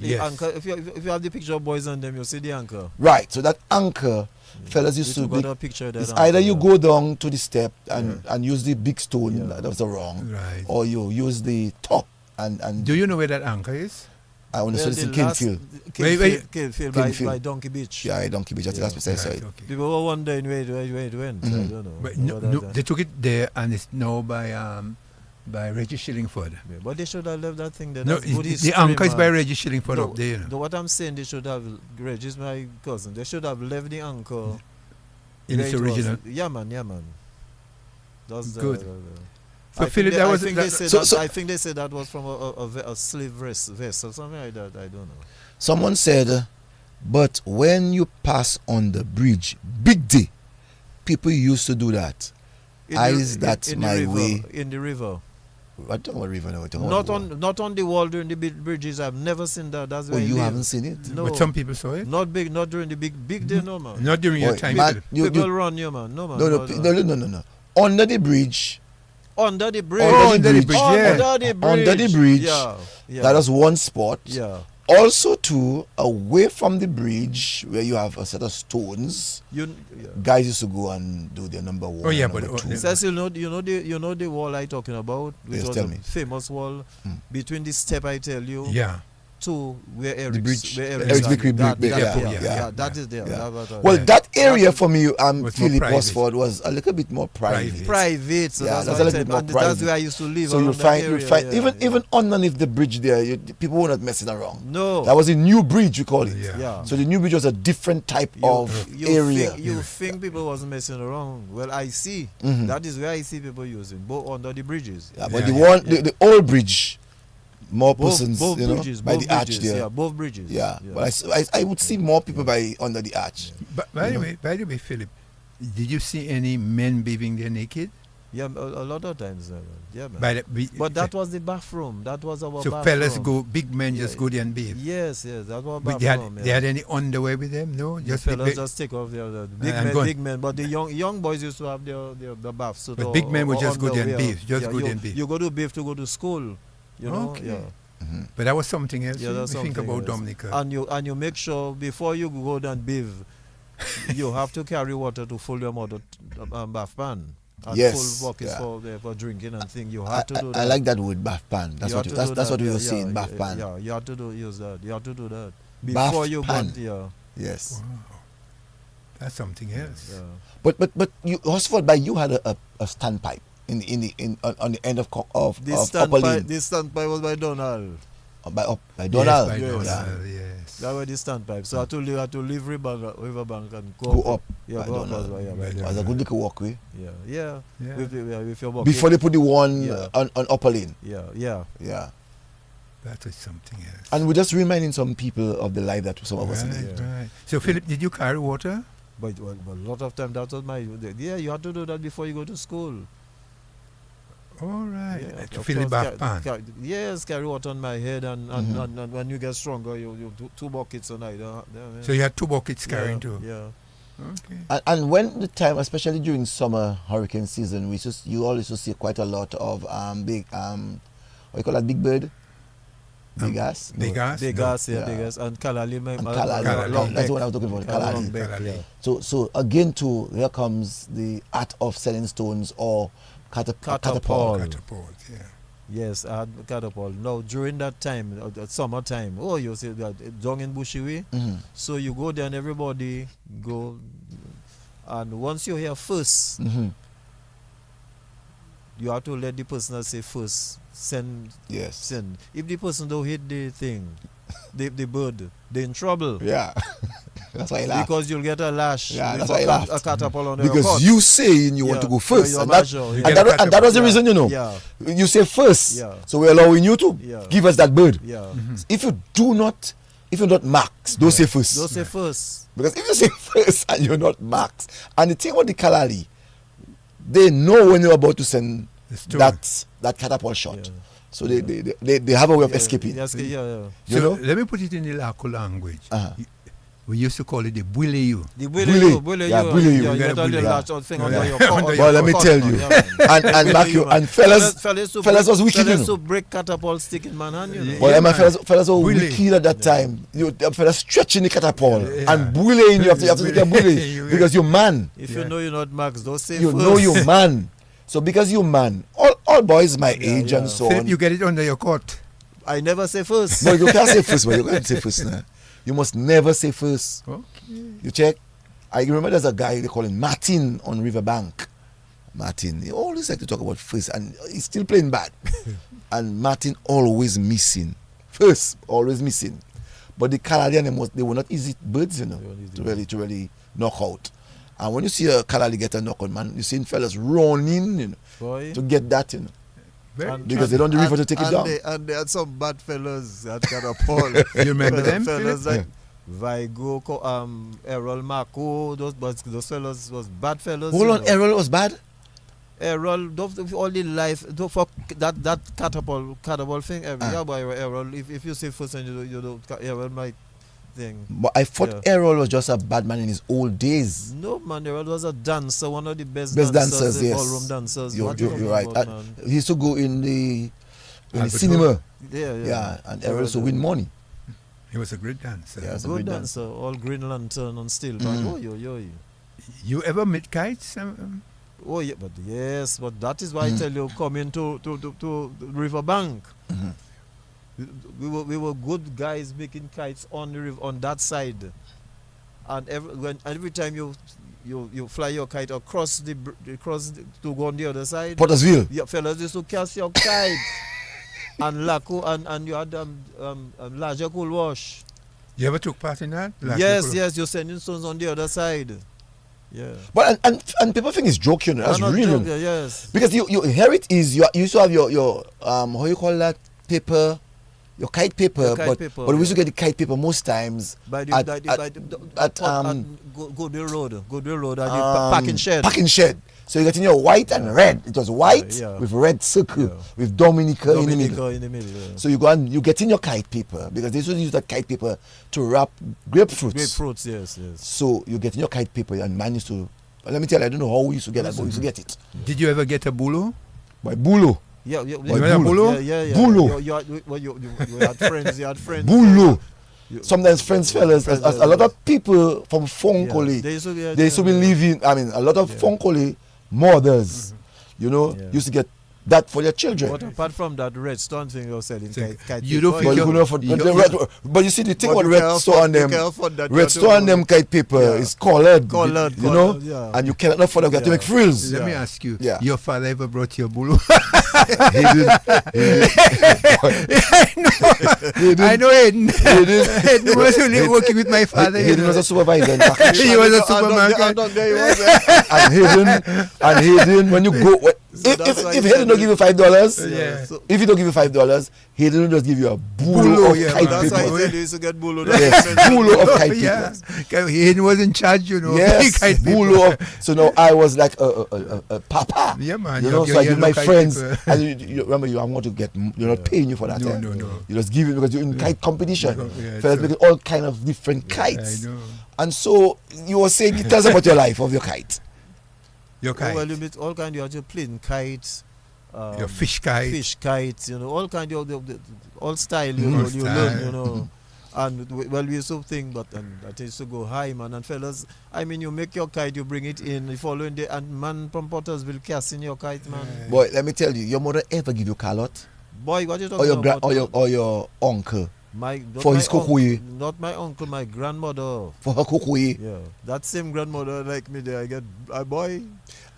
The Yes. anchor. If you have the picture of boys on them, you see the anchor. Right. So that anchor, fellas used You to got be. a picture of that It's anchor, either you yeah. go down to the step and use the big stone Yeah. that was wrong, Right. or you use the top and Do you know where that anchor is? I want to Well, say it's in the last- Kingfield. Killfield Killfield. by Donkey Beach. Yeah, Donkey Beach. I think that's precise. Right, Right. okay. People were wondering where it went. Mhm. I don't know. But What they took it there, and it's now by Reggie Shillingford. Yeah, but they should have left that thing there. No, That's good the history, anchor is man. by Reggie Shillingford No, up there. You know. What I'm saying, they should have. Reggie's my cousin. They should have left the anchor In where its it was. original. Yeah, man. That's Good. I So Philip, that was think that- they said so- that. so- I think they said that was from a slave vessel, something like that. I don't know. Someone said, but when you pass on the bridge, big day, people used to do that. That's my river, way. in the river. I don't know what river now. we're talking about. Not on the wall during the big bridges. I've never seen that. That's Oh, where I you live. haven't seen it? No, But some people saw it. not during the big day. No man. Not during your Boy, time. man, Philip. People run you, man. No man. No. Under the bridge, Under the bridge. Under the bridge, yeah. Under the bridge. Under the bridge. Yeah. that was one spot. Yeah. Also, too, away from the bridge, where you have a set of stones, Yeah. guys used to go and do their number one. Oh, yeah, number but- two. Cecil, you know the wall I talking about, which Yes, was tell a me. famous wall Mm. between the step I tell you Yeah. to where Eric's, bridge. where Eric's Bakery, that, yeah, that is there. yeah. That was- Well, yeah. that area for me, Was more Phillip private. Horseford was a little bit more private. private. So Yeah, that's that's what a I little said. bit more And that's private. where I used to live. So you around that find, area, yeah. even underneath the bridge there, people were not messing around. No. That was a new bridge, we call it. Yeah. Yeah. So the new bridge was a different type of area. Think people wasn't messing around. Well, I see. Mhm. That is where I see people using both under the bridges. Yeah, but Yeah, the yeah. one, the old bridge, more Both persons, bridges, by both the arch bridges, there. Yeah, both bridges. Yeah, but I would see more people under the arch. But by the way, Philip, Did you see any men bathing there naked? Yeah, a lot of times. Yeah, man. But that was the bathroom. That was our bathroom. So fellas big men just go there and bathe. Yes, that was But bathroom. they had any underwear with them? No, just fellas just take off their big men. But the young boys used to have the bath suit. But big men would just go there and bathe. You go to bathe to go to school. You know. Okay. Yeah. Mm-hmm. But that was something else. Yeah, that's think about Dominica. And you make sure before you go down and bathe, you have to carry water to fill your mother bath pan. And full buckets for drinking and things. You have to do that. I like that word, bath pan. That's what we were saying, bath pan. Yeah, you have to use that. You have to do that Bath before you pan. go. Yes. Wow. That's something else. Yeah. But you, Horseford, you had a standpipe on the end of upper lane. This standpipe was by Donald. By Donald. Yes, by Donald, yes. That was the standpipe. So I had to leave Riverbank and go up. Yeah, go up as well. Yeah, it was a good little walkway. Yeah. With your bucket. Before they put the one on upper lane. Yeah. That was something else. And we're just reminding some people of the life that some of us lived. Right. So Phillip, did you carry water? But a lot of time that was you had to do that before you go to school. All right. Yeah, To fill the bath pan. Yes, carry water on my head and when you get stronger, you do 2 buckets a night. So you had 2 buckets carrying too? Yeah. Okay. And when the time, especially during summer hurricane season, you always see quite a lot of big, what you call that, big bird? Big ass? Big ass? Big ass. And Kalali. That's what I was talking about, Kalali. So again too, here comes the art of selling stones or catapult. Catapult, yeah. Yes, I had catapult. Now, during that time, summertime, you see that down in Bushiwi. Mm-hmm. So you go there and everybody go. And once you hear first, you have to let the person that say first send. If the person don't hit the thing, the bird, they're in trouble. Yeah. That's why I laugh. Because you'll get a lash. Yeah, that's why I laughed. A catapult on because your you saying you want to go first. And that was the reason, Yeah. You say first. Yeah. So we're allowing you to give us that bird. Yeah. If you're not marks, don't say first. Don't say first. Because if you say first and you're not marks, and the thing with the Kalali, they know when you're about to send that catapult shot. Yeah. So they have a way of escaping. Yeah. You know? Let me put it in the Lakou language. We used to call it the buileyu. The buileyu. Yeah, buileyu. Well, let me tell you. And back you. And fellas was wicked, you know. So break catapult stick in man hand, you know. Well, my fellas were wicked at that time. You fellas stretching the catapult and bullying you. You have to take a bully because you're man. If you know you're not Max, don't say you first. You know you're man. So because you're man, all boys my age and so on. You get it under your coat. I never say first. No, you can't say first, but you can't say first now. You must never say first. Okay. You check. I remember there's a guy they call him Martin on Riverbank. Martin, he always like to talk about first, and he's still playing bad. And Martin always missing. First, always missing. But the Canadian, they were not easy birds, you know, to really knock out. And when you see a Kalali get a knock on, man, you see fellas running, you know, to get that, you know. Because they don't do river to take it down. And they had some bad fellas at Catapult. You remember them? Fellas like Vigo, Errol Mako, those fellas was bad fellas. Hold on, Errol was bad? Errol, all the life, for that catapult thing, Errol, if you say first and you do Errol might thing. But I thought Errol was just a bad man in his old days. No, man, Errol was a dancer, one of the best dancers, yes. ballroom dancers. You're right. He used to go in the cinema. Yeah. And Errol used to win money. He was a great dancer. Yeah, good dancer. All Green Lantern on steel. You ever met kites? Oh yeah, but that is why I tell you, coming to Riverbank. We were good guys making kites on the river on that side, and every time you fly your kite across to go on the other side, Pottersville. Yeah, fellas used to cast your kite. And Lakou and you had larger cool wash. You ever took part in that? Yes, you're sending stones on the other side. Yeah. But and people think it's joking. That's real. Joke, yes. Because you hear it is you used to have your how you call that paper your kite paper, Your kite paper, but we used to get the kite paper most times by the at Goodwill Road at the packing shed. Packing shed. So you get in your white and red. It was white Yeah. with red circle with Dominica in the middle. Yeah. So you go and you get in your kite paper because they used to use that kite paper to wrap grapefruits. Grapefruits, yes. So you get in your kite paper and man used to. Let me tell you, I don't know how we used to get that, but we used to get it. Did you ever get a bulo? By bulo. Yeah. You had a bulo? Yeah. Bulo. You had friends. You had friends. Bulo. Sometimes friends, fellas, a lot of people from Fonkole, they used to be living. I mean, a lot of Fonkole mothers, used to get that for their children. But apart from that red stone thing you're selling, kite you don't paper, but you see the thing about red stone on them, red stone on them kite paper is colored, and you cannot afford to make frills. Let me ask you, your father ever brought you a bulo? I know Hayden. Hayden was only working with my father. Hayden was a supervisor. He was a supermarket. And Hayden, when you go, if Hayden don't give you $5, if he don't give you $5, Hayden will just give you a bulo of kite paper. That's why he used to get bulo. Bulo of kite paper. Hayden was in charge, Yes, bulo of. So now I was like a papa. Yeah, man. So I give my friends. And you remember, I'm not to get. You're not paying you for that. No. You just give it because you're in kite competition. Fellas making all kind of different kites. I know. And so you were saying, tell us about your life of your kite. Your kite. Well, you meet all kind. You have your plane kites. Your fish kites. All kind of all style. You learn. And well, we used to think, but that used to go high, man. And fellas, I mean, you make your kite, you bring it in, the following day, and man from Potters will cast in your kite, man. Boy, let me tell you, your mother ever give you callot? Boy, what you talking about? Or your uncle? For his kukuyi? Not my uncle, my grandmother. For her kukuyi? Yeah, that same grandmother like me there. I get a boy.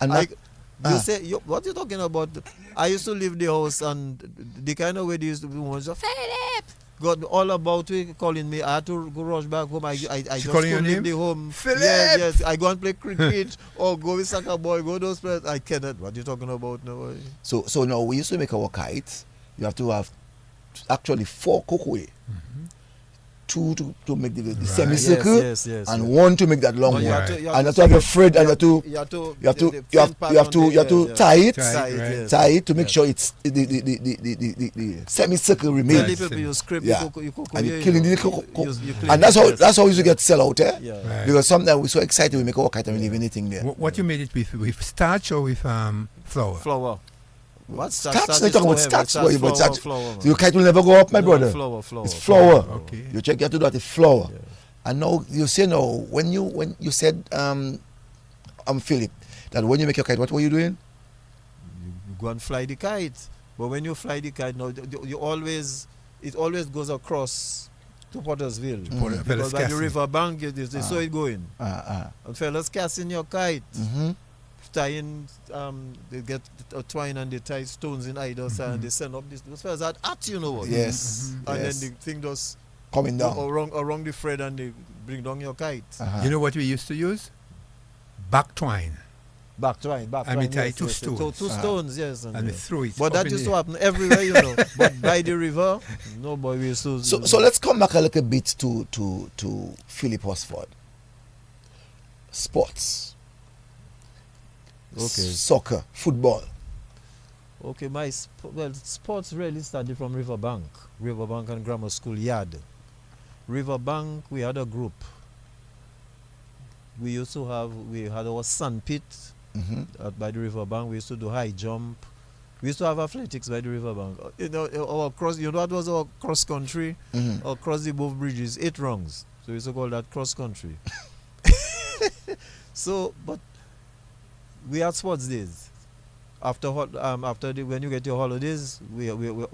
And what you talking about? I used to leave the house, and the kind of way they used to be was Phillip. Got all about it, calling me. I had to go rush back home. I just couldn't leave the home. Phillip! Yes. I go and play cricket or go with soccer boy, go those places. I cannot. What you talking about now? So now we used to make our kites. You have to have actually 4 kukuyi. 2 to make the semicircle, yes. and 1 to make that long one. You And you have to have your thread, and you have to tie it to make sure it's the semicircle remains. People use script, and you're killing the cocoa. And that's how we used to get sell out, because sometimes we're so excited we make our kite and we leave anything there. What you made it with starch or with flour? Flour. What starch? You're talking about starch, but starch. Flour. So your kite will never go up, my brother. Flour. It's flour. Okay. You have to do that with flour. Yeah. And now you say when you said Phillip, that when you make your kite, what were you doing? You go and fly the kite. But when you fly the kite, now it always goes across to Pottersville. Because by the river bank, they saw it going. And fellas casting your kite. Tying, they get a twine and they tie stones in either side and they send up those fellas at what? Yes. And then the thing just coming down around the thread and they bring down your kite. You know what we used to use? Back twine. And we tie 2 stones. 2 stones, yes. And we throw it. But that used to happen everywhere, But by the river, no boy, we used to. So let's come back a little bit to Phillip Horseford. Sports. Okay. Soccer, football. Okay, sports really started from Riverbank and Grammar School Yard. Riverbank, we had a group. We had our sand pit by the Riverbank. We used to do high jump. We used to have athletics by the Riverbank. What was our cross country? Across the both bridges, 8 rungs. So we used to call that cross country. But we had sports days. When you get your holidays, we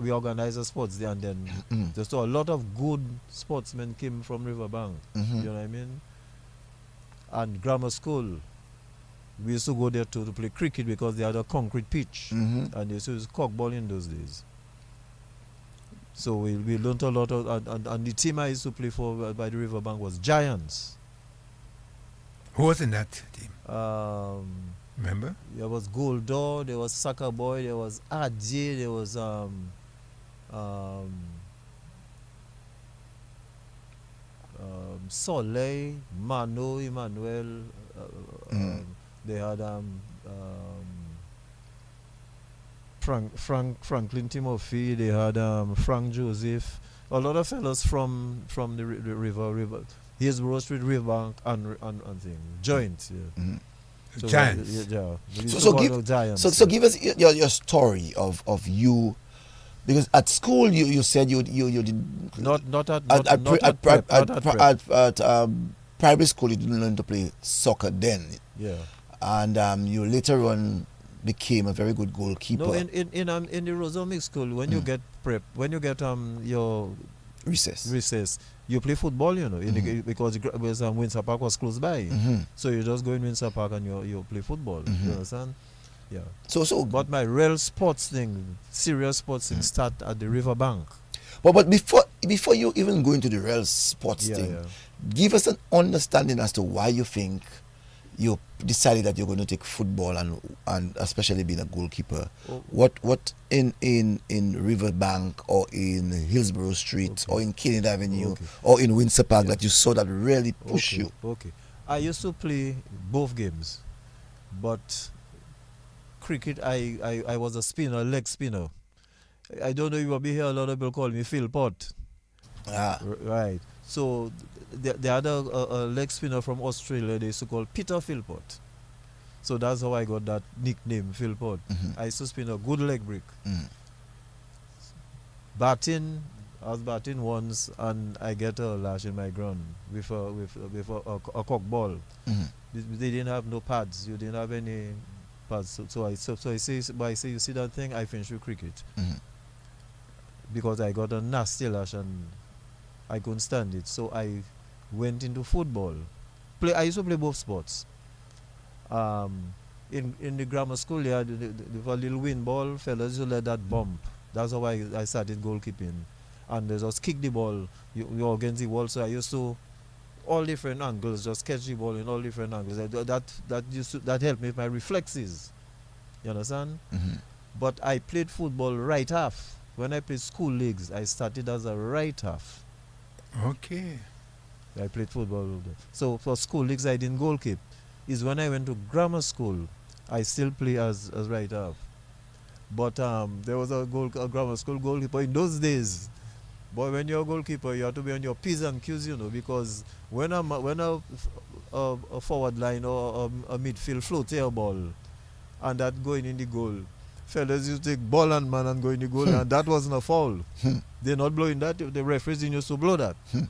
organize a sports day, and then just a lot of good sportsmen came from Riverbank. You know what I mean? And grammar school, we used to go there to play cricket because they had a concrete pitch, and they used to use cockball in those days. So we learned a lot and the team I used to play for by the Riverbank was Giants. Who was in that team? Remember? There was Goldor, there was Soccer Boy, there was RJ, there was Soleil, Mano, Emmanuel. They had Franklin Timothy. They had Frank Joseph. A lot of fellows from the river, Hillsboro Street, Riverbank, and thing. Joint. Yeah. So, Giants. So give us your story of you, because at school you said you did not at primary school you didn't learn to play soccer then. Yeah. And you later on became a very good goalkeeper. No, in the Roseau mixed school, when you get prep, when you get your recess, you play football, you know, because Windsor Park was close by. So you just go in Windsor Park and you play football. You understand? Yeah. So but my real sports thing, serious sports thing, start at the riverbank. But before you even go into the real sports thing, give us an understanding as to why you think you decided that you're going to take football and especially being a goalkeeper. What in Riverbank or in Hillsboro Street or in Kennedy Avenue or in Windsor Park that you saw that really push you? Okay. I used to play both games, but cricket I was a spinner, leg spinner. I don't know if you'll be here, a lot of people call me Phillip. Right. So they had a leg spinner from Australia they used to call Peter Phillip. So that's how I got that nickname, Phillip. I used to spin a good leg break. Batting, I was batting once and I get a lash in my ground with a cock ball. They didn't have no pads. You didn't have any pads. So I say, you see that thing? I finished with cricket because I got a nasty lash and I couldn't stand it. So I went into football. I used to play both sports. In the grammar school, yeah, the little wind ball, fellas used to let that bump. That's how I started goalkeeping. And they just kick the ball, you against the wall. So I used to, all different angles, just catch the ball in all different angles. That helped me with my reflexes. You understand? But I played football right half. When I played school leagues, I started as a right half. Okay. I played football. So for school leagues, I didn't goalkeep. Is when I went to grammar school, I still play as right half. But there was a grammar school goalkeeper in those days. But when you're a goalkeeper, you have to be on your P's and Q's, you know, because when a forward line or a midfield float your ball and that going in the goal, fellas used to take ball and man and go in the goal, and that wasn't a foul. They're not blowing that. The referees didn't used to blow that. So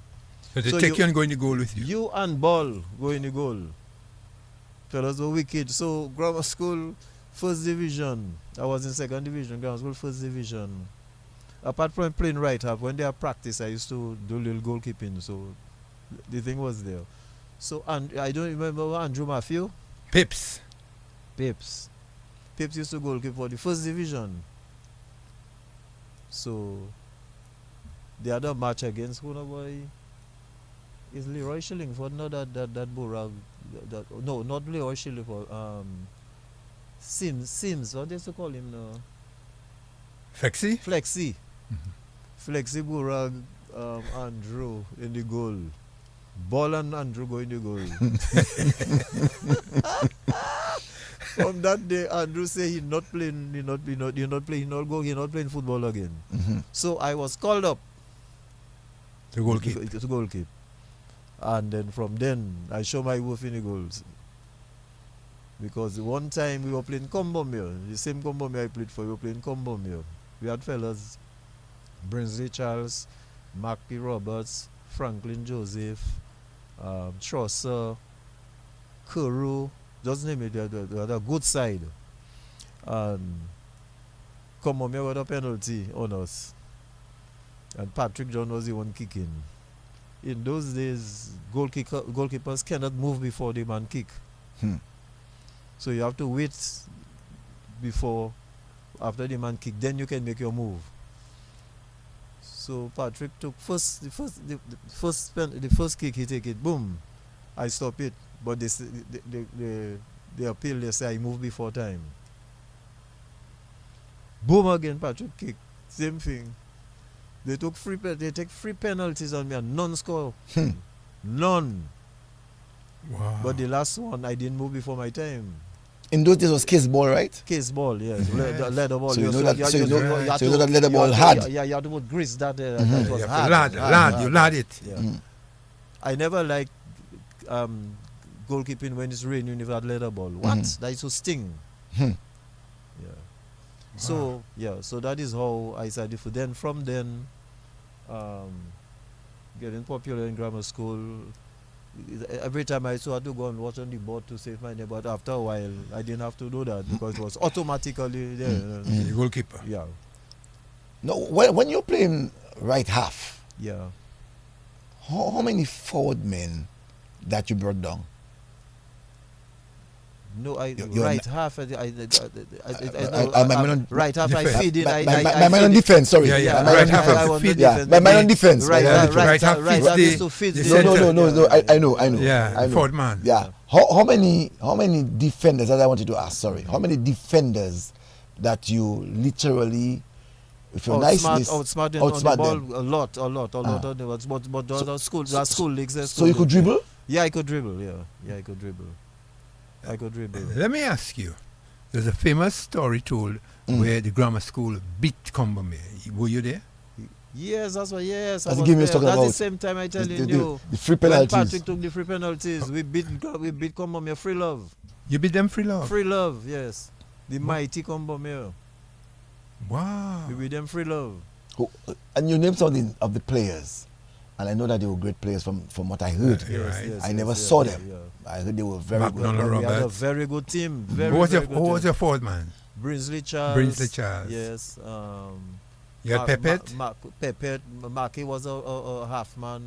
they take you and go in the goal with you. You and ball go in the goal. Fellas were wicked. So grammar school, first division. I was in second division, grammar school, first division. Apart from playing right half, when they have practice, I used to do little goalkeeping. So the thing was there. So and I don't remember Andrew Matthew. Pips Used to goalkeep for the first division. So the other match against who boy is Leroy Shillingford, no that Burag. No, not Leroy Shillingford. Sims. What they used to call him now? Flexi. Flexi Burag, Andrew in the goal. Ball and Andrew go in the goal. From that day, Andrew say he not playing football again. So I was called up to goalkeep. And then from then I show my worth in the goals. Because one time we were playing Combomere, the same Combomere I played for, we were playing Combomere. We had fellas, Brinsley Charles, Mackie Roberts, Franklin Joseph, Chaucer, Kuru, just name it, they had a good side. And Combomere got a penalty on us. And Patrick John was the one kicking. In those days, goalkeepers cannot move before the man kick. So you have to wait after the man kick, then you can make your move. So Patrick took the first kick, he take it, boom. I stop it, but they appeal, they say I move before time. Boom again, Patrick kick, same thing. They take free penalties on me and none score. None. Wow. But the last one, I didn't move before my time. In those days was case ball, right? Case ball, yes. Yes. Leather ball. So you yes. know that. you- So you you- know. you- you had So you know to- that leather you ball had to- hard. Yeah, you had to put grease that You was have to hard. lard, you lard it. Yeah. Mhm. I never liked goalkeeping when it's raining with that leather ball. What? Mhm. That is to sting. Hmm. Yeah. So so that is how I started. Then from then, getting popular in grammar school. Every time I had to go and watch on the board to save my name, but after a while I didn't have to do that because it was automatically there. The goalkeeper. Yeah, No, when you're playing right half, yeah. how many forward men that you brought down? No, You're right half. I on right half. I defense. feed in. My I man on feed in. defense. Sorry. Yeah, My right man on half of defense. I was feed. the Yeah, defense. my man on defense. Right, My man on right, defense. Right half right. feeds I used the- to feed the the center. No. I know. Yeah, I know. forward man. Yeah. How many defenders? As I wanted to ask. Sorry. How many defenders that you literally, if you're nicely, outsmart on the outsmart ball them? a lot. But those school leagues. So you could dribble? Yeah, I could dribble. Yeah, I could dribble. Let me ask you. There's a famous story told where the grammar school beat Combermere. Were you there? Yes, that's what. Yes, I That's the was game you're there. talking That's the about. same time I telling The you. free When penalties. Patrick took the free penalties, we beat Combermere free love. You beat them free love? Free love, yes. The mighty Combermere. Wow. We beat them free love. And you named some of the players, and I know that they were great players from what I heard. Yeah. Right. I never saw them. I heard they were very good. McDonald We had a Roberts. very good team. Who Very, was very your, good who was team. your forward man? Brinsley Charles. Brinsley Charles. Yes. You had Pepet? Pepet. Marky was a half man.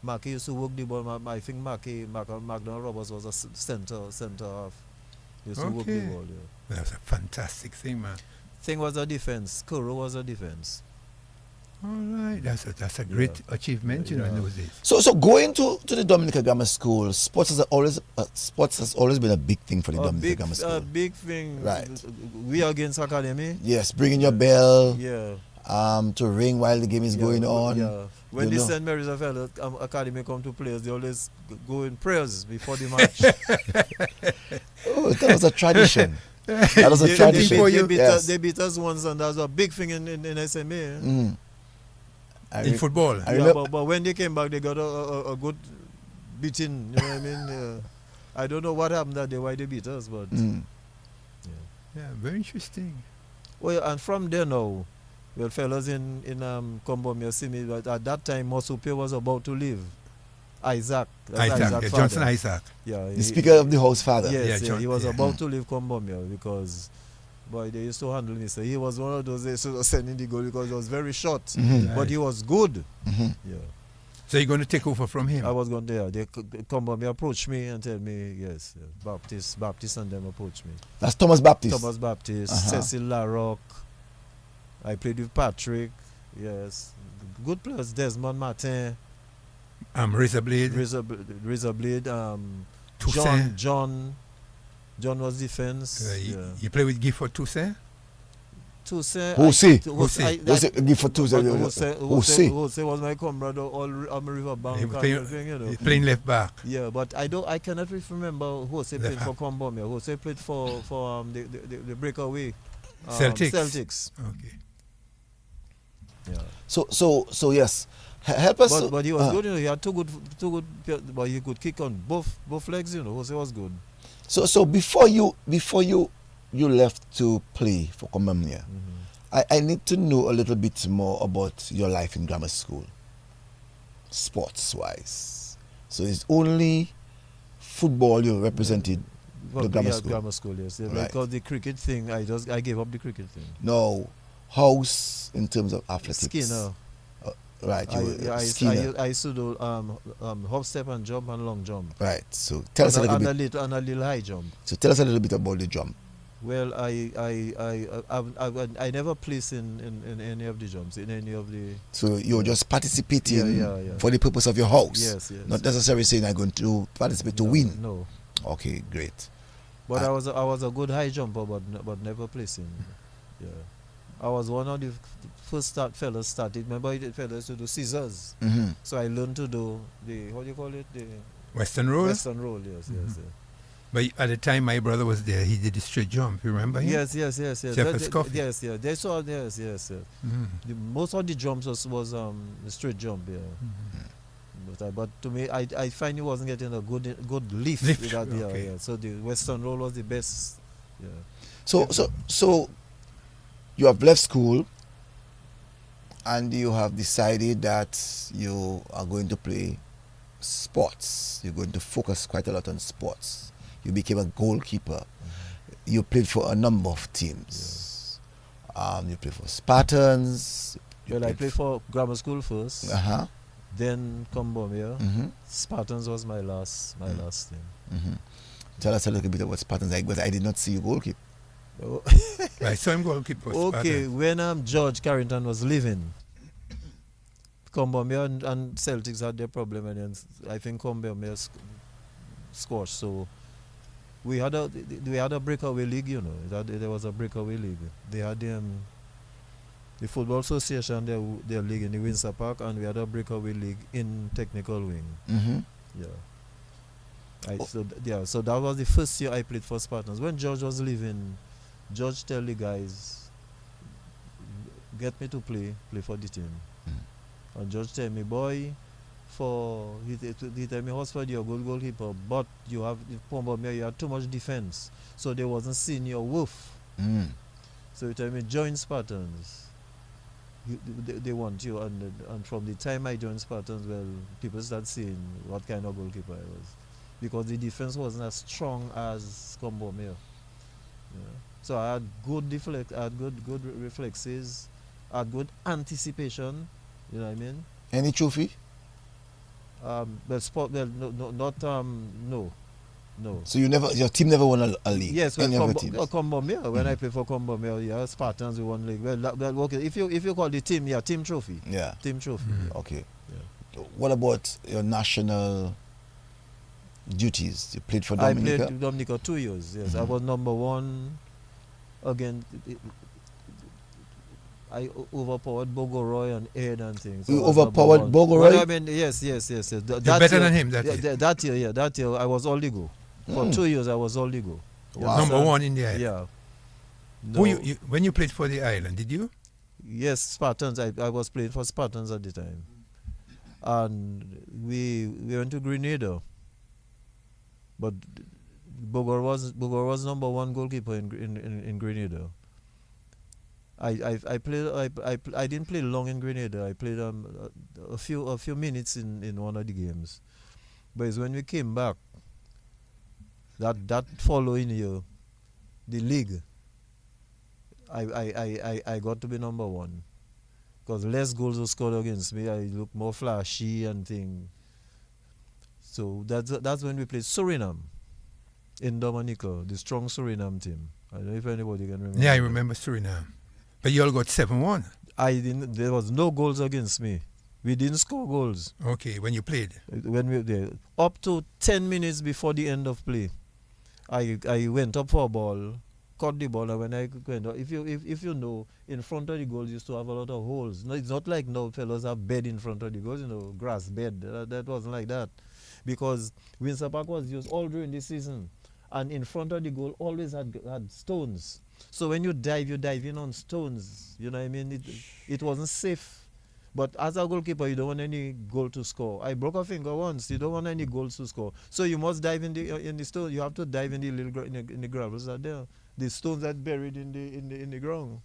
Marky used to work the ball. I think McDonald Roberts was a center half. He used to work the Okay. ball. Yeah. That was a fantastic thing, man. Thing was a defense. Kuro was a defense. All right. That's a great achievement, you know, in Yeah. those days. So going to the Dominica Grammar School, sports has always been a big thing for the Dominica Grammar School. A big thing. Right. We against academy. Yes, bringing your bell Yeah. to ring while the game is going on. Yeah. When you the know. St. Mary's of Academy come to players, they always go in prayers before the match. Oh, that was a tradition. That was a tradition. They beat us once, and that was a big thing in SMA. Mm. In football. I remember. But when they came back, they got a good beating. You know what I mean? I don't know what happened that day, why they beat us, but Yeah, very interesting. well, and from there now, well, fellas in Combermere see me, but at that time, Mosupe was about to leave. Isaac Isaac, Johnson Isaac. Yeah, The Speaker of the House father. Yes, Yeah, he was yeah. about to leave Combermere because, boy, they used to handle me. So he was one of those they used to send in the goal because it was very short, Mhm. but he was good. Mhm. Yeah, So you're going to take over from him? I was going there. They Combermere approached me and tell me yes, Baptist and them approached me. That's Thomas Baptist. Thomas Baptist, Uh-huh. Cecil Larocque. I played with Patrick. Yes, good players. Desmond Martin, Razor Blade. Razor Blade. Toussaint. John was defense. You play with Gifford Toussaint? Toussaint. Jose. Give for Tuesday. Jose. Jose was my comrade all on the river bank. He You know. playing left back. Yeah, but I cannot remember Jose played for Combermere. Jose played for the breakaway. Celtics. Okay. Yeah. So yes. Help us. But he was good, you know. He had two good, but he could kick on both legs, you know. Jose was good. So before you left to play for Combermere, I need to know a little bit more about your life in grammar school, sports wise. So it's only football you represented the grammar school. Grammar school, yes. Yeah, Right. because the cricket thing, I gave up the cricket thing. No, house in terms of athletics. Skinner. Right, I used to do hop step and jump and long jump. Right. So tell us a little bit. And a little high jump. So tell us a little bit about the jump. Well, I never placed in any of the jumps, in any of the. So you're just participating Yeah. for the purpose of your house. Yes. Not necessarily saying I'm going to participate to win. No. Okay, great. But I was a good high jumper, but never placing. Yeah. I was one of the first fellas started. Remember, the fellas to do scissors. Mm-hmm. So I learned to do the, how do you call it? The Western roll? Western roll, yes, yes. But at the time my brother was there, he did the straight jump. You remember him? Yes. Shepherd's Coffee. Yes. They saw, yes. Most of the jumps was the straight jump, yeah. But to me, I find he wasn't getting a good lift with that, okay. yeah. So the Western roll was the best, yeah. So you have left school and you have decided that you are going to play sports. You're going to focus quite a lot on sports. You became a goalkeeper. You played for a number of teams. You played for Spartans. I played for grammar school first. Then Combomia. Spartans was my last team. Tell us a little bit about Spartans, because I did not see you goalkeeper. Oh. I saw him goalkeeper. Okay, when George Carrington was leaving, Combomia and Celtics had their problem, and then I think Combomia scored. So we had a breakaway league, you know. There was a breakaway league. They had the Football Association, their league in the Windsor Park, and we had a breakaway league in Technical Wing. So that was the first year I played for Spartans. When George was leaving, George tell the guys, get me to play for the team. And George tell me, boy, he tell me, Horseford, you're a good goalkeeper, but you have too much defense. So they wasn't seeing your worth. So he tell me, join Spartans. They want you, and from the time I joined Spartans, well, people start seeing what kind of goalkeeper I was, because the defense wasn't as strong as Combomia. So I had good good reflexes, I had good anticipation. You know what I mean? Any trophy? No. So your team never won a league? Yes, when Combomia. When I played for Combomia, yeah, Spartans we won league. Well, okay. If you call the team, yeah, team trophy. Yeah. Team trophy. Okay. Yeah. What about your national duties? You played for Dominica? I played for Dominica 2 years. Yes, I was number one. Again, I overpowered Bogoroy and Ed and things. So you overpowered Bogoroy? Well, I mean, yes. You're better than him that year. That year I was All-League. For 2 years I was All-League. Wow. Number one in the island. Yeah. No. When you played for the island, did you? Yes, Spartans. I was playing for Spartans at the time. And we went to Grenada. But Bogor was number one goalkeeper in Grenada. I didn't play long in Grenada. I played a few minutes in one of the games. But it's when we came back that following year, the league, I got to be number one, because less goals were scored against me. I looked more flashy and thing. So that's when we played Suriname in Dominica, the strong Suriname team. I don't know if anybody can remember. Yeah, I remember Suriname. But you all got 7-1. There was no goals against me. We didn't score goals. Okay, when you played? When we there, up to 10 minutes before the end of play, I went up for a ball, caught the ball, and when I went up, if you know, in front of the goals used to have a lot of holes. No, it's not like now fellows have bed in front of the goals, grass bed. That wasn't like that, because Windsor Park was used all during the season, and in front of the goal always had stones. So when you dive in on stones. You know what I mean? It wasn't safe. But as a goalkeeper, you don't want any goal to score. I broke a finger once. You don't want any goals to score. So you must dive in the stone. You have to dive in the little in the gravels that there. The stones that buried in the ground.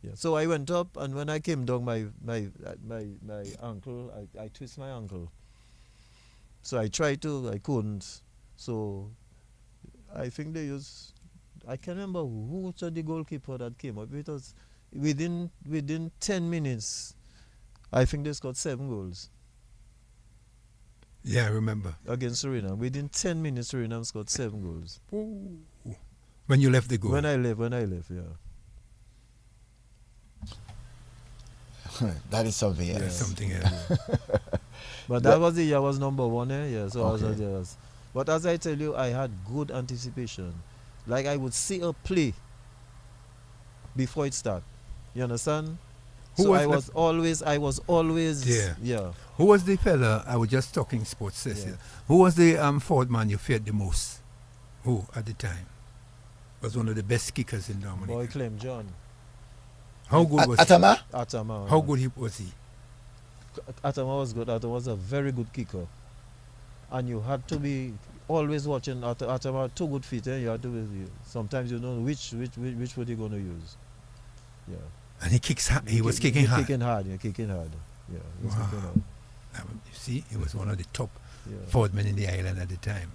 Yeah. So I went up, and when I came down, my ankle, I twist my ankle. So I tried to, I couldn't. So I think they used. I can't remember who was the goalkeeper that came up. It was within 10 minutes. I think they scored 7 goals. Yeah, I remember. Against Suriname. Within 10 minutes, Suriname scored 7 goals. Ooh. When you left the goal? When I left, yeah. That is something else. That's something else. But that was the year I was number one, yeah. So Okay. But as I tell you, I had good anticipation. Like I would see a play before it start. You understand? Who So was I was always yeah. Who was the fella? I was just talking sports, Cecil. Yeah. Who was the forward man you feared the most? Who at the time was one of the best kickers in Dominica? Boy Clem John. How good was Atama? Atama. How good was he? Atama was good. Atama was a very good kicker. And you had to be always watching Atama had 2 good feet, you had to be, sometimes you don't know which foot you're gonna use. Yeah. And he kicks hard. He was kicking hard. Kicking hard. Yeah, kicking hard. Yeah. He was kicking hard. You see, he was one of the top Yeah. forward men in the island at the time.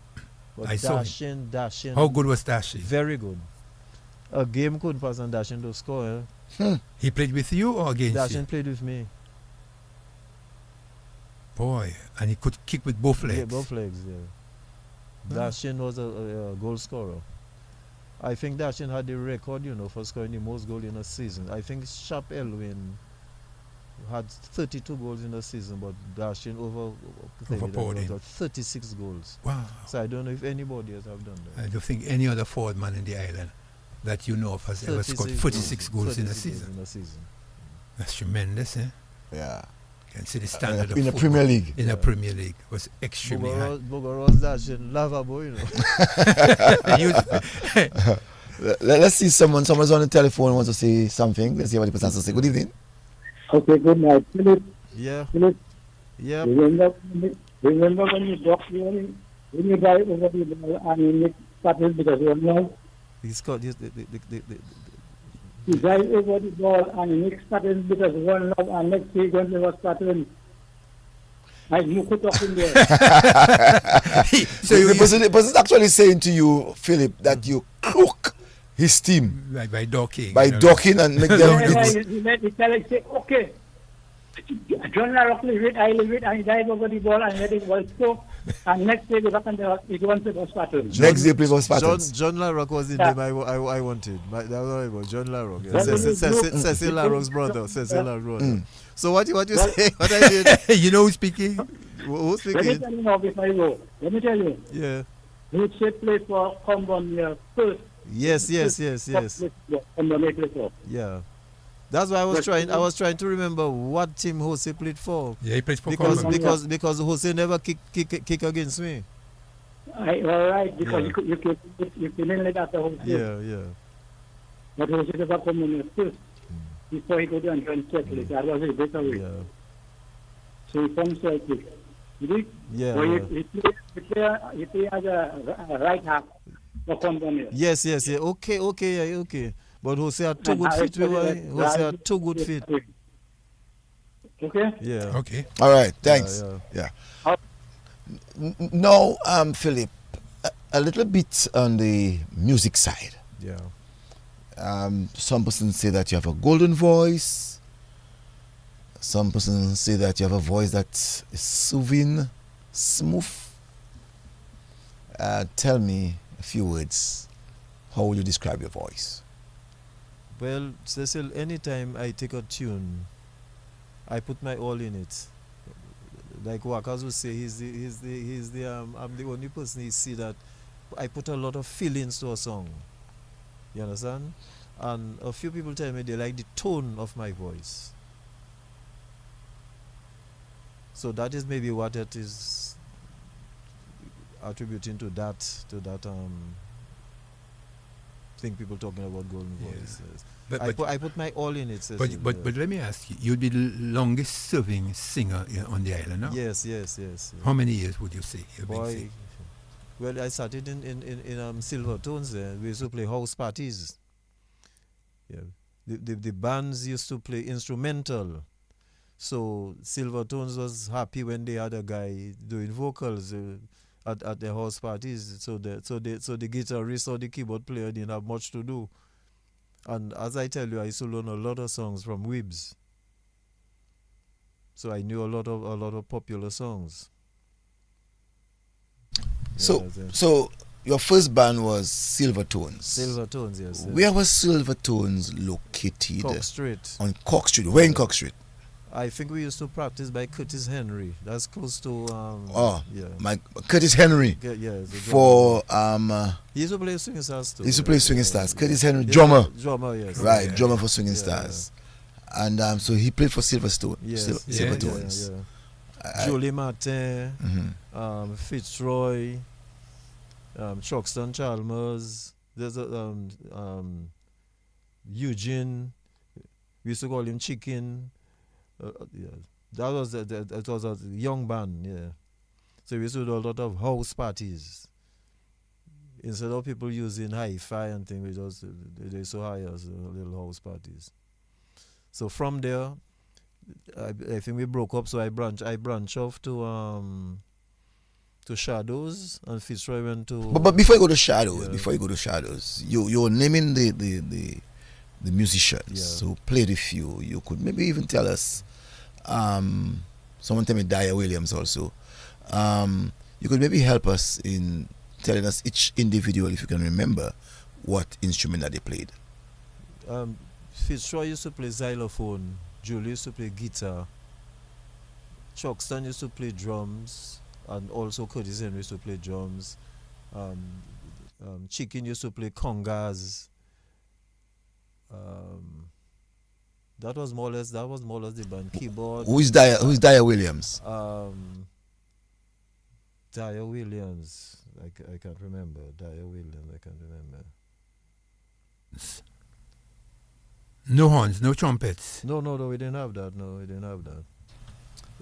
But I saw him. dashing. How good was Dashi? Very good. A game couldn't pass on Dashing to score. He played with you or against Dashing you? played with me. Boy, and he could kick with both legs. Yeah, both legs, yeah. Dashing was a goal scorer. I think Dashing had the record, for scoring the most goals in a season. I think Sharp Elwin had 32 goals in a season, but Dashing Overpowered him. 36 goals. Wow. So I don't know if anybody else have done that. I don't think any other forward man in the island that you know of has ever scored 36 goals in a 36 season. goals in a season. That's tremendous, eh? Yeah. You can see the standard of in the football Premier League. in the Premier League was extremely high. Bogor was Dashing lavabo, Let's see someone's on the telephone wants to say something. Let's see what the person has to say. Good evening. Okay, good night. Phillip, Yeah. Phillip, Yeah. remember when you dropped when you drive over the ball and you make pattern because you know He's got this, you drive over the ball and you make pattern because one love and next week when there was pattern. Like you could talk in there. So the person actually saying to you, Philip, that you cook his team by docking. by docking and make them He tell it, say, okay. John Larrock leave it, I leave it, and he dive over the ball and let it ball go. And next day, he wants to go pattern. next day play for Spartans. John Larrock was the name I wanted. That was what John Larrock. Yeah. Cecil Larrock's brother. Cecil Larrock's brother. So what you say? What I did? You know who's speaking? Who's Let me speaking? tell you now before you go. Let me tell you. Yeah. He should play for Combon first. Yes. Combon play for. Yeah. That's why I was trying to remember what team Jose played for. Yeah, he plays for Because Columbus. because Jose never kick against me. All right, because Yeah. you can let after home. Yeah. But he should have come on first before he could and settle it. That was a better way. Yeah. So he comes like this. Yeah. So Yeah. he play as a right half for Combon. Yes. Yeah. Okay. But Jose had 2 good feet. Jose had 2 good feet. Okay? Yeah. Okay. All right, thanks. Yeah. Now, Philip, a little bit on the music side. Yeah. Some persons say that you have a golden voice. Some persons say that you have a voice that is soothing, smooth. Tell me a few words. How will you describe your voice? Well, Cecil, anytime I take a tune, I put my all in it. Like Wakas would say, I'm the only person he see that I put a lot of feelings to a song. You understand? And a few people tell me they like the tone of my voice. So that is maybe what it is attributing to that thing people talking about golden voice. Yes. I put my all in it. Cecil, But let me ask you, you're the longest serving singer on the island, no? Yes. How many years would you say you've been Boy, singing? well, I started in Silvertones. We used to play house parties. Yeah, the bands used to play instrumental. So Silvertones was happy when they had a guy doing vocals at the house parties. So the guitarist or the keyboard player didn't have much to do. And as I tell you, I used to learn a lot of songs from Wibbs. So I knew a lot of popular songs. So your first band was Silvertones. Silvertones, yes. Where was Silvertones located? Cock Street. On Cork Street. Where in Cork Street? I think we used to practice by Curtis Henry. That's close to my Curtis Henry. For he used to play swinging stars too. He used to play swinging stars. Curtis Henry, drummer. Drummer, yes. Right, drummer for swinging stars. And so he played for Silvertones. Silvertones. Julie Martin, Fitzroy, Truxton Chalmers. There's Eugene. We used to call him Chicken. That was it was a young band, yeah. So we used to do a lot of house parties. Instead of people using hi-fi and things, they used to hire us little house parties. So from there, I think we broke up. So I branched off to Shadows, and Fitzroy went to. But before you go to Shadows, you're naming the musicians who played with you. You could maybe even tell us. Someone tell me Dyer Williams also. You could maybe help us in telling us each individual, if you can remember, what instrument that they played. Fitzroy used to play xylophone. Julie used to play guitar. Truxton used to play drums, and also Curtis Henry used to play drums. Chicken used to play congas. That was more or less the band. Keyboard. Who's Dyer Williams? Dyer Williams. I can't remember. Dyer Williams. I can't remember. No horns, no trumpets. No, we didn't have that. No, we didn't have that.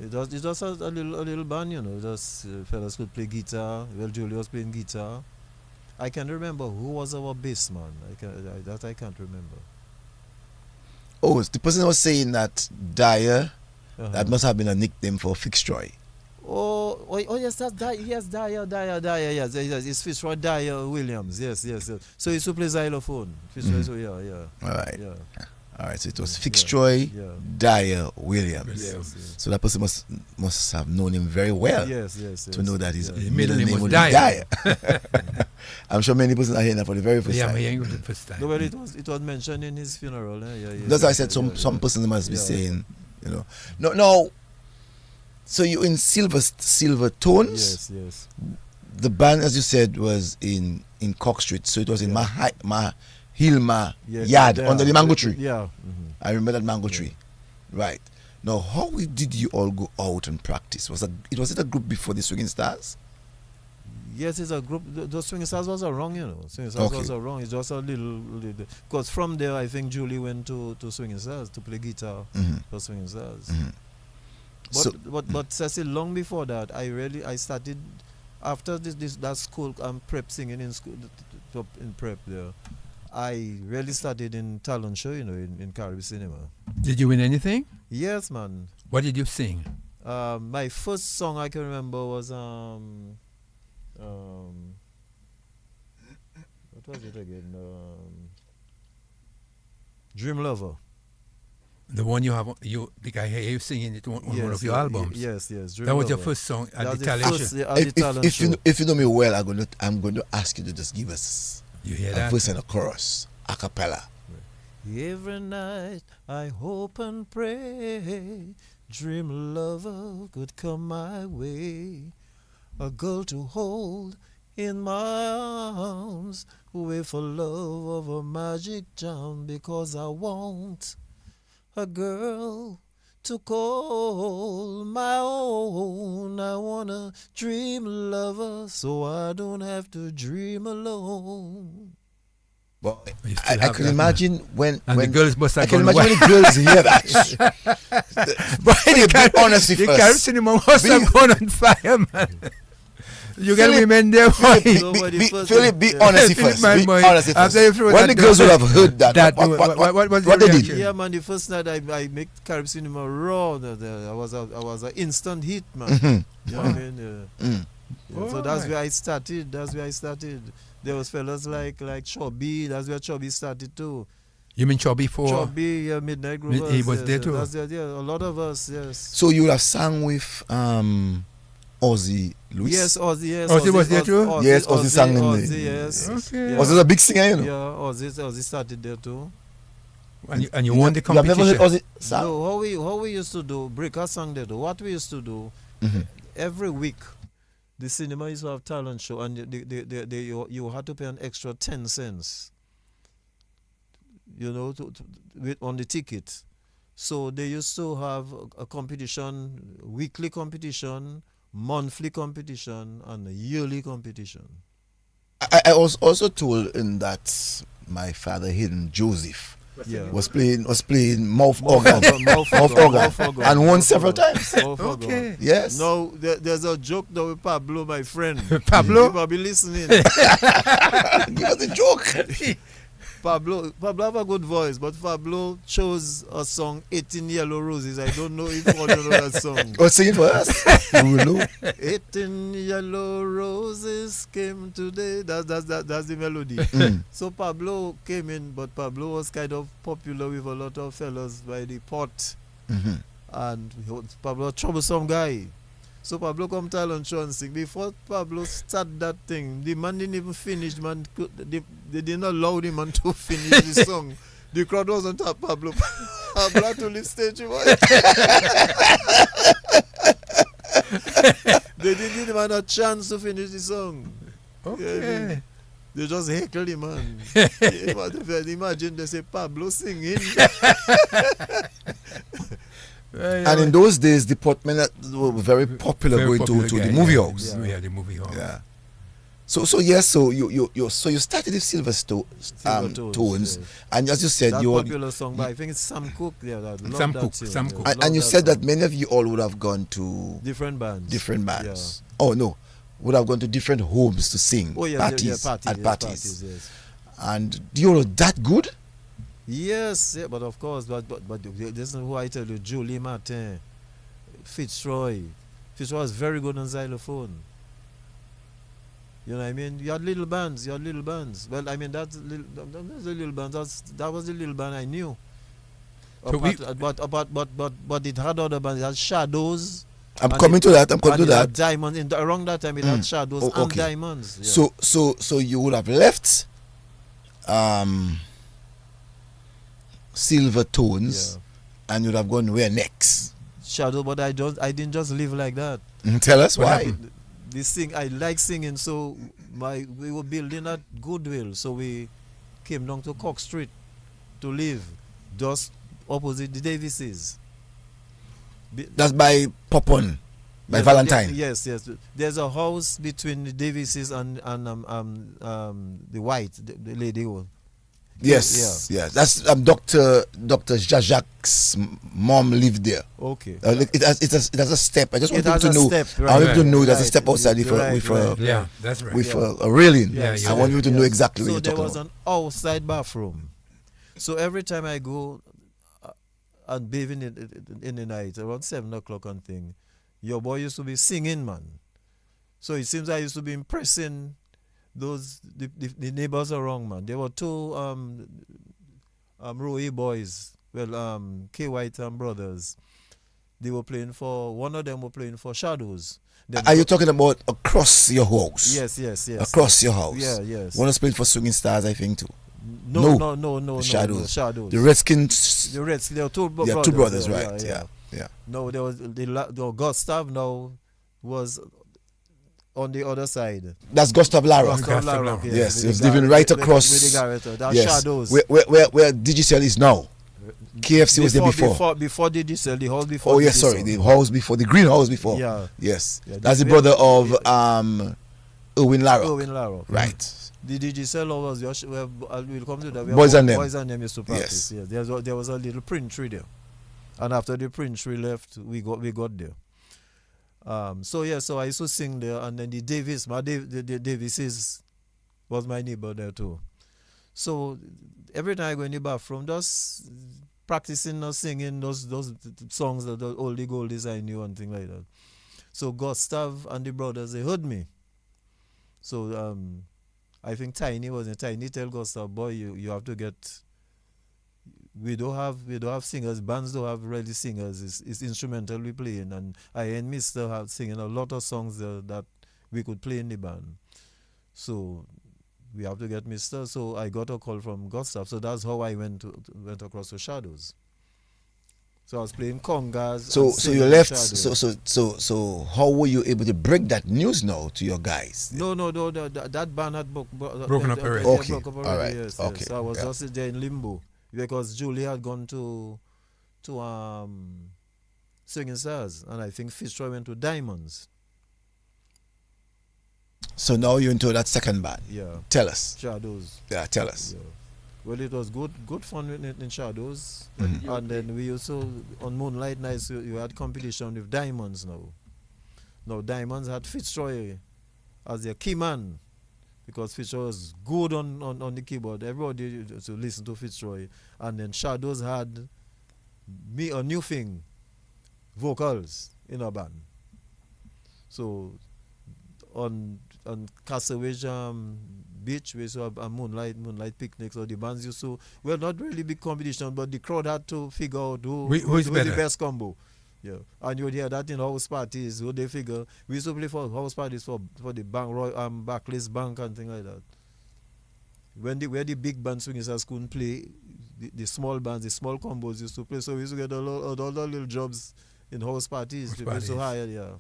It was just a little band, you know. Just fellas could play guitar. Well, Julie was playing guitar. I can't remember who was our bass man. I can't remember. Oh, the person was saying that Dyer, that must have been a nickname for Fitzroy. Oh, yes, that's Dyer. Yes, Dyer. Yes, it's Fitzroy Dyer Williams. Yes. So he used to play xylophone. Fitzroy, so yeah. All right. Yeah. All right, so it was Fitzroy Dyer Williams. Yes. So that person must have known him very well. Yes. To know that his middle name was Dyer. I'm sure many persons are hearing that for the very first time. Yeah, I'm hearing it for the first time. No, well, it was mentioned in his funeral. That's why I said some persons must be saying, you know. No. So you in Silvertones? Yes. The band, as you said, was in Cock Street. So it was in Hilma yard under the mango tree. Yeah. I remember that mango tree. Right. Now, how did you all go out and practice? Was it a group before the Swinging Stars? Yes, it's a group. The Swinging Stars was around, you know. Swinging Stars was around. It's just a little. Because from there, I think Julie went to Swinging Stars to play guitar for Swinging Stars. But Cecil, long before that, I started after that school prep singing in school in prep there. I really started in talent show, you know, in Caribbean cinema. Did you win anything? Yes, man. What did you sing? My first song I can remember was what was it again? Dream Lover. The one you have, I hear you singing it on one of your albums. Yes. Dream That was your first song at the talent show. If you know me well, I'm going to ask you to just give us a verse and a chorus, a cappella. Every night I hope and pray, dream lover could come my way, a girl to hold in my arms, with a love of a magic charm, because I want a girl to call my own. I want a dream lover so I don't have to dream alone. Well, I can imagine when the girls must have I can imagine when the girls hear that. But be honest with us. The Calypsonian must have gone on fire, man. You get women there. Phillip, be honest with us. Be honest with us. When the girls would have heard that, what they did? Yeah, man. The first night I make Caribbean cinema raw. I was an instant hit, man. You know what I mean? So that's where I started. There was fellas like Chubby. That's where Chubby started too. You mean Chubby for? Chubby, Midnight Groovers. He was there too. A lot of us, yes. So you would have sang with Ozzy Lewis? Yes, Ozzy, yes. Ozzy was there too? Yes, Ozzy sang in Ozzy, yes. Okay. Ozzy's a big singer, you know. Yeah, Ozzy started there too. And you won the You have never competition. heard Ozzy? Sir? No, how we used to do, break a song there, though. What we used to do, every week, the cinema used to have talent show, and you had to pay an extra 10 cents, on the ticket. So they used to have a competition, weekly competition, monthly competition, and a yearly competition. I was also told in that my father, Hidden Joseph, was playing mouth organ, and won several times. Okay. Yes. No, there's a joke though with Pablo, my friend. Pablo? You probably listening. Give us a joke. Pablo have a good voice, but Pablo chose a song, 18 Yellow Roses. I don't know if you know that song. Oh, sing it for us. We will know. 18 yellow roses came today. That's the melody. So Pablo came in, but Pablo was kind of popular with a lot of fellas by the pot. And Pablo was a troublesome guy. So Pablo come talent show and sing. Before Pablo start that thing, the man didn't even finish. They didn't allow the man to finish the song. The crowd was on top. Pablo had to leave stage. They didn't give the man a chance to finish the song. Okay. Yeah, they just heckle the man. Imagine they say Pablo singing. And in those days, the potmen were very popular going to the movie house. Yeah, the movie house. Yeah. So you started with Silvertones, and as you said, that you popular song, but I think it's Sam Cooke. Yeah, Sam Cooke. And you said that many of you all would have gone to different bands. Yeah. Oh no, would have gone to different homes to sing. Oh yes, parties. Yes. And do you know that good? Yes, yeah, but of course, but this is who I tell you, Julie Martin, Fitzroy. Fitzroy was very good on xylophone. You know what I mean? You had little bands. Well, I mean that's the little bands. That was the little band I knew. So but it had other bands. It had Shadows. I'm coming to that. Diamonds. Around that time, it had Shadows and Diamonds. Yeah. So you would have left Silvertones, and you'd have gone where next? Shadow, but I didn't just live like that. Tell us why. I like singing, so we were building at Goodwill, so we came down to Cock Street to live, just opposite the Davises. That's by Popon, by yes, Valentine. Yes. There's a house between the Davises and the White, the lady who. Yes. That's Dr. Jacques' mom lived there. Okay. It has a step. I just want It has people to know. a step, I want people to know there's a right. step outside That's right. with a railing. Yeah, I want you to know exactly what so you're talking about. there was an outside bathroom. So every time I go and bathe in the night around 7 o'clock and thing, your boy used to be singing, man. So it seems I used to be impressing the neighbors around, man. There were two Roe boys, K White and brothers. They were playing one of them were playing for Shadows. Are you talking about across your house? Yes. Across your house. Yeah, yes. One was playing for Swinging Stars, I think, too. No. The Shadows. The Shadows. The Redskins. The Reds. There were two brothers. Yeah, two brothers, right? Yeah. No, there was the Gustav now was on the other side. That's Gustav Larrock. Gustav Larrock, yes. He was living right across. With the Garrett. That's yes. Shadows. Where Digicel is now. KFC was there before. Before Digicel, the house before. Oh yes, sorry, the house before, the green house before. Yeah. Yes. That's the brother of Owen Larrock. Right. The Digicel was we'll come to that. Boys and them. Boys and them used to practice. Yes. There was a little print tree there, and after the print tree left, we got there. So I used to sing there, and then the Davis, the Davises was my neighbor there too. So every time I go in the bathroom, just practicing or singing those songs, the oldie goldies I knew and things like that. So Gustav and the brothers, they heard me. So I think Tiny tell Gustav, boy, you have to get. We don't have singers. Bands don't have really singers. It's instrumental we playing, and I and Mister have singing a lot of songs that we could play in the band. So we have to get Mr. So I got a call from Gustav. So that's how I went across to Shadows. So I was playing congas. So and so you singing left. Shadows. So how were you able to break that news now to your guys? No, that band had Broken up already. Okay, broke up all already, right, yes, okay, yes. So I was yeah. just there in limbo because Julie had gone to Swinging Stars, and I think Fitzroy went to Diamonds. So now you're into that second band. Yeah, Tell us. Shadows. Yeah, tell us. Yeah. Well, it was good fun in Shadows, Mhm. and then we also on Moonlight Nights you had competition with Diamonds now. Now Diamonds had Fitzroy as their key man because Fitzroy was good on the keyboard. Everybody used to listen to Fitzroy, and then Shadows had me a new thing, vocals in a band. So on Castaway Beach, we saw a moonlight picnic. So the bands used to, well, not really big competition, but the crowd had to figure out who's the better. best combo. Yeah, and you'd hear that in house parties. Who they figure we used to play for house parties for the bank, Barclays Bank and things like that. Where the big band swingers couldn't play, the small bands, the small combos used to play. So we used to get all the little jobs in house parties. People used to hire, yeah.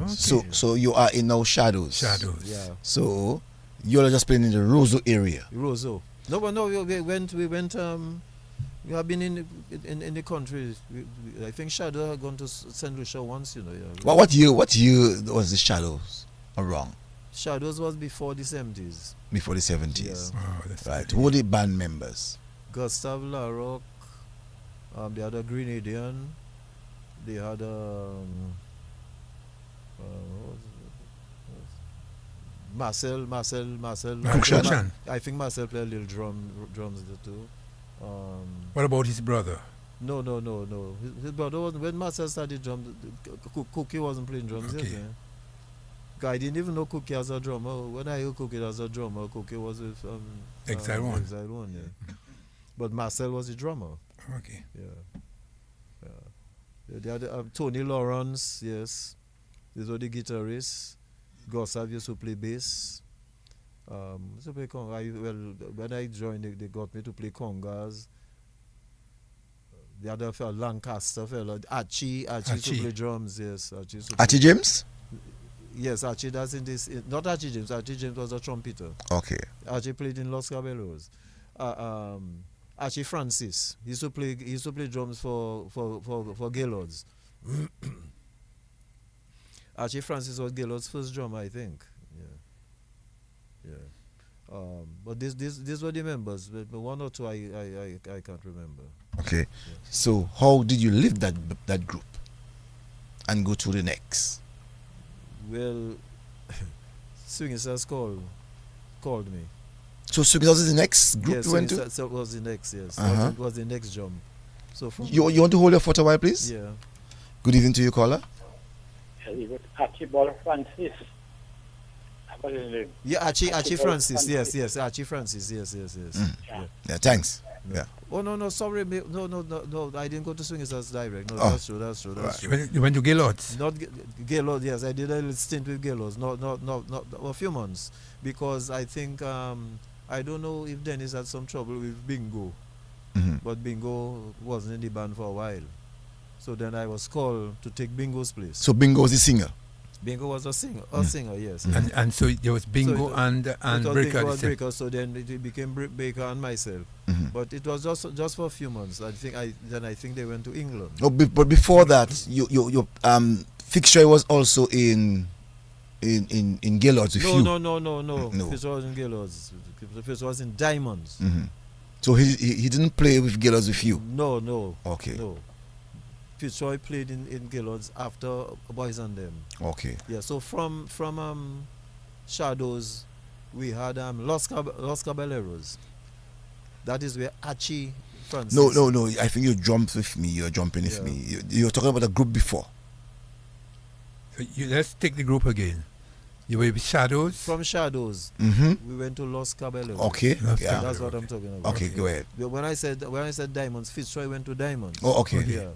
Okay. So you are in now Shadows. Shadows. Yeah. So you're just playing in the Roseau area. Roseau. No, but no, we went. We have been in the country. I think Shadow had gone to St. Lucia once, you know. Yeah. What year was the Shadows around? Shadows was before the 70s. Before the 70s. Yeah. Oh, that's Right. good. Who were the band members? Gustav LaRock. They had a Grenadian. They had Marcel. Cushion. I think Marcel played a little drums there too. What about his brother? No. His brother wasn't. When Marcel started drums, Cookie wasn't playing drums. Okay. Yes, I didn't even know Cookie as a drummer. When I heard Cookie as a drummer, Cookie was with Exile One. Exile One, yeah. But Marcel was the drummer. Okay. Yeah. They had Tony Lawrence, yes. These were the guitarists. Gustav used to play bass. Used to play when I joined, they got me to play congas. The other fellow, Lancaster fellow, Archie used to play drums, yes. Archie James? Yes, Archie does in this. Not Archie James. Archie James was a trumpeter. Okay. Archie played in Los Caballeros. Archie Francis. He used to play drums for Gaylords. Archie Francis was Gaylord's first drummer, I think. Yeah. But these were the members. But one or two I can't remember. Okay. Yeah. So how did you leave that group and go to the next? Well, Swinging Stars called me. So Swinging Stars is the next group Yes, you went to? Stars was the next. Yes, Uh-huh. was the next jump. So from You want to hold your foot a while, please? yeah. Good evening to you, caller. It was Archibald Francis. What is his name? Yeah, Archie Francis. Francis. Yes, Archie Francis. Yes. Yeah. Yeah, thanks. Yeah. Oh no, sorry, no. I didn't go to Swinging Stars direct. No, Oh. that's true. Right. You went to Gaylord's? Not Gaylord. Yes, I did a little stint with Gaylords. Not a few months because I think I don't know if Dennis had some trouble with Bingo, Mhm. but Bingo wasn't in the band for a while. So then I was called to take Bingo's place. So Bingo was the singer. Bingo was a singer, yes. And so there was Bingo So and It was Breaker. Bingo the and same. Breaker, so then it became Baker and myself. Mhm. But it was just for a few months. I think they went to England. Oh, but before that, you Fitzroy was also in Gaylord's with you. No. No. Fitz was in Gaylords. Fitz was in Diamonds. Mhm. So he didn't play with Gaylord's with you. No. Okay. No. Fitzroy played in Gaylords after Boys and Them. Okay. Yeah. So from Shadows, we had Los Caballeros. That is where Archie Francis. No. I think you jumped with me. You're jumping with Yeah. me. You're talking about a group before. So let's take the group again. You were with Shadows. From Shadows, Mm-hmm. we went to Los Caballeros. Okay. Los Yeah. That's what I'm talking about. Okay. Go ahead. But when I said Diamonds, Fitzroy went to Diamonds. Oh, okay. Okay. Yeah.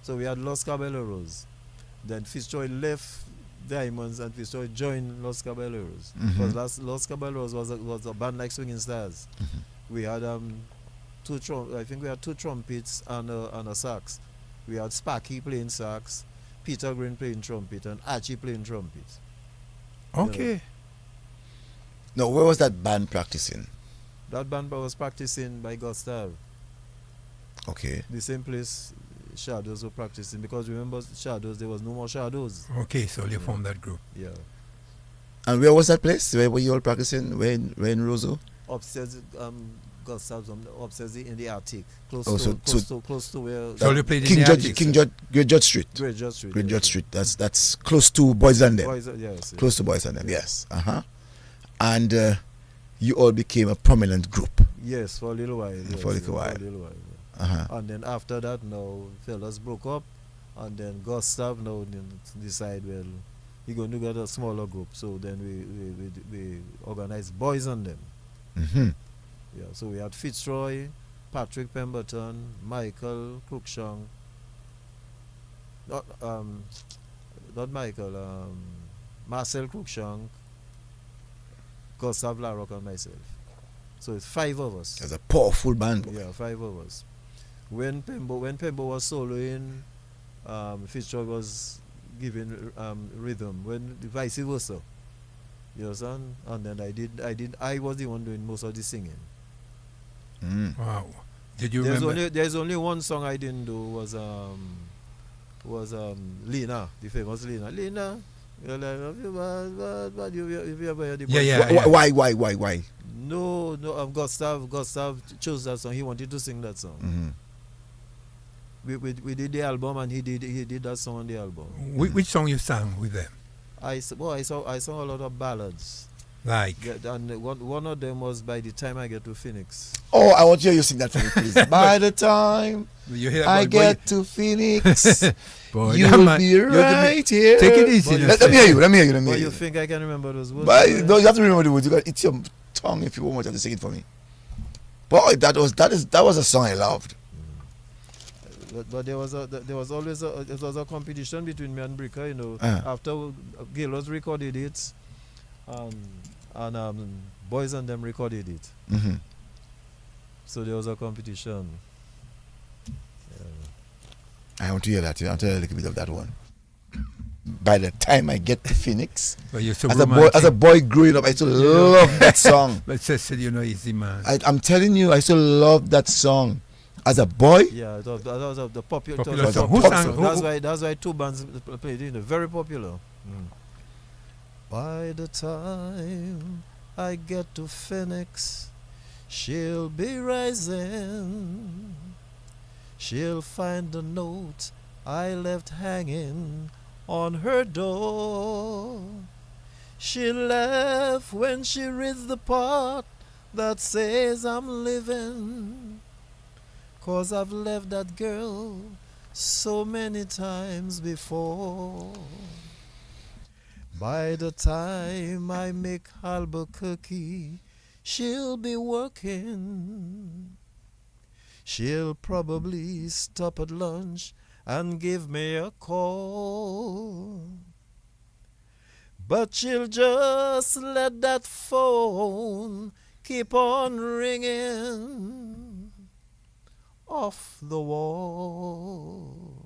So we had Los Caballeros. Then Fitzroy left Diamonds and Fitzroy joined Los Caballeros. Because Los Caballeros was a band like Swinging Stars. We had I think we had 2 trumpets and a sax. We had Sparky playing sax, Peter Green playing trumpet, and Archie playing trumpet. Okay. No, where was that band practicing? That band was practicing by Gustav. Okay. The same place Shadows were practicing, because remember Shadows, there was no more Shadows. Okay, so you formed that group. Yeah. And where was that place? Where were you all practicing? Where in Roseau? Upstairs, Gustav's upstairs in the attic, close to where. So you played King in the George, attic? King George, Great George Street. Great George Street. Great George Street. That's close to Boys and Them. Yes. Close to Boys and Them. Yes. And you all became a prominent group. Yes, for a little while. Yes, For a little while. And then after that, now fellas broke up, and then Gustav now decide, well, he going to get a smaller group. So then we organized Boys and Them. Yeah, so we had Fitzroy, Patrick Pemberton, Michael Cruikshank, not Michael, Marcel Cruikshank, Gustav Larrock, and myself. So it's 5 of us. It's a powerful band. Yeah, 5 of us. When Pembo was soloing, Fitzroy was giving rhythm. When vice versa, you understand? And then I was the one doing most of the singing. Wow. Did you remember? There's only one song I didn't do was Lena, the famous Lena. Lena, you're like, but you ever heard the Why? No, Gustav chose that song. He wanted to sing that song. We did the album, and he did that song on the album. Which song you sang with them? I sang a lot of ballads. Like? And one of them was By the Time I Get to Phoenix. Oh, I want you to sing that for me, please. By the time I get to Phoenix, boy, you'll be right here. Take it easy. Let me hear you. But you think I can remember those words? But no, you have to remember the words. You got to eat your tongue if you want to sing it for me. Boy, that was a song I loved. But there was always a competition between me and Bricka, you know. After Gaylords recorded it, and Boys and Them recorded it. So there was a competition. I want to hear that. I'll tell you a little bit of that one. By the time I get to Phoenix, but you're so as a boy growing up, I still love that song. But Cecil, easy man. I'm telling you, I still love that song. As a boy, yeah, that was the popular song. Who sang? That's why 2 bands played it. Very popular. By the time I get to Phoenix, she'll be rising. She'll find the note I left hanging on her door. She laugh when she reads the part that says I'm living, 'cause I've left that girl so many times before. By the time I make Albuquerque, she'll be working. She'll probably stop at lunch and give me a call. But she'll just let that phone keep on ringing off the wall.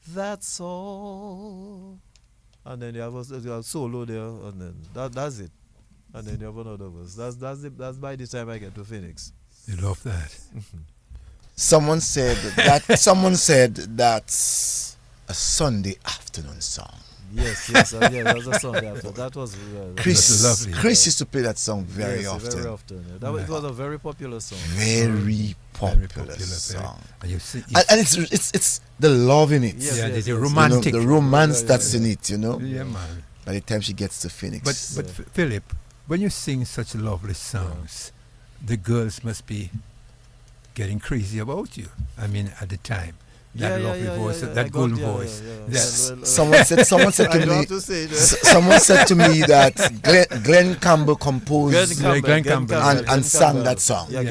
That's all. And then you have a solo there, and then that's it. And then you have another verse. That's by the time I get to Phoenix. You love that. Someone said that's a Sunday afternoon song. Yes, that was a song after. That was lovely. Chris used to play that song very often. Very often. Yeah. It was a very popular song. Very popular song. And and it's the love in it. Yes, the romantic. The romance that's in it, Yeah, man. By the time she gets to Phoenix. But Philip, when you sing such lovely songs, the girls must be getting crazy about you. I mean, at the time. That lovely voice, that golden voice. Someone said to me that Glenn Campbell composed Glenn Campbell and sang that song. Yes.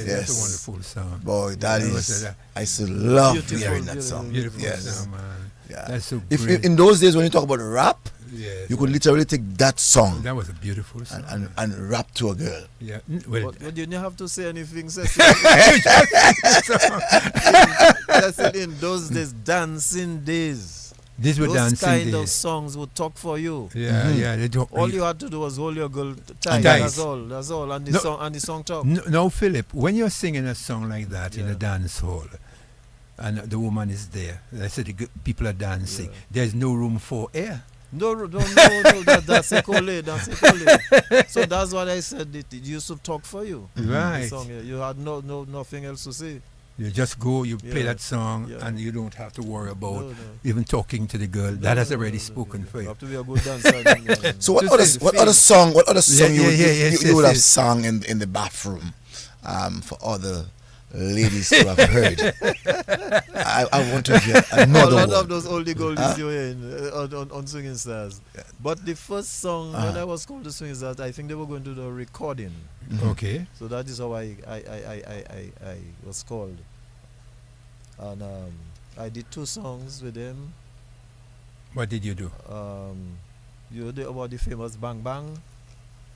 That's a wonderful song. Boy, that is, I still love hearing that song. Beautiful yes. song, man. Yeah. That's so If great. in those days when you talk about rap, Yes. you could literally take that song That was a beautiful song. and rap to a girl. Yeah. Well, But you didn't have to say anything, Cecil. Cecil, in those days, dancing days. these were Those dancing kind of days. songs would talk for you. Yeah, yeah. They don't, All you had to do was hold your girl tight. tight. That's all. That's all. And the No. song and the song talk. No, Philip, when you're singing a song like that in Yeah. a dance hall, and the woman is there, let's say people are dancing, Yeah. there's no room for air. No, that's a Cole. That's a Cole. So that's what I said. It used to talk for you. The Right. song, yeah. You had nothing else to say. You just go, you play Yeah. that song, Yeah. and you don't have to worry about No. even talking to the girl. That has already spoken for You you. have to be a good dancer. So what Just other say- what other song Yeah, you would, yeah, you, yes, you would have yes. sung in the bathroom for other ladies to have heard? I want to hear a another lot one. of those oldie goldies you hear on Swinging Stars. But the first song when I was called to Swinging Stars, I think they were going to do the recording. Okay. So that is how I was called. And I did 2 songs with them. What did you do? You know about the famous Bang Bang?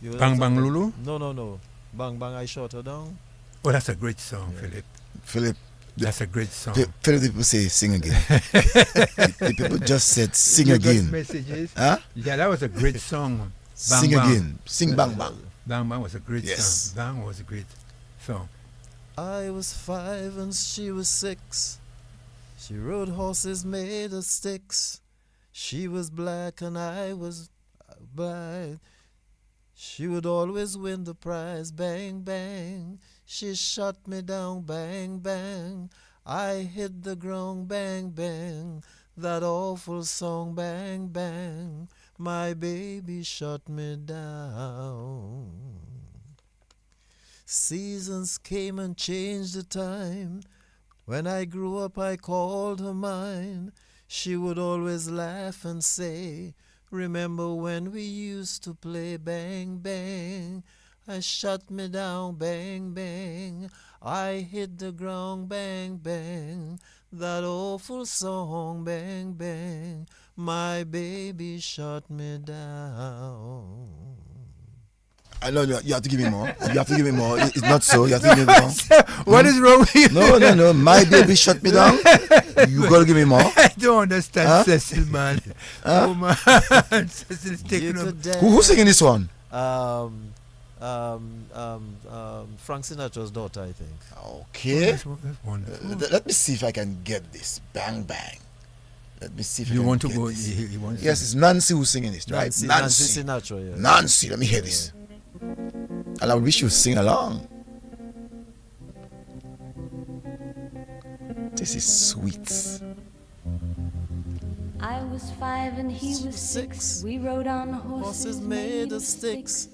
You know Bang that Bang song? Lulu? No. Bang Bang, I shot her down. Oh, that's a great song, Yeah. Philip. Philip, That's a great song. Philip, people say sing again. the people just said sing You got again. messages? Huh? Yeah, that was a great song. Bang Sing Bang. again. Sing bang bang. Bang Bang was a great Yes. song. Bang was a great song. I was 5 and she was 6. She rode horses made of sticks. She was black and I was white. She would always win the prize. Bang, bang. She shot me down. Bang, bang. I hit the ground. Bang, bang. That awful song. Bang, bang. My baby shot me down. Seasons came and changed the time. When I grew up, I called her mine. She would always laugh and say, remember when we used to play? Bang, bang. I shut me down. Bang, bang. I hit the ground. Bang, bang. That awful song. Bang, bang. My baby shut me down. I know you have to give me more. You have to give me more. It's not so. You have to give me more. What is wrong with you? No. My baby shut me down. You gotta give me more. I don't understand Huh? Cecil, man. Oh, man. Cecil's taking You up. could dance. Who's singing this one? Frank Sinatra's daughter, I think. Okay. That's wonderful. Let me see if I can get this. Bang bang. Let me see if I You can want to get go? this. He wants Yes, it's Nancy who's singing this, right? Nancy Sinatra, yeah. Nancy, let me hear this. And I wish you would sing along. This is sweet. I was 5 and he was 6. We rode on horses made of sticks.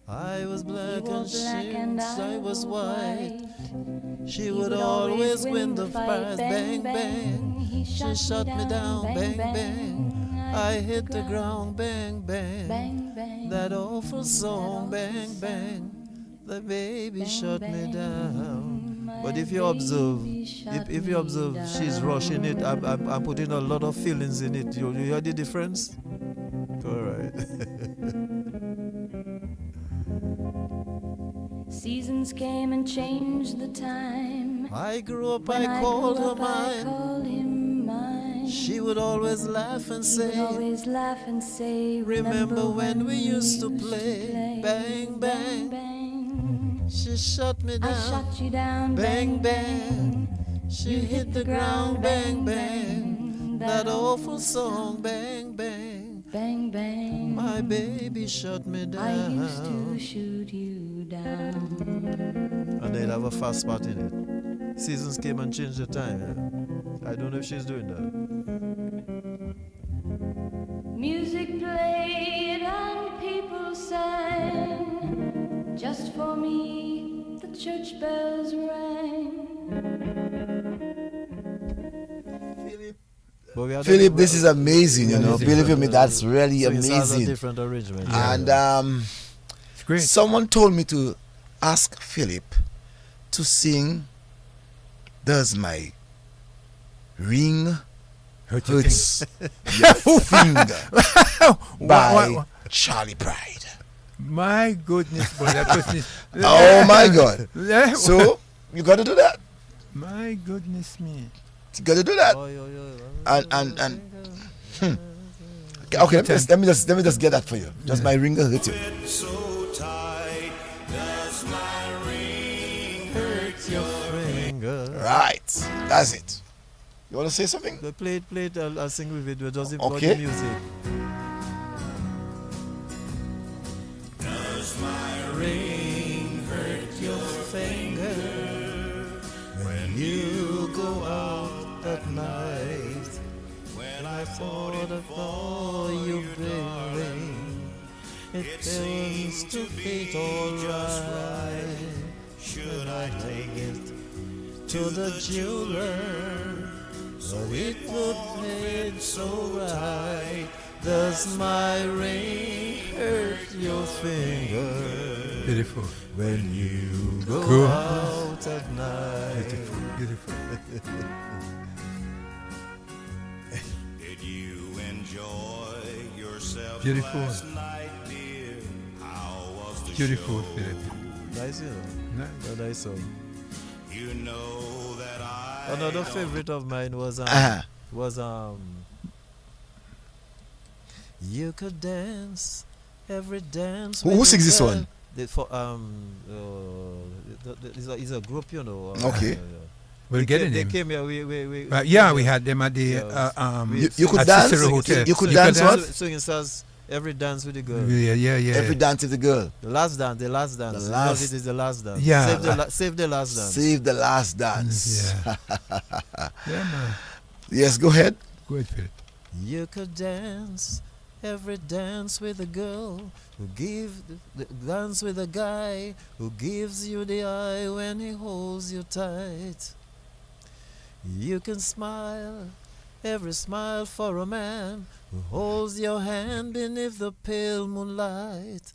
I was black He wore and black and I was white. She He would always win the prize. Bang, bang. He She shot me down. Bang, bang. I hit the ground. Bang, bang. Bang, bang. That awful song. Bang, bang. The baby shut me down. But if you observe, if you observe, she's rushing it. I'm putting a lot of feelings in it. You hear the difference? All right. Seasons came and changed the time. I grew up, When I called grew her up, I mine. called him mine. She would always laugh and He would say, always laugh and say, remember when we used to play? Bang, bang. bang. She shut me I down. shot you down. Bang, bang. She hit the ground. Bang, bang. That awful song. Bang, bang. Bang, bang. My baby shut me down. I used to shoot you down. And they'd have a fast part in it. Seasons came and changed the time. Yeah. I don't know if she's doing that. Music played and people sang. Just for me, the church bells rang. But we had Philip, this is amazing, you know. Amazing. Believe me, that's really so it's a amazing. different arrangement. And It's great. someone told me to ask Philip to sing Does My Ring Hurts Your Finger by Charlie Pride. My goodness, boy, that was Oh my God. So you got to do that. My goodness me. You got to do that. And okay, let me just get that for you. Just my ring hurt you. So tight, does my ring hurt your finger? Right, that's it. You want to say something? Play it. I'll sing with it. We're just Okay. the music. Does my ring hurt your finger when you go out at night? When I thought it for you, baby, it seems to be just right. Should I take it to the jeweler? But it would fit so right. Does my ring hurt your finger Beautiful. when you go Go out at night? Beautiful. Did you enjoy yourself Beautiful. last night, dear? How was the Beautiful, show? Philip. Nice, you know. Nice. Nice song. You know that I Another favorite of mine was You Could Dance Every Dance. Who sings this one? It's a group, you know. Okay. We'll get in They him. came here. We We had them at the You could at dance. Cecil Hotel. You could dance what? Singing says Every Dance with the Girl. Yeah. Every dance with the girl. The last dance. The last- Because it is the last dance. Yeah. Save the last dance. Save the last dance. Yeah. Yeah, man. Yes, go ahead. Go ahead, Philip. You could dance every dance with a girl who dance with a guy who gives you the eye when he holds you tight. You can smile every smile for a man who holds your hand beneath the pale moonlight.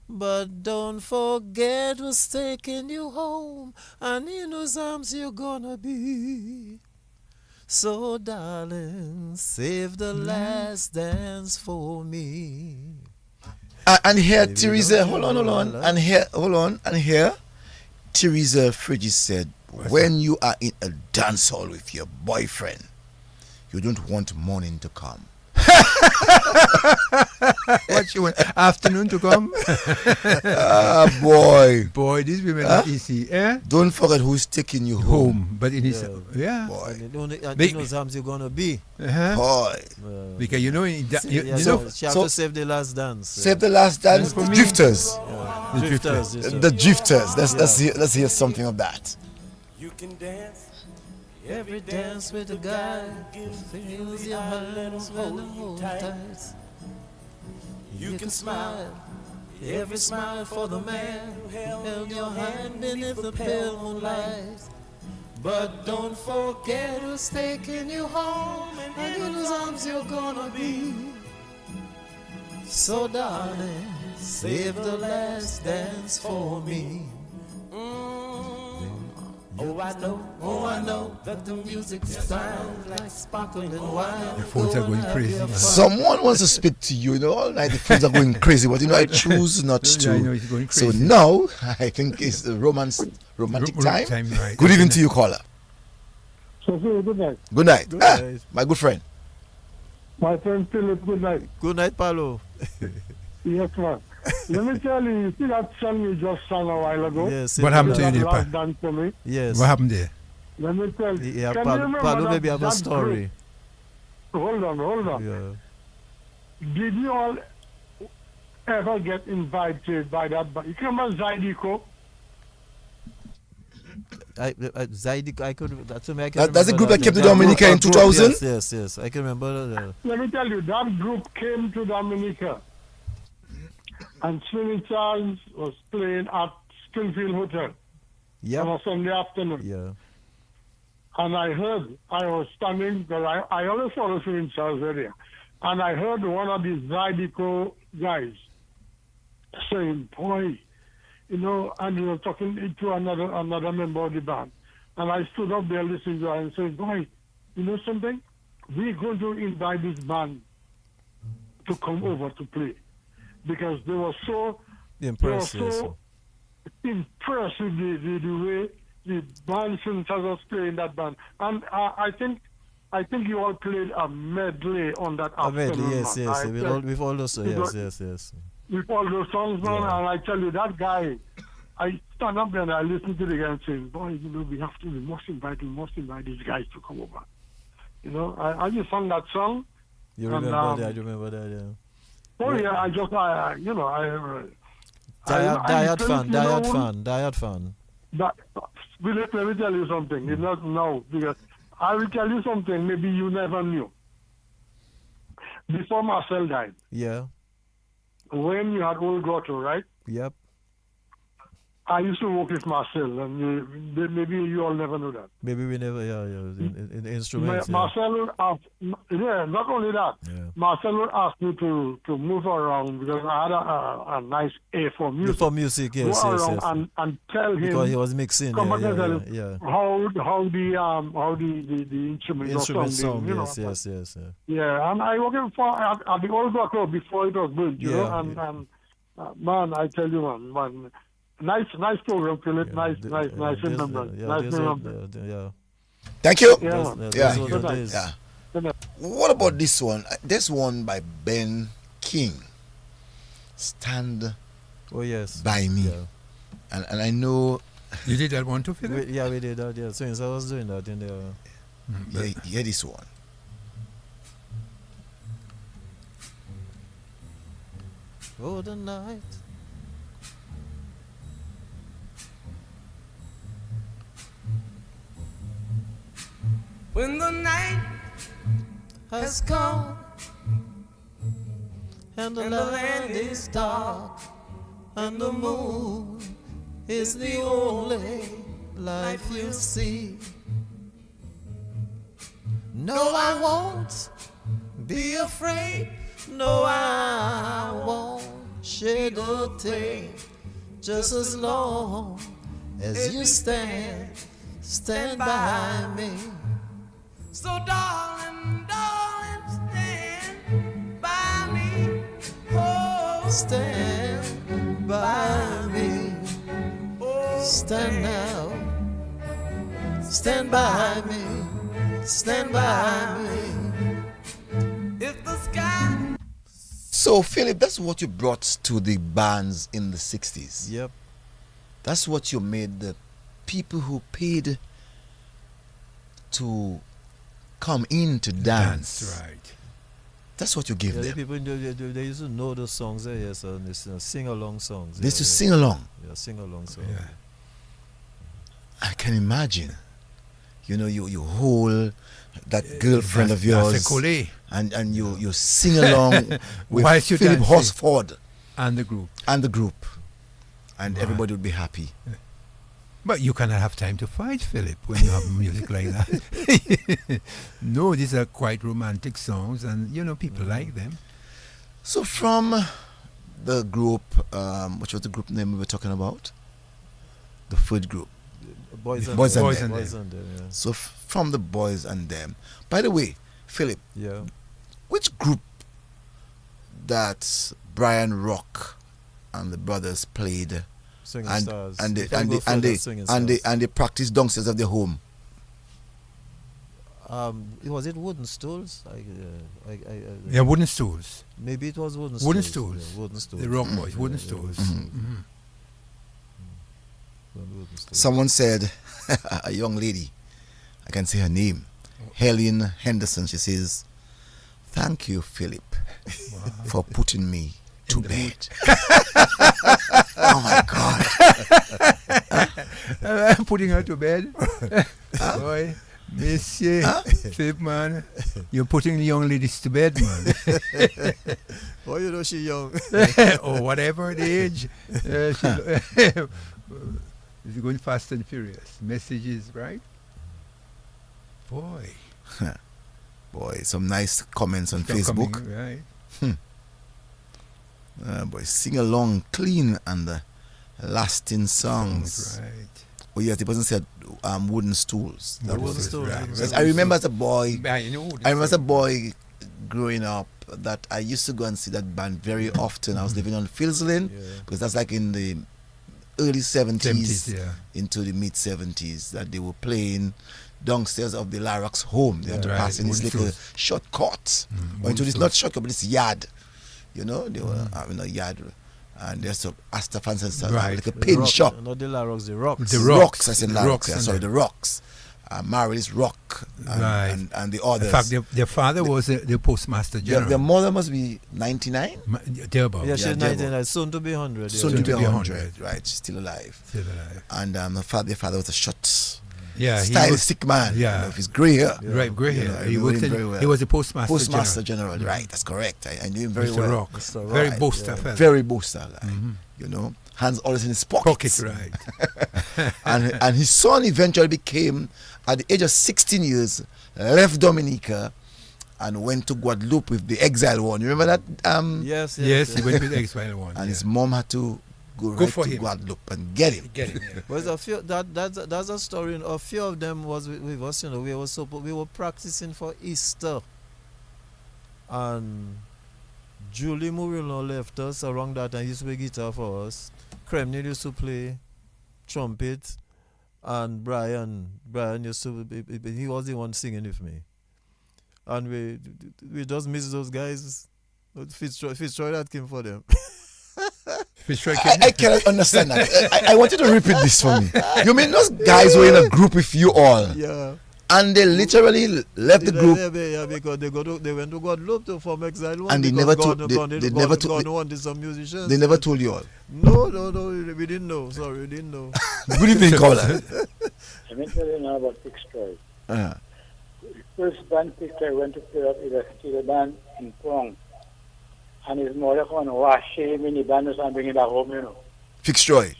But don't forget who's taking you home and in whose arms you're gonna be. So darling, save the last dance for me. And here, Teresa, hold on. And here, Teresa Frigis said, when you are in a dance hall with your boyfriend, you don't want morning to come. What you want? Afternoon to come? Boy. Boy, these women are easy, eh? Don't forget who's taking you home. But in his, Yeah. Boy. And in those arms you're gonna be. uh-huh. Boy. Because you know, She have to save the last dance. Save the last dance. For me. Drifters. Drifters. The drifters. Let's hear something of that. You can dance. Every dance with a guy who feels your hands when you hold tight. You can smile, every smile for the man who held your hand beneath the pale moonlight. But don't forget who's taking you home and in whose arms you're gonna be. So darling, save the last dance for me. Oh, I know that the music sounds like sparkling wine. The phones are going crazy. Man. Someone wants to speak to you, all night the phones are going crazy, but I choose not to. Yeah, I know it's going So crazy. now I think it's the romantic time. Right. Good evening to you, caller. Cecil, good night. Good night. Good night. My good friend. My friend Phillip, good night. Good night, Paulo. Yes, man. Let me tell you see that song you just sang a while ago? Yes. What happened to you, That dear last Pa? dance for me. Yes. What happened there? Let me tell you. Yeah, Can you remember Paulo that- maybe have a that story. group? Hold on. Yeah. Did you all ever get invited by that? You can remember Zydeco? Zaidi, I could. That's a That's the group that came to Dominica in 2000? Yes. I can remember that. Let me tell you, that group came to Dominica. And Swinging Charles was playing at Springfield Hotel on Yeah. a Sunday afternoon. Yeah. And I was standing, because I always follow Swinging Charles area. And I heard one of these Zydeco guys saying, boy, and he was talking to another member of the band. And I stood up there listening to her and saying, boy, you know something? we're going to invite this band to come over to play because they were so Impressive. impressed with the way the band singers was playing that band. And I think you all played a medley on that afternoon. Yes. With all those, yes. With all those songs, man, Yeah. and I tell you, that guy, I stand up there and I listen to the guy and saying, boy, we must invite these guys to come over. I just sang that song. You remember that? You remember that? Yeah. Oh yeah, Diehard fan. Phillip, let me tell you something. It's not now because I will tell you something. Maybe you never knew. Before Marcel died, Yeah. when you had Old Grotto, right? Yep. I used to work with Marcel, and maybe you all never know that. Maybe we never. Yeah. In instruments. Marcel would ask, not only that, Marcel would ask me to move around because I had a nice ear for music. For music, yes. Go around and tell him Because he was mixing. how the instruments are sounding. Yes. Yeah, and I worked at the Old Grotto before it was built, and man, I tell you, man. Nice program, Phillip. Yeah, Nice remembrance. Nice remembrance. Thank you. Yeah. What about this one? This one by Ben King. Stand Oh yes. by me. Yeah. And I know. You did that one too, Phillip? We did that. Yeah. Since I was doing that in the. Hear this one. Oh, the night. When the night Has come and the land is dark and the moon is the only life you see. No, I won't be afraid. No, I won't shed a tear. Just as long as you stand by me. So darling, stand by me. Oh, stand by me. Oh, stand now. Stand by me. Stand by me. If the sky. So, Phillip, that's what you brought to the bands in the 60s. Yep. That's what you made the people who paid to come in to dance. That's right. That's what you give Yeah, them. people they used to know those songs. Yes, and they sing along songs. They used to sing along. Yeah, sing along songs. Yeah. I can imagine. You hold that girlfriend of yours That's a collet. and you sing along with Whilst you Phillip dancing. Horseford And the group. and the group. And everybody would be happy. But you cannot have time to fight, Phillip, when you have music like that. No, these are quite romantic songs, and people like them. So from the group, which was the group name we were talking about? The third group. Boys and Boys them. and Them. Boys and them, yeah. So from the Boys and Them. By the way, Phillip, Yeah. which group that Brian Rock and the brothers played Singing and stars. and they Before and we they go and further, they Singing and they Stars. and they practice downstairs of their home? Was it Wooden Stools? Yeah, wooden stools. Maybe it was Wooden Stools. Wooden Stools. Yeah, Wooden Stools. The Rock Boys, Wooden Yeah, Stools. Mhm. Wooden Stools. Someone said, a young lady, I can say her name, Helen Henderson. She says, "Thank you, Phillip, for putting me to bed." Oh my God! Putting her to bed. Boy, Monsieur, Phillip, man, you're putting the young ladies to bed, man. Oh, you know she young. Or whatever the age. She's going fast and furious. Messages, right? Boy. Boy, some nice comments on Stop Facebook. coming, right? Boy, sing along clean and lasting songs. Right. Oh yes, the person said wooden stools. That Wooden was stools, right. exactly. I remember as a boy. I know. I remember as a boy growing up that I used to go and see that band very often. I was living on Fields Lane because that's like in the early 70s into the mid 70s that they were playing downstairs of the Larrock's home. They had to pass in this little shortcut. Or into this not shortcut, but this yard. You know, they were having a yard. And there's a Asta fans and like a pin shop. Not the Larrocks, the Rocks. The Rocks, I said Larrocks. Sorry, the Rocks. Marley's Rock and the others. In fact, their father was the postmaster general. Their mother must be 99. Yeah, she's 99, soon to be 100. Soon to be 100, right? She's still alive. And their father was a short, stylistic man. Yeah, with his grey hair. Right, grey hair. He was the postmaster general. Right? That's correct. I knew him very Mr. well. Rock. Very boaster fella. Very boaster, you know. Hands always in his pockets. Right. and his son eventually became, at the age of 16 years, left Dominica and went to Guadeloupe with the Exile One. You remember that? Yes, he went with the Exile One. And his mom had to go for to him. Guadeloupe and get him. Well, a few, that's a story. A few of them was with us. You know, we were practicing for Easter, and Julie Murillo left us around that and used to play guitar for us. Kremlin used to play trumpet, and Brian used to he was the one singing with me, and we just missed those guys. Fitzroy that came for them. I cannot understand that. I want you to repeat this for me. You mean those guys were in a group with you all? Yeah. And they literally left the group. Yeah, because they went to Guadeloupe to form Exile One. And they never told. wanted some musicians. They never told you all. No, we didn't know. Sorry, we didn't know. Good evening, caller. Let me tell you now about Fitzroy. The first band Fitzroy went to play up with a steel band in Prong. And his mother come and wash him in the band and bring him back home, you know. Fitzroy.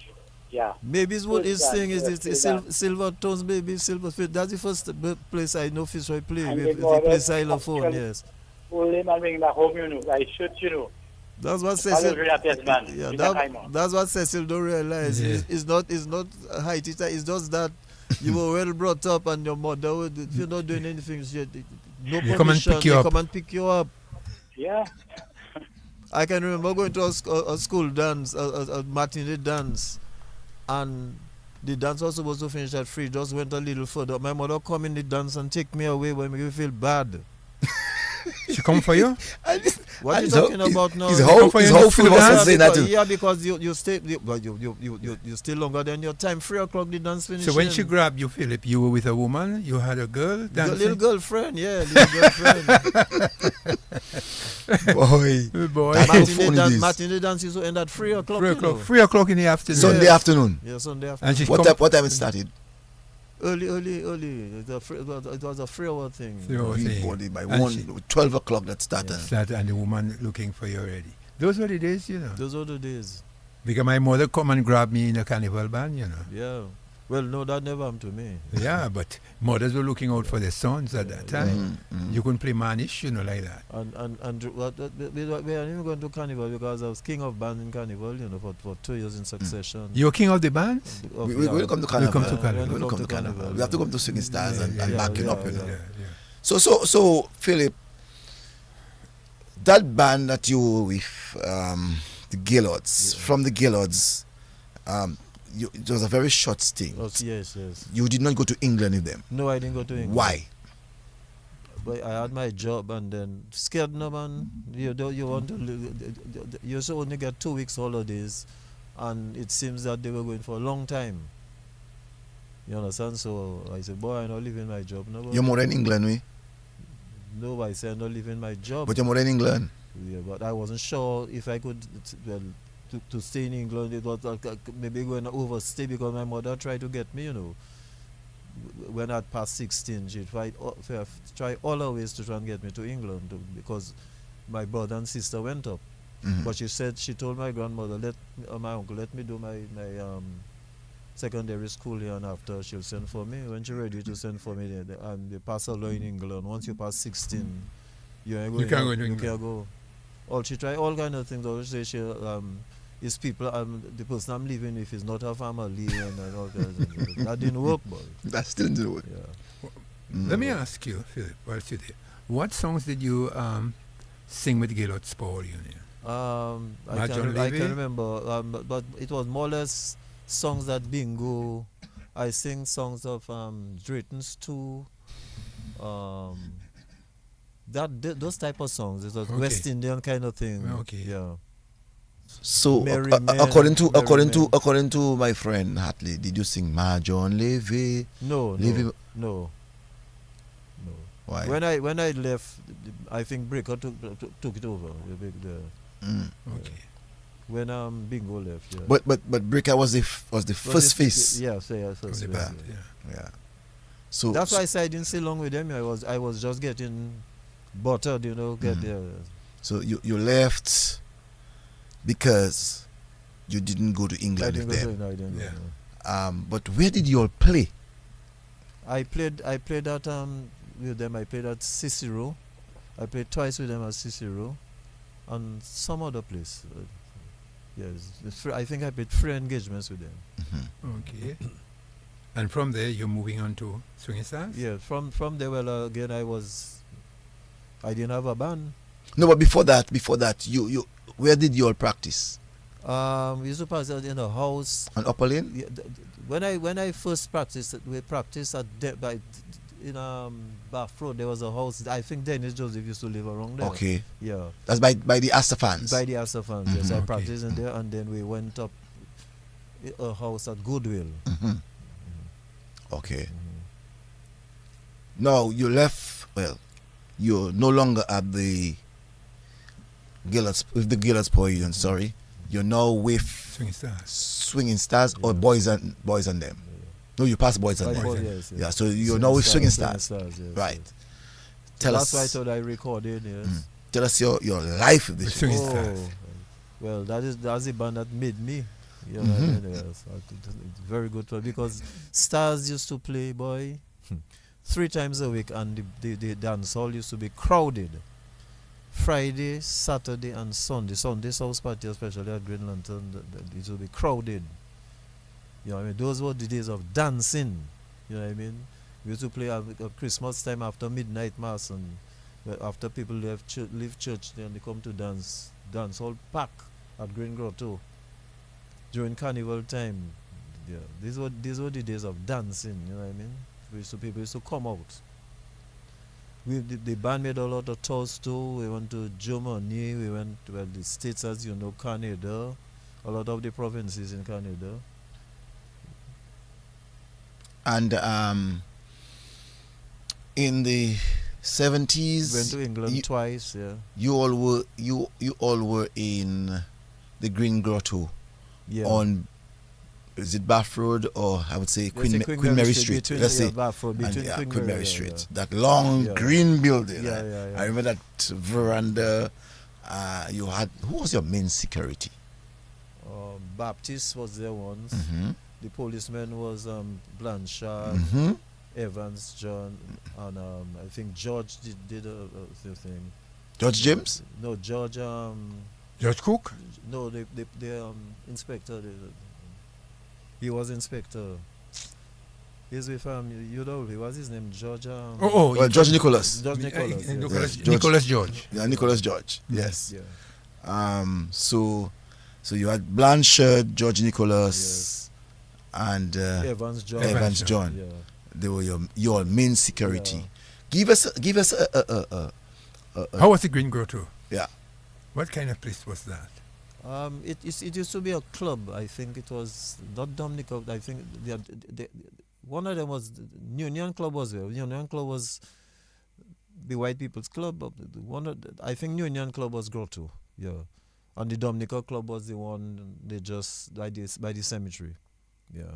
Yeah. Maybe what his thing is Silvertones, maybe Silverfield. That's the first place I know Fitzroy play. He play xylophone, yes. Pull him and bring him back home, you know. I should, you know. That's what Cecil. Yeah, that's what Cecil don't realize. Yeah. It's not height. It's just that you were well brought up, and your mother, if you're not doing anything, no permission. They come and pick you up. Yeah. I can remember going to a school dance, a matinee dance, and the dance was supposed to finish at 3. Just went a little further. My mother come in the dance and take me away when we feel bad. She come for you? What are you talking about now? His whole Phillip was saying that too. Yeah, because you stay, you stay longer than your time. 3 o'clock the dance finished. So when she grabbed you, Philip, you were with a woman? You had a girl dancing? A little girlfriend, yeah, little girlfriend. Boy. Matinee dance used to end at 3 o'clock. 3 o'clock. 3 o'clock in the afternoon. Sunday afternoon. Yeah, Sunday afternoon. And what time it started? Early. It was a 3-hour thing. 3-hour thing. By 12 o'clock that started. And the woman looking for you already. Those were the days, you know. Those were the days. Because my mother come and grab me in a carnival band, you know. Yeah. Well, no, that never happened to me. Yeah, but mothers were looking out for their sons at that time. You couldn't play manish, you know, like that. And we weren't even going to Carnival because I was king of band in Carnival, you know, for 2 years in succession. You were king of the band? We will come to Carnival. We'll come to Carnival. We have to come to Singing Stars and backing up, you know. Yeah. So Philip, that band that you were with, the Gaylords, from the Gaylords, it was a very short stint. Yes. You did not go to England with them? No, I didn't go to England. Why? But I had my job and then scared, no man. You want to, you also only get 2 weeks holidays, and it seems that they were going for a long time. You understand? So I said, boy, I'm not leaving my job. No, you're more in England, we? No, I said I'm not leaving my job. But you're more in England? Yeah, but I wasn't sure if I could, to stay in England. It was maybe going to overstay because my mother tried to get me, you know. When I passed 16, she tried all her ways to try and get me to England because my brother and sister went up. But she told my grandmother, my uncle, let me do my secondary school here, and after she'll send for me. When she's ready to send for me, they pass a law in England. Once you pass 16, you can't go to England. You can't go. She tried all kind of things. She it's people. The person I'm living with is not a family and all that. That didn't work, boy. That still didn't work. Yeah. Let me ask you, Philip, while you're there, what songs did you sing with Gaylord's Power Union? I can remember, but it was more or less songs that Bingo. I sing songs of Drayton's too. Those type of songs. It was West Indian kind of thing. Okay. Yeah. So according to my friend Hartley, did you sing Majon Levy? No. Why? When I left, I think Breaker took it over. Okay. When Bingo left, yeah. But Breaker was the first face. Yeah, first face. Yeah. So that's why I said I didn't stay long with them. I was just getting buttered, So you left because you didn't go to England with them. I didn't go. But where did you all play? I played at with them. I played at Cecil. I played twice with them at Cecil, and some other place. Yes, I think I played 3 engagements with them. Mm-hmm. Okay. And from there, you're moving on to Swinging Stars? Yeah, from there, well, again, I didn't have a band. No, but before that, you where did you all practice? We used to practice in a house. On Upper Lane? Yeah, when I first practiced, we practiced in Bath Road. There was a house. I think Dennis Joseph used to live around there. Okay. Yeah. That's by the Astafans. By the Astafans. Yes, I practiced in there, and then we went up a house at Goodwill. Mm-hmm. Okay. Now you left. Well, you're no longer at the Gaylord's Power Union. Sorry, you're now with Swinging Stars or Boys and Them. No, you passed Boys and Them. Yes. Yeah, so you're now with Swinging Stars. Yes, right. Yes. Tell That's us. why I thought I recorded. Yes. Tell us your life with this. Swinging Stars. Well, that's the band that made me. You know what I mean? Yes. It's very good for because Stars used to play, boy, 3 times a week, and the dance hall used to be crowded. Friday, Saturday, and Sunday. Sunday's house party, especially at Green Lantern, it would be crowded. You know what I mean? Those were the days of dancing. You know what I mean? We used to play at Christmas time after midnight mass, and after people leave church, then they come to dance hall pack at Green Grotto. During Carnival time, yeah, these were the days of dancing. You know what I mean? People used to come out. The band made a lot of tours too. We went to Germany. We went to the States, as you know, Canada, a lot of the provinces in Canada. And in the 70s, went to England twice. Yeah. You all were in the Green Grotto. Yeah. On, is it Bath Road or I would say Queen Mary Street? Let's say Bath Road, Queen Mary Street. That long green building. Yeah. I remember that veranda. You had, who was your main security? Baptist was there once. Mm-hmm. The policeman was Blanchard, Evans, John, and I think George did a thing. George James? No, George. George Cook? No, the inspector. He was inspector. He's with he was his name George. George Nicholas. George Nicholas. Nicholas George. Yeah, Nicholas George. Yes. Yeah. So you had Blanchard, George Nicholas, and Evans John. Yeah. They were your main security. Yeah. Give us a. How was the Green Grotto? Yeah. What kind of place was that? It used to be a club. I think it was not Dominica. I think one of them was Union Club was there. Union Club was the white people's club. I think Union Club was Grotto. Yeah, and the Dominica Club was the one they just by the cemetery. Yeah.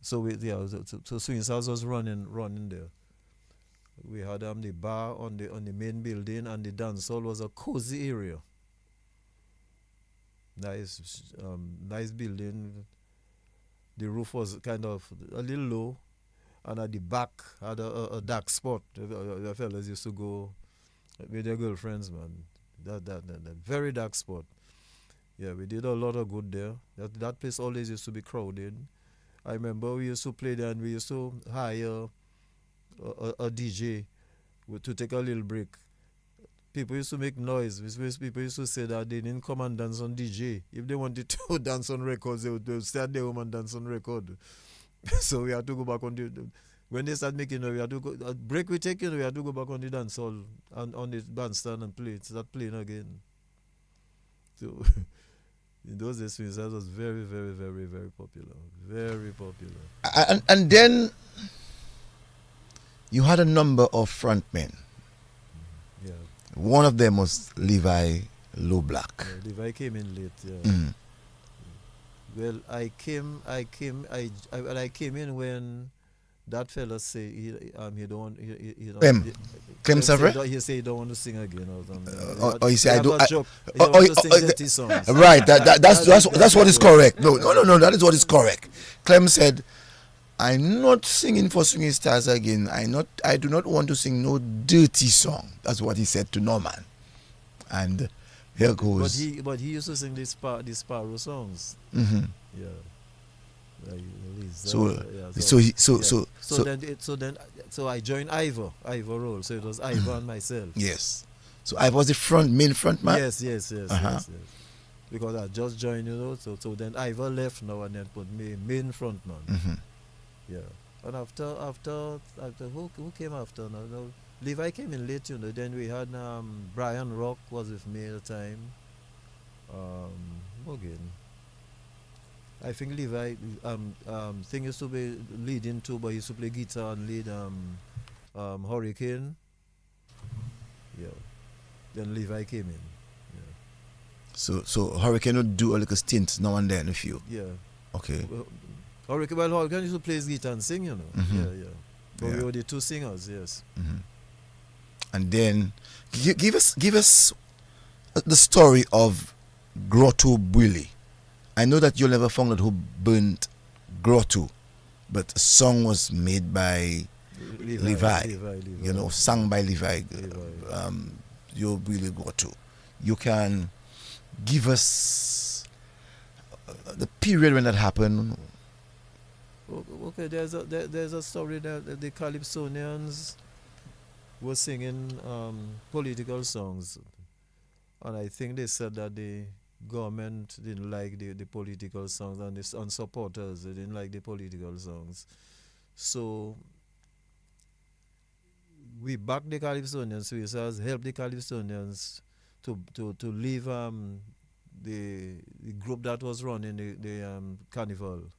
So so Swing Stars was running there. We had the bar on the main building, and the dance hall was a cozy area. Nice building. The roof was kind of a little low, and at the back had a dark spot. The fellas used to go with their girlfriends, man. That very dark spot. Yeah, we did a lot of good there. That place always used to be crowded. I remember we used to play there and we used to hire a DJ to take a little break. People used to make noise. People used to say that they didn't come and dance on DJ. If they wanted to dance on records, they would stay at their home and dance on record. So we had to go back on when they start making noise, we had to go, a break we take, we had to go back on the dance hall and on the bandstand and play. Start playing again. So in those days, that was very, very, very, very popular. Very popular. And then you had a number of frontmen. Yeah. One of them was Levi Lowblack. Yeah, Levi came in late. Yeah. Mm. Well, I came in when that fella say he don't want Clem Savre? He say he don't want to sing again or something. Or he say I don't. He want to sing dirty songs. Right. That's what is correct. No. That is what is correct. Clem said, "I'm not singing for Swinging Stars again. I do not want to sing no dirty song." That's what he said to Norman. And here goes. But he used to sing these Sparrow songs. Mm-hmm. Yeah. So I joined Ivor role. So it was Ivor and myself. Yes. So I was the main front man. Yes. Because I just joined, So then Ivor left now and then put me main front man. Mm-hmm. Yeah. And after who came after now? Levi came in late, Then we had Brian Rock was with me at the time. Again. I think Levi thing used to be leading too, but he used to play guitar and lead Hurricane. Yeah. Then Levi came in. Yeah. So Hurricane would do a little stint now and then with you. Yeah. Okay. Hurricane used to play his guitar and sing, Mm-hmm. Yeah. But we were the two singers, yes. Mm-hmm. And then give us the story of Grotto Bully. I know that you'll never found out who burnt Grotto, but a song was made by Levi. Sung by Levi. You'll really Grotto. You can give us the period when that happened. Okay, there's a story that the Calypsonians were singing political songs, and I think they said that the government didn't like the political songs, and supporters they didn't like the political songs. So we backed the Calypsonians. We said help the Calypsonians to leave the group that was running the Carnival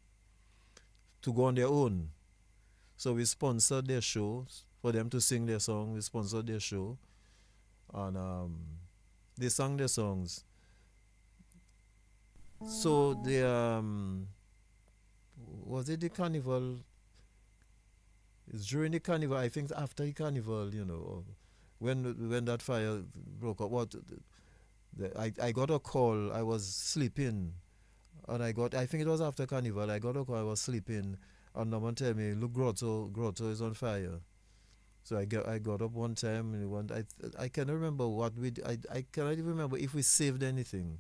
to go on their own. So we sponsored their shows for them to sing their song. We sponsored their show, and they sang their songs. So was it the Carnival? It's during the Carnival. I think after the Carnival, when that fire broke up. I got a call. I was sleeping, and I think it was after Carnival. I got a call. I was sleeping, and someone tell me, "Look, Grotto is on fire." So I got up one time and I cannot remember what we did. I cannot even remember if we saved anything,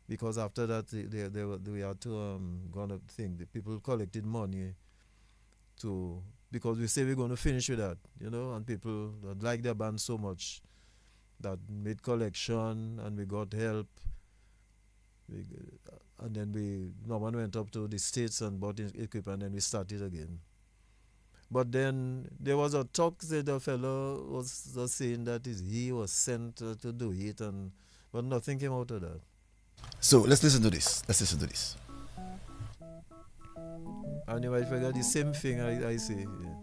because after that we had to gonna think the people collected money because we say we're going to finish with that, and people that like their band so much that made collection and we got help. And then no one went up to the States and bought equipment, and then we started again. But then there was a talk that the fellow was saying that he was sent to do it, but nothing came out of that. So let's listen to this. And you might forget the same thing I say. Yeah.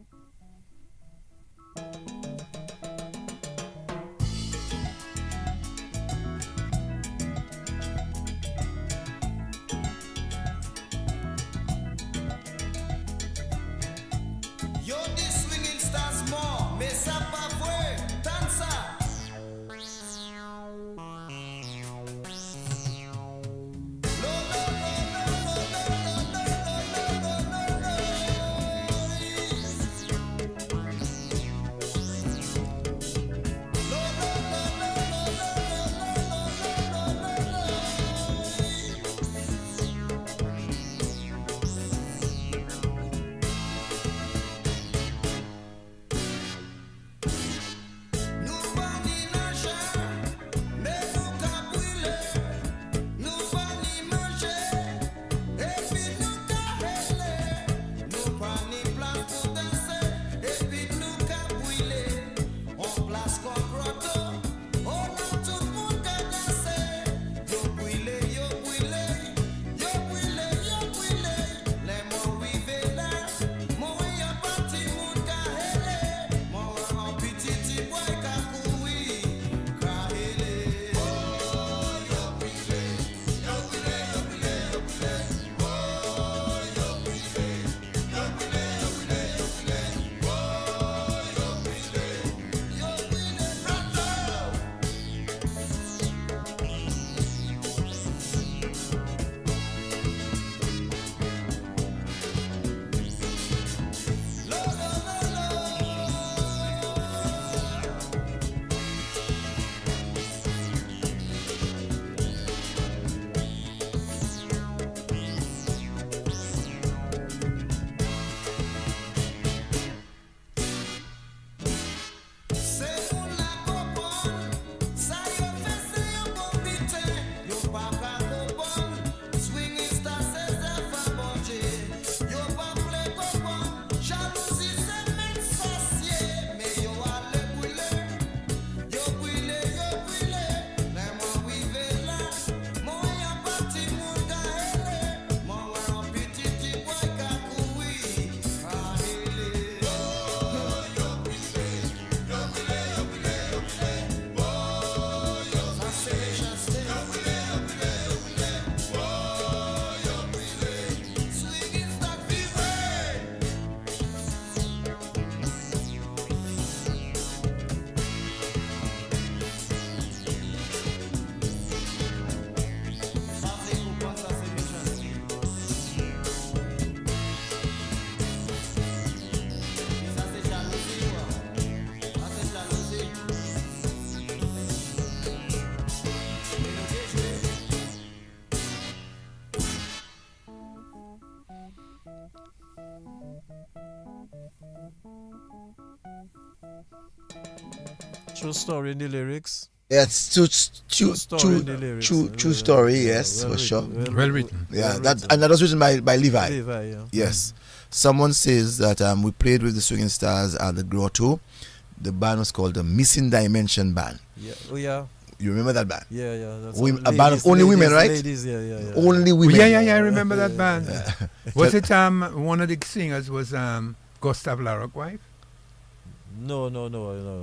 True story in the lyrics. It's true story in the lyrics. true story, yes, well for sure. Well written. Yeah, well that written. and that was written by Levi. Levi, yeah. Yes. Someone says that we played with the Swinging Stars at the Grotto. The band was called the Missing Dimension Band. Yeah. Oh yeah. You remember that band? Yeah. That's A band of only women, right? Ladies, yeah. Only Oh, women. yeah, I remember that band. Was it one of the singers was Gustav Larrock wife? No.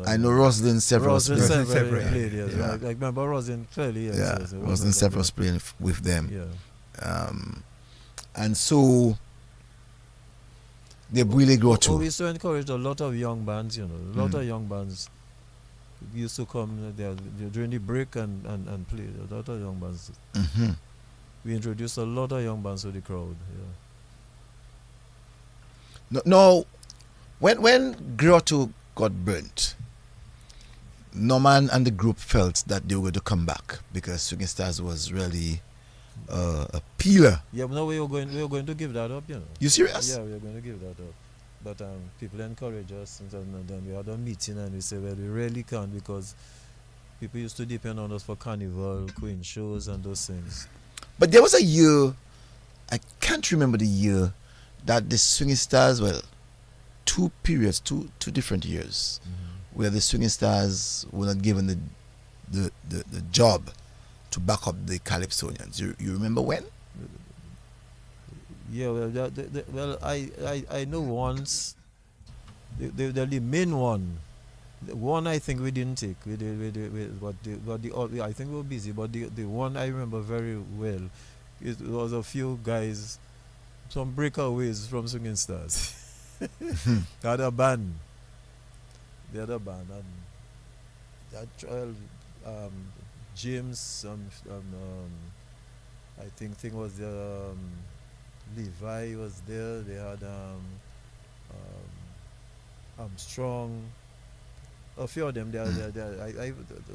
I know Rosalind Severus. Rosalind Severus, Severus yeah. played, yes. Yeah. I remember Rosalind clearly, yes. Yeah, yes, it Rosalind Severus playing with them. Yeah. And so they really grow We too. used to encourage a lot of young bands, a lot of young bands used to come there during the break and play. A lot of young bands. Mm-hmm. We introduced a lot of young bands to the crowd. Yeah. No, when Grotto got burnt, Norman and the group felt that they were going to come back because Swinging Stars was really a pillar. Yeah, but no, we were going to give that up, You serious? Yeah, we were going to give that up. But people encourage us, and then we had a meeting and we said, well, we really can't because people used to depend on us for Carnival, Queen shows, and those things. But there was a year, I can't remember the year, that the Swinging Stars, well, two periods, two different years, where the Swinging Stars were not given the job to back up the Calypsonians. You remember when? Yeah, well, I know once, the main one. The one I think we didn't take. I think we were busy. But the one I remember very well, it was a few guys, some breakaways from Swinging Stars. They had a band. And that James, I think thing was there. Levi was there. They had Armstrong. A few of them.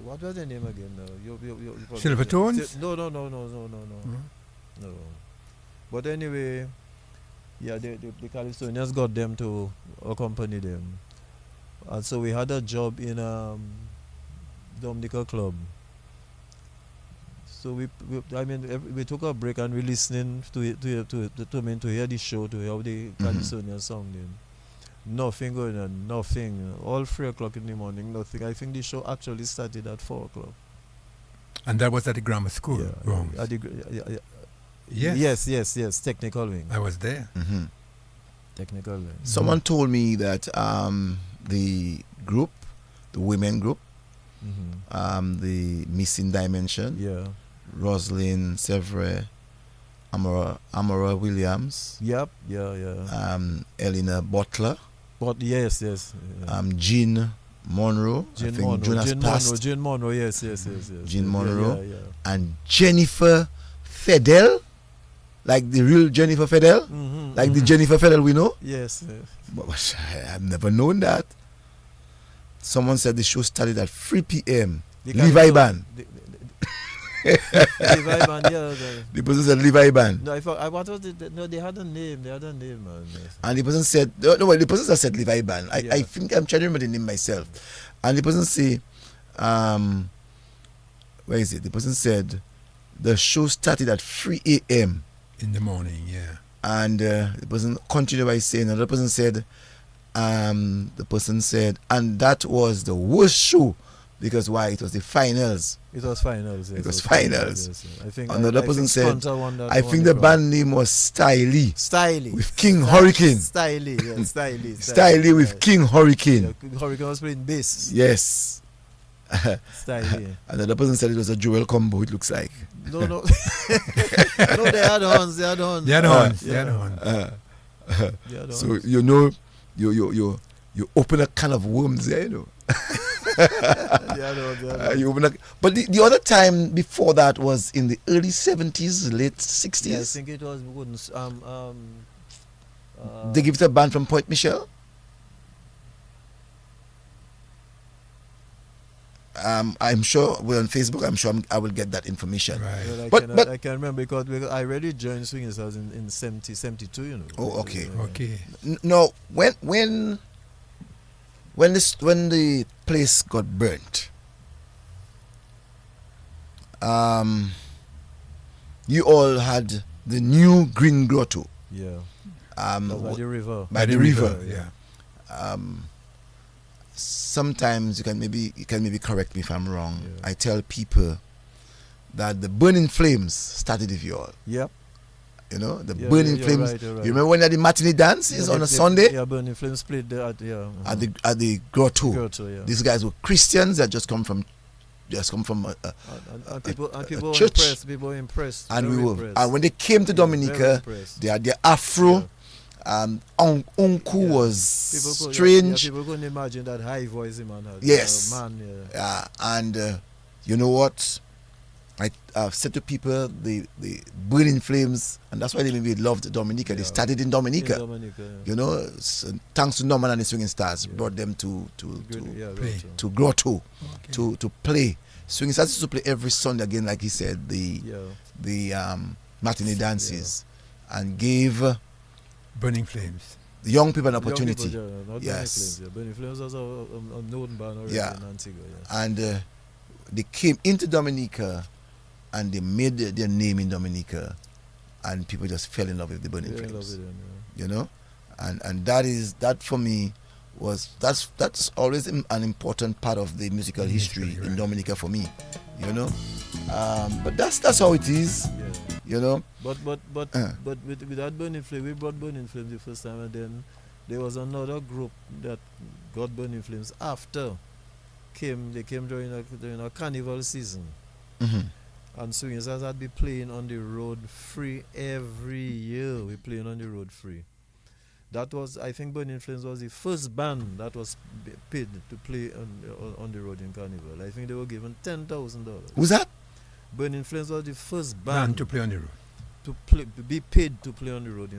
What was their name again? Silvertones? No. No. But anyway, yeah, the Calypsonians got them to accompany them, and so we had a job in Dominica club. So we took a break and we listening to hear the show, to hear how the Calypsonian sounding. Nothing going on, nothing. All 3 o'clock in the morning, nothing. I think the show actually started at 4 o'clock. And that was at the grammar school, wrong? Yes. Technical wing. I was there. Mm-hmm. Technical wing. Someone told me that the group, the women group, the Missing Dimension, Rosalind Severus, Amora Williams, Elena Butler, yes. Jean Monroe, Jean Monroe, yes. Jean Monroe, and Jennifer Fedel, like the real Jennifer Fedel, like the Jennifer Fedel we know. Yes. But I've never known that. Someone said the show started at 3 p.m. Levi Band. Levi Band, yeah. The person said Levi Band. No, what was it? No, they had a name. Man. Yes. And the person said, the person said Levi Band. I think I'm trying to remember the name myself. And the person say, where is it? The person said the show started at 3 a.m. in the morning, yeah. And the person continued by saying, another person said, and that was the worst show because why? It was the finals. It was finals. Yes. It was finals. Yes. I think another person said, I think the the band name was Styly with King Hurricane. Styly with King Hurricane. Yeah, Hurricane was playing bass. Yes. Styly. Another person said it was a jewel combo. It looks like. No. No, they had horns. So you open a can of worms there, you open but the other time before that was in the early 70s, late 60s. Yeah, I think it was they give it a band from Point Michelle. I'm sure we're on Facebook. I'm sure I will get that information. Right. But I can remember because I already joined Swinging Stars in 72, you know. Oh, okay. Okay. No, when the place got burnt, you all had the new Green Grotto. Yeah. By the river. By the river. Yeah. Sometimes you can maybe correct me if I'm wrong. Yeah. I tell people that the Burning Flames started with you all. Yep. You know, the Burning Flames. Right. You remember when the matinee dance is on a Sunday? Yeah, Burning Flames played there at the Grotto. Yeah. These guys were Christians that just come from and people a church. People impressed. And when they came to Dominica, they had their afro. Uncle was strange. People couldn't imagine that high voice man had. Yes. And you know what? I've said to people the Burning Flames, and that's why they maybe loved Dominica. They started in Dominica. You know, thanks to Norman and the Swinging Stars, brought them to Grotto, to play. Swinging Stars used to play every Sunday again, like he said, the matinee dances, and gave Burning Flames. The young people an opportunity. Yes. Burning Flames was a known band already in Antigua. And they came into Dominica and they made their name in Dominica, and people just fell in love with the Burning Flames. You know? And that for me that's always an important part of the musical history in Dominica for me. You know? But that's how it is. Yeah. You know, but with that Burning Flame, we brought Burning Flames the first time, and then there was another group that got Burning Flames after. They came during a carnival season, and Swinging Stars had been playing on the road free every year. We playing on the road free. That was, I think, Burning Flames was the first band that was paid to play on the road in Carnival. I think they were given $10,000. Who's that? Burning Flames was the first band to play on the road. To be paid to play on the road.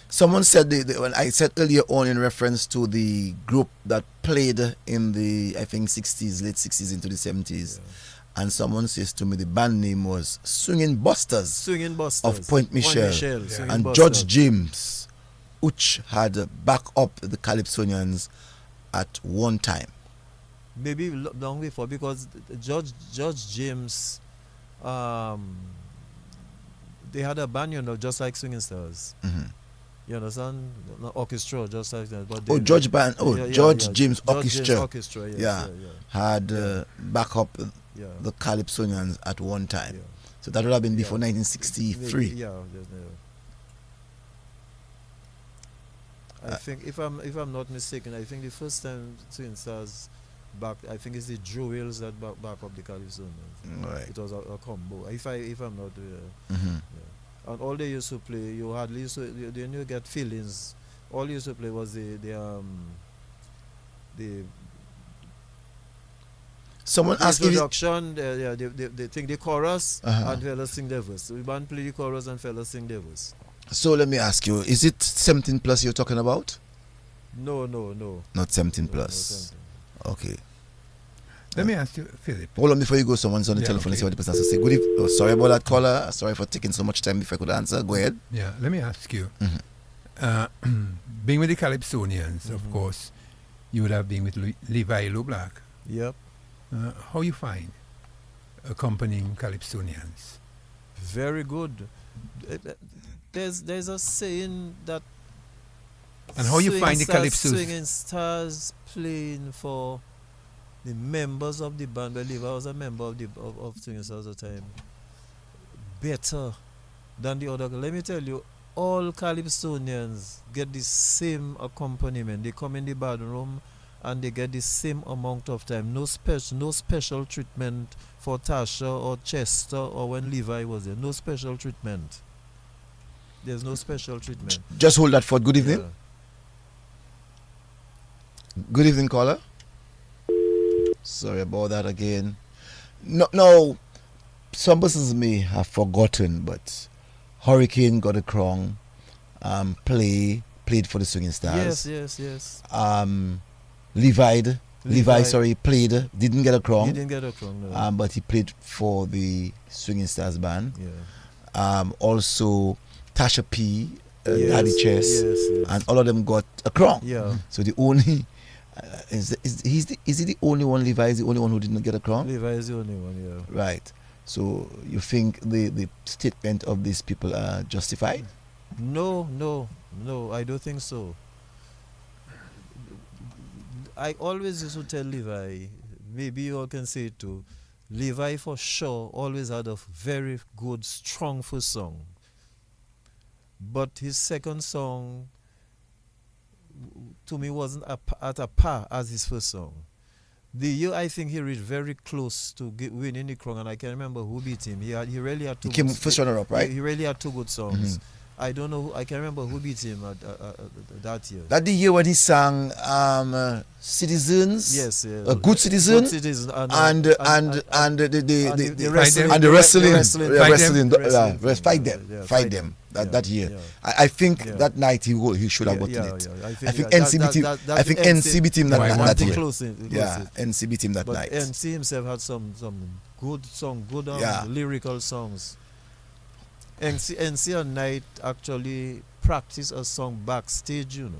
Someone said when I said earlier on in reference to the group that played in the late 60s into the 70s, and someone says to me the band name was Swinging Busters of Point Michel, and George James, which had back up the Calypsonians at one time. Maybe long before, because George James, they had a band, just like Swinging Stars. You understand? Orchestra, just like that. But George James Orchestra. James Orchestra, had back up the Calypsonians at one time. So that would have been before 1963. I think, if I'm not mistaken, I think the first time Swinging Stars back, I think it's the Jewels that back up the Calypsonians. Right. It was a combo. If I'm not, and all they used to play, you hardly used to, then you get feelings. All you used to play was the someone asked introduction. They think the chorus and fellas sing the verse. So we band play the chorus and fellas sing the verse. So let me ask you, is it 17 plus you're talking about? No. Not 17 plus. No, okay. Let me ask you, Philip. Hold on before you go. Someone's on the telephone. Let's see what the person has to say. Good evening. Sorry about that, caller. Sorry for taking so much time before I could answer. Go ahead. Yeah, let me ask you. Being with the Calypsonians, of course, you would have been with Levi Loblack. Yep. How you find accompanying Calypsonians? Very good. There's a saying that. And how you find the Calypsos? Swinging Stars playing for the members of the band. I believe I was a member of Swinging Stars at the time. Better than the other. Let me tell you, all Calypsonians get the same accompaniment. They come in the band room and they get the same amount of time. No special treatment for Tasha or Chester or when Levi was there. No special treatment. There's no special treatment. Just hold that for good evening. Good evening, caller. Sorry about that again. No, some persons may have forgotten, but Hurricane got a crown. Played for the Swinging Stars. Yes. Levi Levi didn't get a crown. He didn't get a crown, no. But he played for the Swinging Stars band. Yeah. Also, Tasha P, Daddy Chess, and all of them got a crown. Yeah. So the only is he the only one? Levi is the only one who didn't get a crown. Levi is the only one. Yeah. Right. So you think the statement of these people are justified? No, I don't think so. I always used to tell Levi, maybe you all can say it too, Levi for sure always had a very good, strong first song. But his second song, to me, wasn't at a par as his first song. The year I think he reached very close to winning the crown, and I can remember who beat him. He really had two. He came first runner up, right? He really had two good songs. I don't know. I can remember who beat him that year. That the year when he sang "Citizens." Yes, yes. A good citizen. Good citizen And the wrestling. Fight them. That year. Yeah. I think that night he should have gotten it. Yeah. I think NC beat him that year. NC beat him that but night. NC himself had some good song, good lyrical songs. NC and Night actually practiced a song backstage, you know.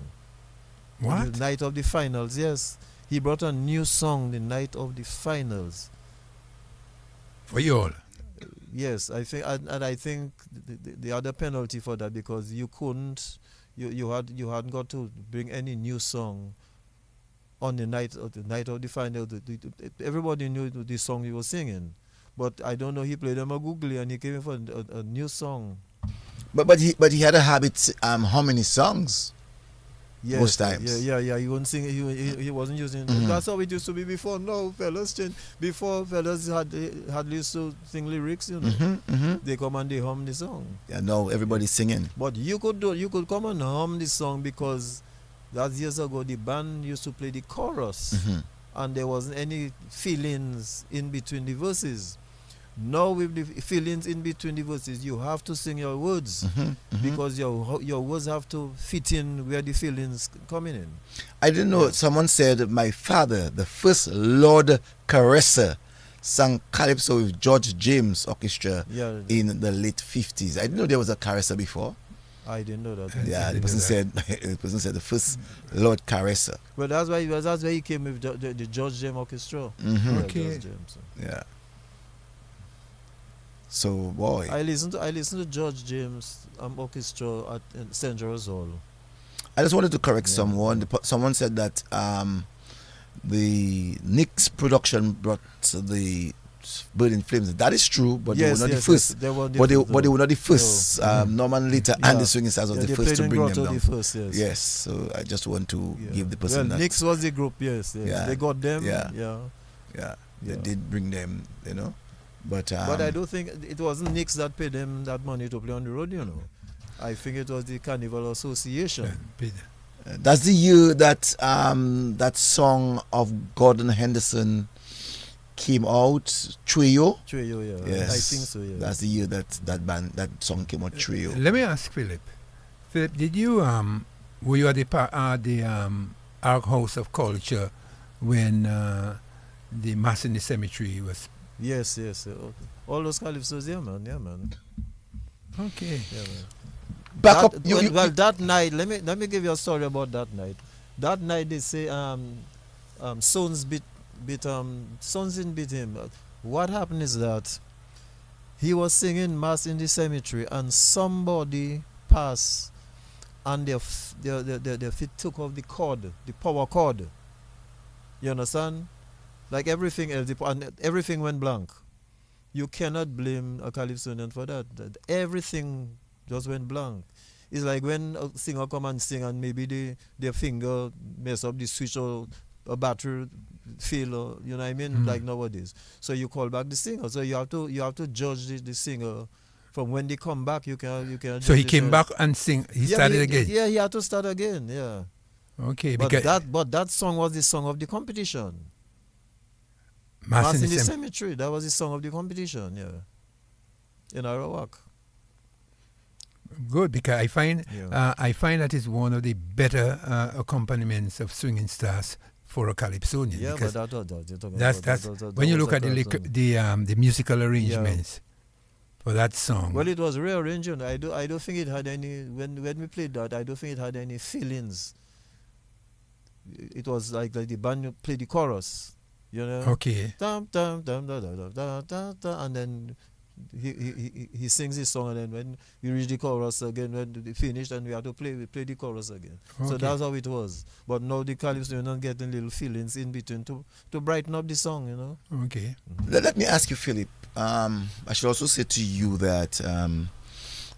What? The night of the finals, yes. He brought a new song the night of the finals. For you all? Yes, I think, and I think the other penalty for that, because you couldn't, you hadn't got to bring any new song on the night of the final. Everybody knew the song he was singing. But I don't know, he played them a googly and he came in for a new song. But he had a habit humming his songs. Yes, most times. Yeah. He wasn't singing. He wasn't using. That's how it used to be before. No, fellas change. Before fellas had used to sing lyrics. You know, they come and they hum the song. Yeah, no, everybody's singing. But you could come and hum the song, because that years ago the band used to play the chorus, and there wasn't any feelings in between the verses. Now with the feelings in between the verses, you have to sing your words, because your words have to fit in where the feelings coming in. I didn't know. Someone said my father, the first Lord Caresser, sang Calypso with George James Orchestra in the late 50s. I didn't know there was a Caresser before. I didn't know that. Yeah, the person said the first Lord Caresser. Well, that's why he came with the George James Orchestra. Okay. George James. Yeah. So boy, I listened to George James Orchestra at St. Roseau. I just wanted to correct someone. Someone said that the Knicks production brought the Burning Flames. That is true, but they were not the first. They were not the first. Norman Later and the Swinging Stars was the first to bring them down. Yes, so I just want to give the person that. Knicks was the group. Yes. Yeah. They got them. Yeah. They did bring them. You know. But I don't think it wasn't Knicks that paid them that money to play on the road, you know. I think it was the Carnival Association. That's the year that that song of Gordon Henderson came out, Trio. Trio, yeah. Yes. I think so, yeah. That's the year that song came out, Trio. Let me ask Philip. Philip, did you were you at the Ark House of Culture when the Mass in the Cemetery was? Yes. All those calypsos, yeah, man. Okay. Yeah, man. Back up. That night, let me give you a story about that night. That night they say Sons beat Sons didn't beat him. What happened is that he was singing Mass in the Cemetery and somebody passed and their feet took off the cord, the power cord. You understand? Like everything else, and everything went blank. You cannot blame a Calypsonian for that. Everything just went blank. It's like when a singer come and sing and maybe their finger mess up the switch or a battery fail, or you know what I mean, like nowadays. So you call back the singer. So you have to judge the singer from when they come back. You can. So he came back and sing. He started again. Yeah, he had to start again. Yeah. Okay, but that song was the song of the competition. Mass in the Cemetery. That was the song of the competition, in Arawak. Good, because I find that is one of the better accompaniments of Swinging Stars for a Calypsonian. Yeah, because but you're talking that's about when you was look a at Calypsonian. the musical arrangements for that song. Well, it was rearranged. I don't think it had any. When we played that, I don't think it had any feelings. It was like the band played the chorus, you know. Okay. Dum, dum, dum, da, da, da, da, da, da, and then he sings his song, and then when we reach the chorus again, when they finished, and we had to play the chorus again. So Okay. that's how it was. But now the Calypso, you're not getting little feelings in between to brighten up the song, you know. Okay. Let me ask you, Philip. I should also say to you that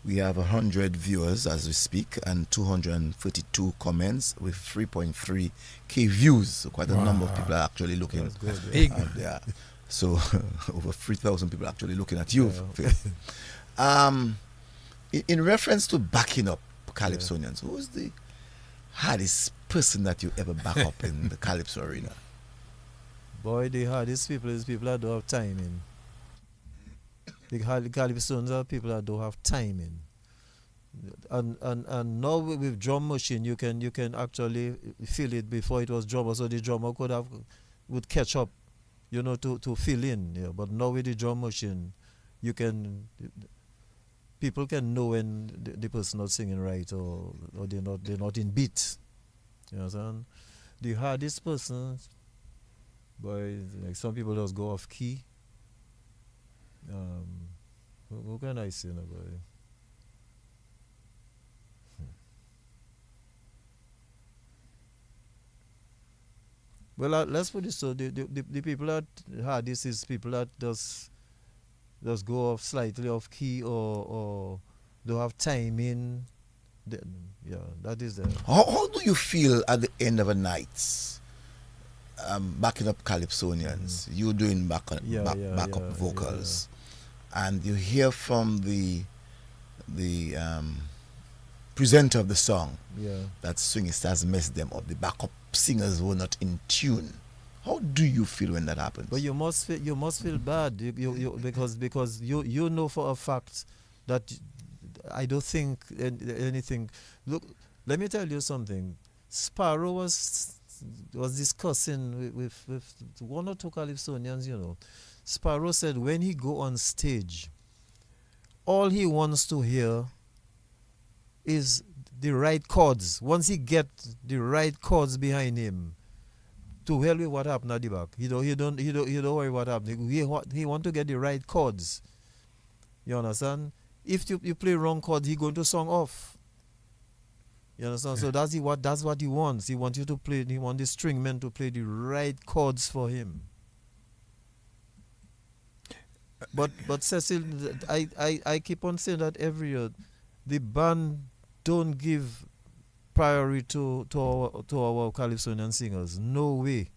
we have 100 viewers as we speak and 242 comments with 3.3k views. So quite a number of people are actually looking. That's good, yeah. Big. Yeah. So over 3,000 people are actually looking at you, Yeah. Philip. In reference to backing up Calypsonians, who is the hardest person that you ever back up in the Calypso arena? Boy, the hardest people is people that don't have timing. The Calypsonians are people that don't have timing. And now with drum machine, you can actually feel it before it was drummer, so the drummer would catch up, you know, to fill in. Yeah. But now with the drum machine, people can know when the person not singing right or they're not in beat. You understand? The hardest person, boy, like some people just go off key. Who can I say now, boy? Well, let's put it so: the people that hardest is people that just go off slightly off key or don't have timing. Yeah, that is the. How do you feel at the end of a night backing up Calypsonians? You doing backup vocals, and you hear from the presenter of the song that swing stars messed them up. The backup singers were not in tune. How do you feel when that happens? But you must feel bad because you know for a fact that I don't think anything. Look, let me tell you something. Sparrow was discussing with one or two Calypsonians, you know. Sparrow said when he go on stage, all he wants to hear is the right chords. Once he get the right chords behind him, to hell with what happened at the back. He don't worry what happened. He want to get the right chords. You understand? If you play wrong chords, he going to song off. You understand? So that's what he wants. He wants you to play. He wants the string men to play the right chords for him. But Cecil, I keep on saying that every year, the band don't give priority to our Calypsonian singers. No way.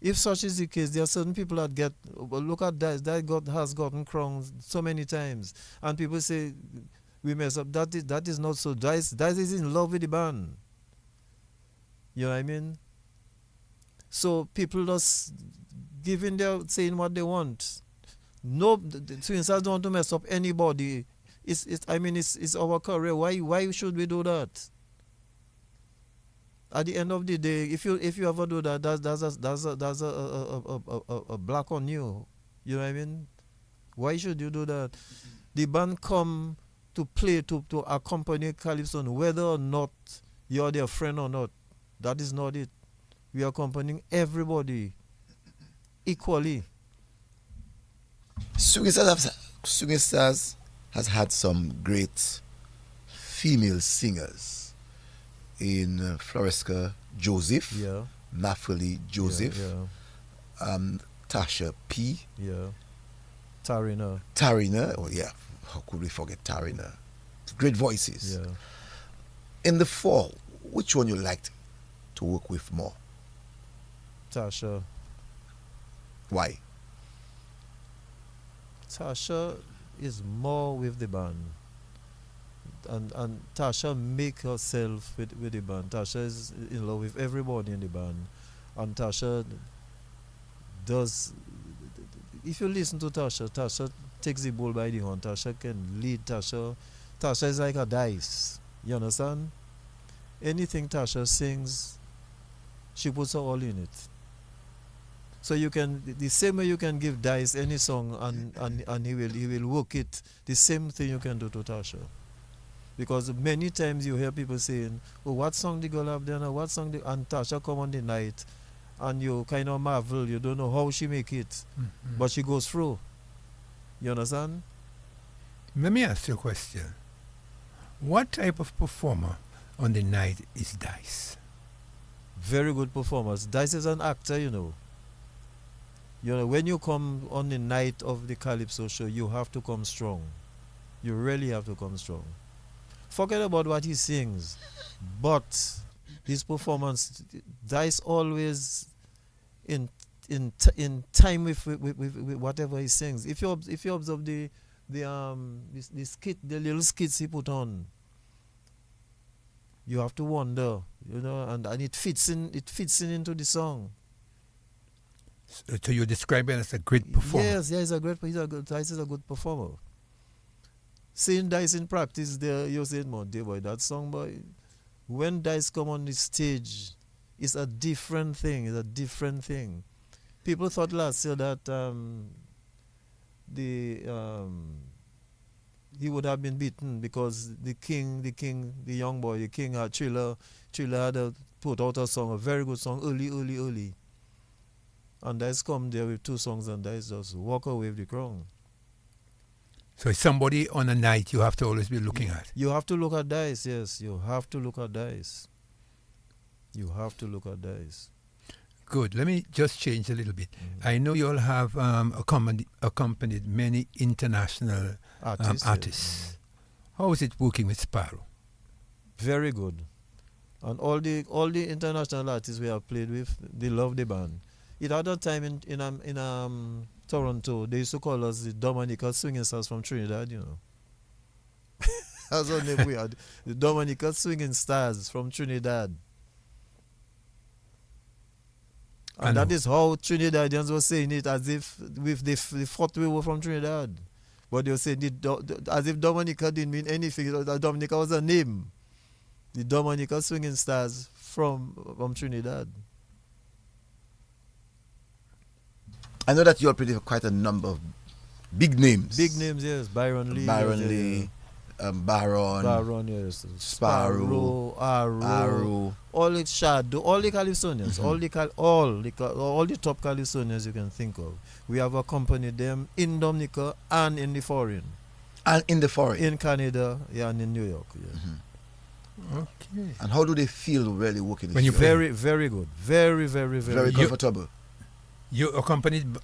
If such is the case, there are certain people that get. Well, look at that has gotten crowns so many times, and people say we mess up. That is not so. That is in love with the band. You know what I mean? So people just giving saying what they want. No, the Twin Stars don't want to mess up anybody. It's our career. Why should we do that? At the end of the day, if you ever do that, that's a black on you. You know what I mean? Why should you do that? The band come to play to accompany Calypso, whether or not you're their friend or not. That is not it. We are accompanying everybody equally. Swing Stars has had some great female singers in Floresca Joseph, Nafali Joseph, Tasha P, Tarina. Oh yeah, how could we forget Tarina? Great voices. Yeah. In the fall, which one you liked to work with more? Tasha. Why? Tasha is more with the band, and Tasha make herself with the band. Tasha is in love with everybody in the band, and Tasha does. If you listen to Tasha takes the bull by the horn. Tasha can lead. Tasha is like a dice. You understand? Anything Tasha sings, she puts her all in it. So you can, the same way you can give Dice any song and he will work it, the same thing you can do to Tasha. Because many times you hear people saying, oh, what song the girl have done, or what song and Tasha come on the night, and you kind of marvel, you don't know how she make it, but she goes through. You understand? Let me ask you a question. What type of performer on the night is Dice? Very good performance. Dice is an actor, you know. You know, when you come on the night of the Calypso show, you have to come strong. You really have to come strong. Forget about what he sings, but his performance, Dice always in time with whatever he sings. If you observe the skit, the little skits he put on, you have to wonder, you know, and it fits in into the song. So you describe it as a great performer. Yes, Dice is a good performer. Seeing Dice in practice there, you're saying, "Man, dear boy, that song, boy." When Dice come on the stage, it's a different thing. It's a different thing. People thought last year that he would have been beaten because the young boy, the king had Triller had put out a song, a very good song, early. And Dice come there with 2 songs and Dice just walk away with the crown. So it's somebody on a night you have to always be looking at. You have to look at Dice, yes. You have to look at Dice. You have to look at Dice. Good. Let me just change a little bit. I know you all have accompanied many international artists. How is it working with Sparrow? Very good. And all the international artists we have played with, they love the band. It had a time in Toronto, they used to call us the Dominica Swinging Stars from Trinidad, you know. That's our name we had. The Dominica Swinging Stars from Trinidad. And that is how Trinidadians were saying it, as if they thought we were from Trinidad. But they were saying as if Dominica didn't mean anything. Dominica was a name. The Dominica Swinging Stars from Trinidad. I know that you all played quite a number of big names. Big names, yes. Byron Lee. Baron, yes. Sparrow, Arrow. All the Shadow, all the Calypsonians, all the top Calypsonians you can think of. We have accompanied them in Dominica and in the foreign. And in the foreign? In Canada, and in New York. Yeah. Okay. And how do they feel really working when you play? Very, very good. Very, very, very very comfortable. You accompanied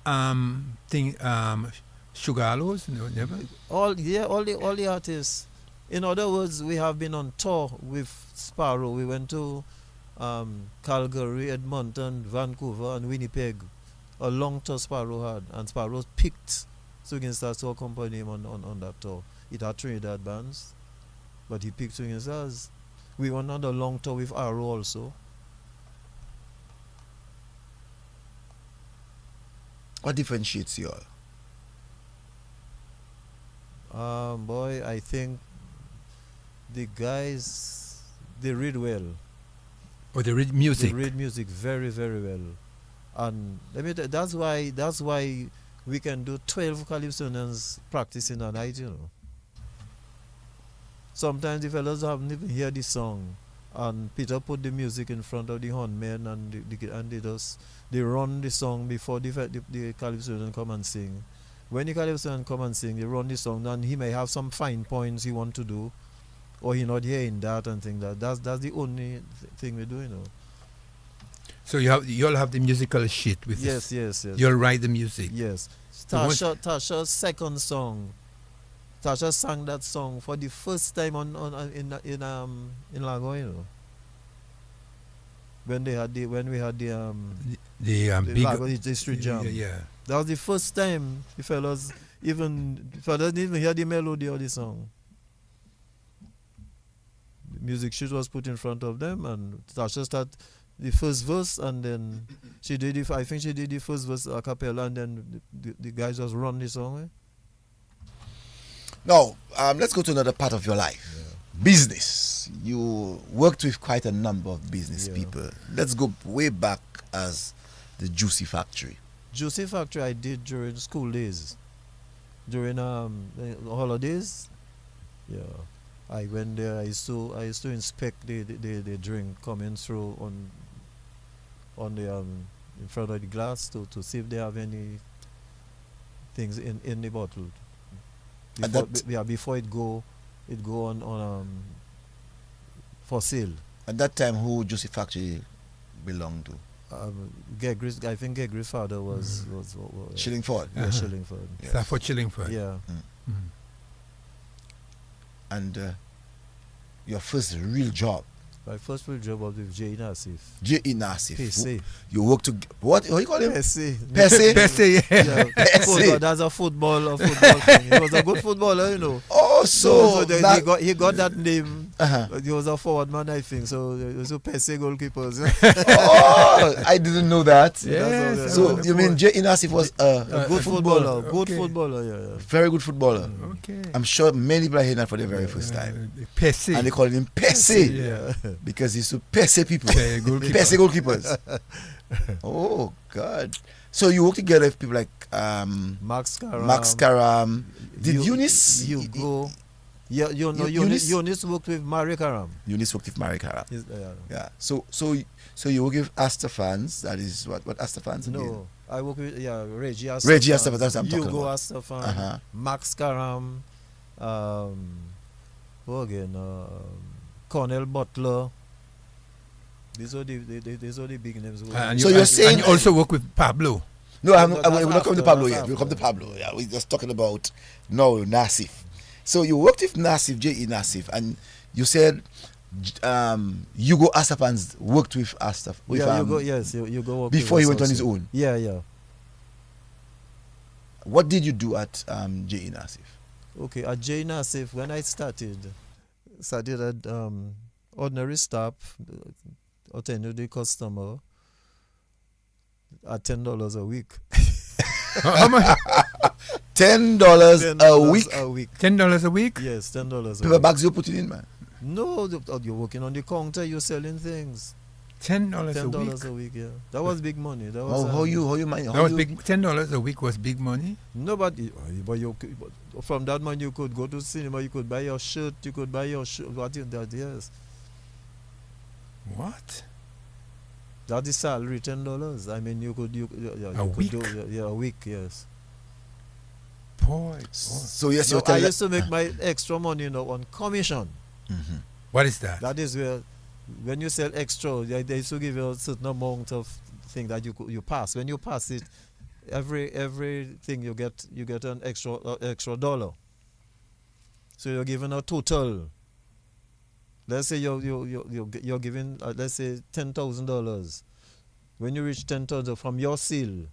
Sugar Aloes? No, never? All the artists. In other words, we have been on tour with Sparrow. We went to Calgary, Edmonton, Vancouver, and Winnipeg. A long tour Sparrow had, and Sparrow picked Swinging Stars to accompany him on that tour. It had Trinidad bands, but he picked Swinging Stars. We went on a long tour with Arrow also. What differentiates you all? Boy, I think the guys, they read well. Or they read music. They read music very, very well. And that's why we can do 12 Calypsonians practice in a night, you know. Sometimes the fellows haven't even heard the song, and Peter put the music in front of the hornmen, and they run the song before the Calypsonian come and sing. When the Calypsonian come and sing, they run the song, and he may have some fine points he want to do, or he not hearing that and thing that. That's the only thing we do, you know. So you all have the musical sheet with yes. You'll write the music. Yes. Tasha's second song. Tasha sang that song for the first time in Lakou, you know. When we had the big Lakou, the street jam. Yeah. That was the first time the fellas didn't even hear the melody of the song. The music sheet was put in front of them, and Tasha started the first verse, and then I think she did the first verse a cappella, and then the guys just run the song. Now, let's go to another part of your life. Yeah. Business. You worked with quite a number of business people. Let's go way back as the Juicy Factory. Juicy Factory I did during school days. During holidays. Yeah. I went there. I used to inspect the drink coming through on the in front of the glass to see if they have any things in the bottle. Before it go on for sale. At that time, who Juicy Factory belonged to? Gegri's, I think Gegri's father was Shillingford. Yeah, Shillingford. Yes. Stafford Shillingford. Yeah. And your first real job? My first real job was with J.E. Nassif. J.E. Nassif. Pesse. You work to what you call him? Pesse. Pesse. Pesse. Yeah. Pesse. That's a football thing. He was a good footballer, you know. Oh, so he got that name. He was a forward man, I think. So it was a Pesse goalkeepers. Oh, I didn't know that. Yes. So you mean J.E. Nassif was a good footballer? Okay. Good footballer, yeah. Very good footballer. Okay. I'm sure many people are hearing that for the very first time. Pesse. And they call him Pesse. Yeah. Because he used to Pesse people. Pesse goalkeepers. Oh, God. So you work together with people like Max Karam. Did Eunice? Hugo. Yeah, you know, Eunice worked with Mary Karam. Eunice worked with Mary Karam. Yeah. So you work with Astafans. That is what Astafans again? No, I work with Reggie Astafan. Reggie Astafan, that's what I'm talking Hugo about. Astafan. Max Karam. Who again? Cornell Butler. These are the big names. So you're saying you also work with Pablo? No, we're not coming to Pablo yet. We'll come to Pablo. Yeah, we're just talking about Nassif. So you worked with Nassif, J.E. Nassif, and you said Hugo Astafans worked with Astaf. Hugo worked before with he went on also. his own. Yeah. What did you do at J.E. Nassif? Okay, at J.E. Nassif, when I started at ordinary staff, attending the customer at $10 a week. How much? $10 a week. $10 a week? Yes, $10 a Paper week. bags you put it in, man. No, you're working on the counter, you're selling things. $10 a week, yeah. That was big money. That was how you mind? That was big. $10 a week was big money. No, but from that money you could go to cinema, you could buy your shirt, you could buy your shirt. Yes. What? That's the salary, $10. I mean, you could a week? A week, yes. Boy. So yes, I used to make my extra money on commission. Mm-hmm. What is that? That is where, when you sell extra, they used to give you a certain amount of thing that you pass. When you pass it, everything you get an extra dollar. So you're given a total. Let's say you're giving let's say $10,000. When you reach $10,000 from your sale,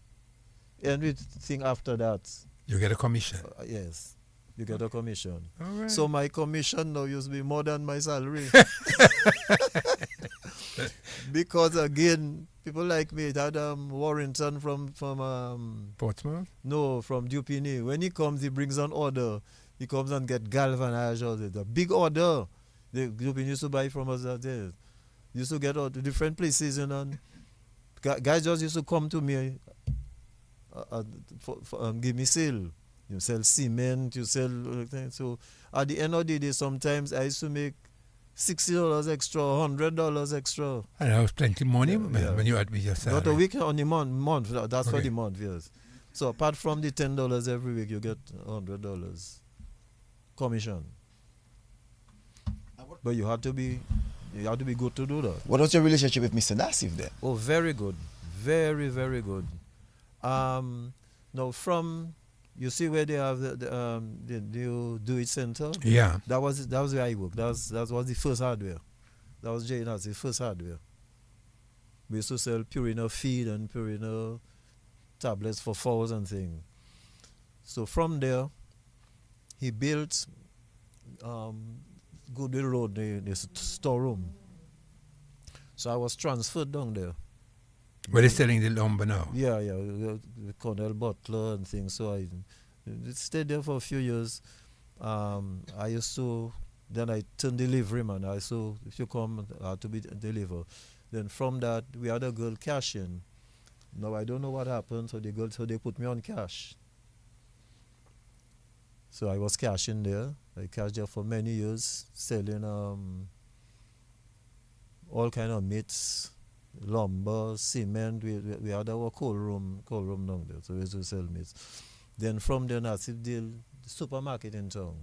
everything after that, you get a commission. Yes, you get a commission. All right. So my commission now used to be more than my salary. Because again, people like me, that Warrington from Portsmouth? No, from Dupini. When he comes, he brings an order. He comes and get galvanized. The big order. The Dupini used to buy from us out there. Used to get out to different places, and guys just used to come to me. Give me sale. You sell cement, you sell things. So at the end of the day, sometimes I used to make $60 extra, $100 extra. And that was plenty of money when you had with your salary. Not a week, on the month. That's for the month, yes. So apart from the $10 every week, you get $100 commission. But you had to be good to do that. What was your relationship with Mr. Nassif then? Oh, very good. Very, very good. Now from, you see where they have the new Do It Center? Yeah. That was where I worked. That was the first hardware. That was J.E. Nassif's first hardware. We used to sell Purina feed and Purina tablets for fowls and things. So from there, he built Goodwill Road, the storeroom. So I was transferred down there. Where they selling the lumber now? Yeah, with Cornell Butler and things. So I stayed there for a few years. I used to Then I turned delivery man. I so if you come, I have to be deliver. Then from that, we had a girl cashing. Now I don't know what happened. So they put me on cash. So I was cashing there. I cashed there for many years, selling all kind of meats, lumber, cement. We had our cold room down there, so we used to sell meats. Then from there, I see the supermarket in town.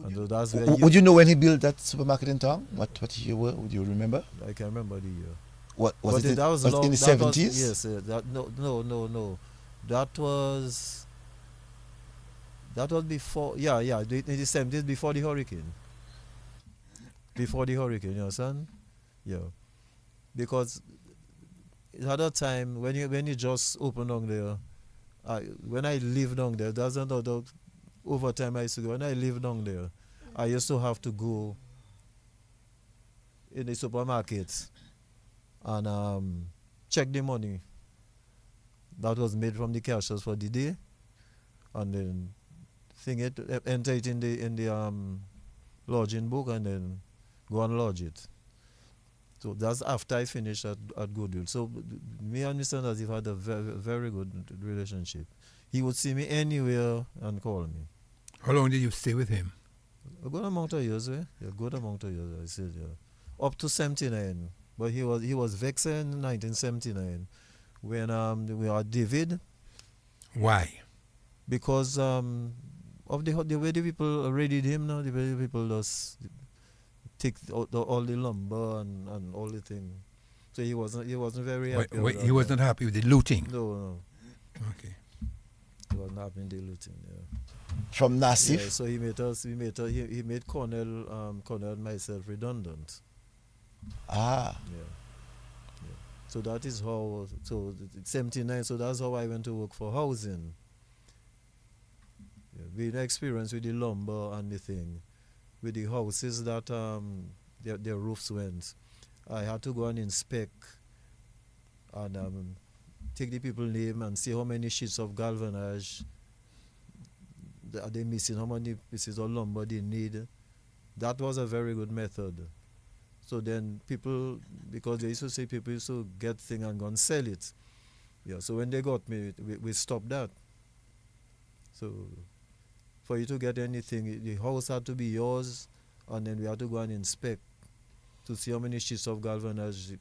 And so that's where Would you know when he built that supermarket in town? What year would you remember? I can't remember the year. What was But it? that was Was it long, in the that was- 70s? Yes, no. That was before. Yeah, in the 70s, before the hurricane. Before the hurricane, you understand? Yeah, because at that time when you just open down there, when I lived down there, that's another over time I used to go. When I lived down there, I used to have to go in the supermarket and check the money that was made from the cashiers for the day, and then enter it in the lodging book, and then go and lodge it. So that's after I finished at Goodwill. So me and Mr. Nazif had a very, very good relationship. He would see me anywhere and call me. How long did you stay with him? A good amount of years, eh? A good amount of years, I said, yeah. Up to 79. But he was vexed in 1979 when we had David. Why? Because of the way the people raided him now, the way the people just take all the lumber and all the thing. So he wasn't very happy. He was not happy with the looting? No. Okay. He wasn't happy with the looting, yeah. From Nassif? Yeah, so he made Cornell and myself redundant. Ah. Yeah. So that is how, so 79, so that's how I went to work for housing. Yeah, we had experience with the lumber and the thing. With the houses that their roofs went. I had to go and inspect and take the people's name and see how many sheets of galvanized are they missing, how many pieces of lumber they need. That was a very good method. So then people, because they used to say people used to get things and go and sell it. Yeah, so when they got me, we stopped that. So for you to get anything, the house had to be yours, and then we had to go and inspect to see how many sheets of galvanized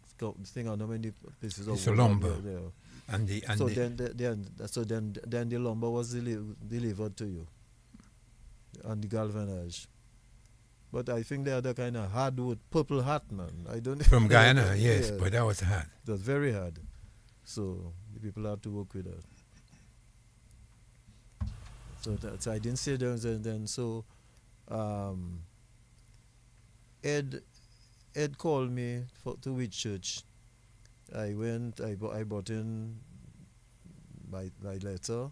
thing and how many pieces of lumber. There. So then the lumber was delivered to you, and the galvanized. But I think they had a kind of hardwood, purple hat, man. I don't. From Guyana, yes, yeah. but that was hard. It was very hard. So the people had to work with that. So I didn't say there then. So Ed called me to which church. I went. I brought in my letter,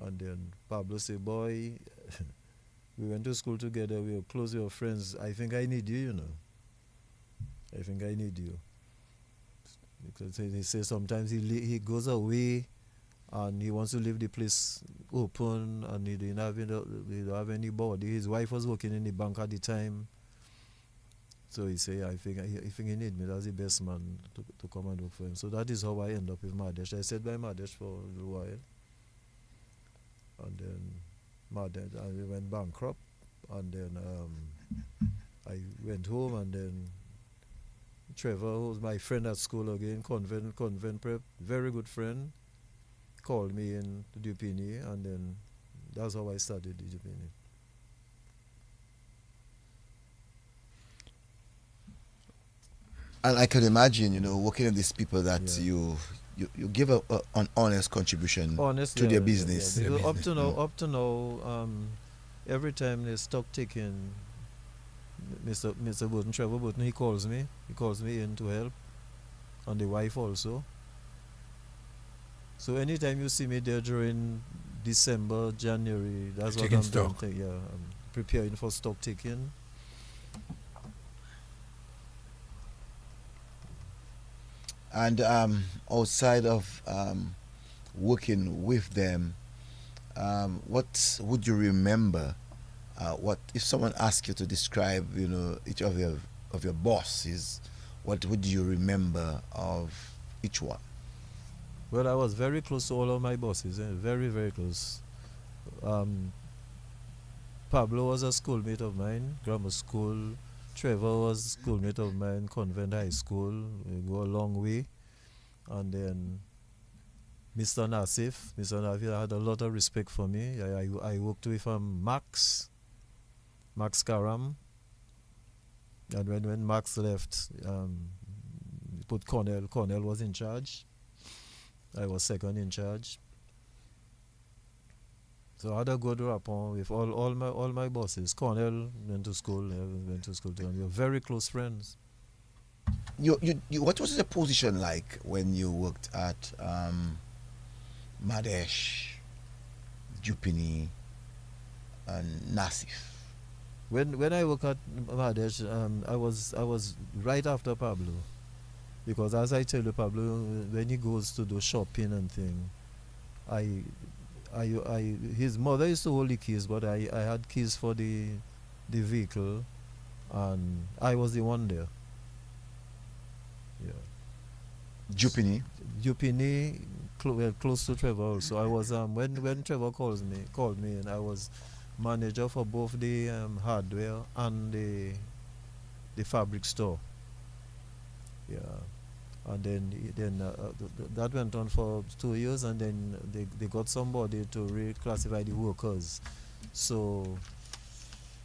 and then Pablo said, "Boy, we went to school together. We were close. We were friends. I think I need you. You know. I think I need you." Because he says sometimes he goes away, and he wants to leave the place open, and he don't have anybody. His wife was working in the bank at the time, so he say, I think he need me. That's the best man to come and work for him. So that is how I end up with Madesh. I stayed by Madesh for a little while, and then we went bankrupt, and then I went home, and then Trevor, who was my friend at school again, convent prep, very good friend, called me in to Dupini, and then that's how I started the Dupini. And I can imagine, working with these people that you give an honest contribution to their business. Yeah. Up to now, every time they stop taking Mr. Burton, Trevor Burton, he calls me in to help, and the wife also. So anytime you see me there during December, January, that's what I'm doing. Yeah, I'm preparing for stock taking. And outside of working with them, what would you remember what if someone asks you to describe, each of your bosses, what would you remember of each one? Well, I was very close to all of my bosses, very, very close. Pablo was a schoolmate of mine, grammar school. Trevor was a schoolmate of mine, convent high school. We go a long way. And then Mr. Nassif, had a lot of respect for me. I worked with Max Karam. And when Max left, he put Cornell. Cornell was in charge. I was second in charge. So I had a good rapport with all my bosses. Cornell went to school too, and we were very close friends. You what was the position like when you worked at Madesh, Jupini, and Nassif? When I worked at Madesh, I was right after Pablo, because as I tell you, Pablo, when he goes to do shopping and thing, his mother used to hold the keys, but I had keys for the vehicle, and I was the one there. Yeah. Jupini, close to Trevor also. I was when Trevor called me, and I was manager for both the hardware and the fabric store. Yeah. And then that went on for 2 years, and then they got somebody to reclassify the workers. So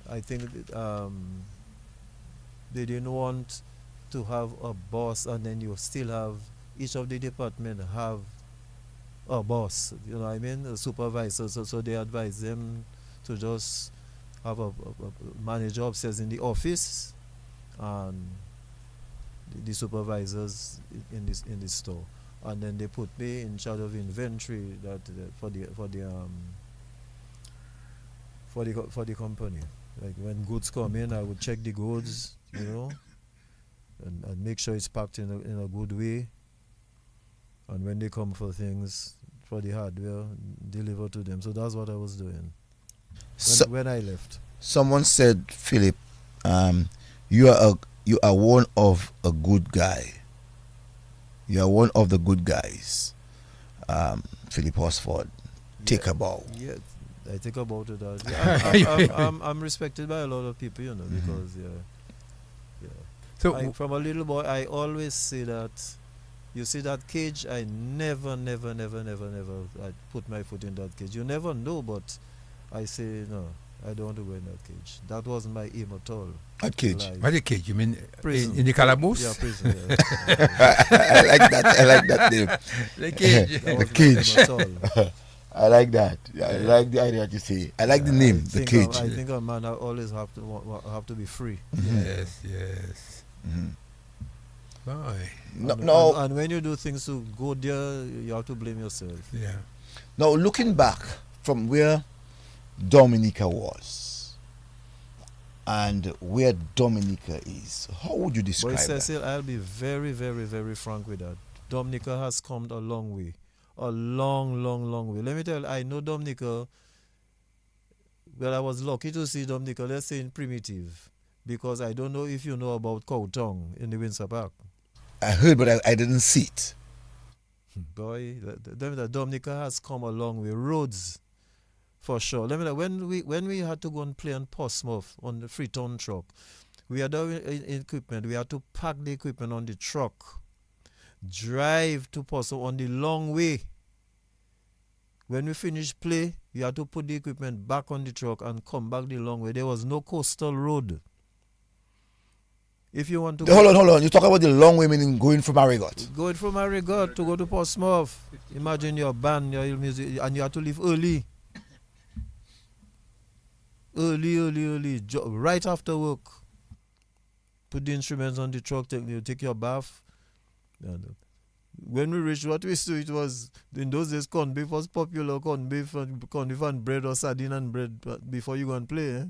I think they didn't want to have a boss, and then you still have each of the department have a boss. You know what I mean? A supervisor. So they advised them to just have a manager upstairs in the office, and the supervisors in this store, and then they put me in charge of inventory for the company. Like when goods come in, I would check the goods, and make sure it's packed in a good way. And when they come for things for the hardware, deliver to them. So that's what I was doing when I left. Someone said, Philip, you are one of a good guy. You are one of the good guys. Philip Horseford, take a bow. Yeah, I think about it. I'm respected by a lot of people, because So from a little boy, I always say that. You see that cage? I never I put my foot in that cage. You never know, but I say no. I don't want to go in that cage. That wasn't my aim at all. What cage? What the cage? You mean prison. In the calaboose? Yeah, prison. Yeah. I like that name. The cage. The cage. At all. I like that. Yeah, I like the idea that you say. I like the name, the cage. I think a man always have to be free. Yes. Mm-hmm. Boy. No. And when you do things to go there, you have to blame yourself. Yeah. Now, looking back from where Dominica was and where Dominica is, how would you describe that? Cecil, I'll be very, very, very frank with that. Dominica has come a long way. A long way. Let me tell you, I know Dominica. Well, I was lucky to see Dominica, let's say in primitive, because I don't know if you know about Cow Tongue in the Windsor Park. I heard, but I didn't see it. Boy, Dominica has come a long way. Roads, for sure. Let me know, when we had to go and play on Portsmouth on the Freetown truck, we had our equipment. We had to pack the equipment on the truck, drive to Portsmouth on the long way. When we finished play, we had to put the equipment back on the truck and come back the long way. There was no coastal road. If you want to hold on. You talk about the long way, meaning going from Marigot. Going from Marigot to go to Portsmouth. Imagine your band, your music, and you have to leave early. Early, right after work. Put the instruments on the truck, take your bath. When we reached what we saw, it was, in those days, corned beef was popular, corned beef and bread, or sardine and bread before you go and play.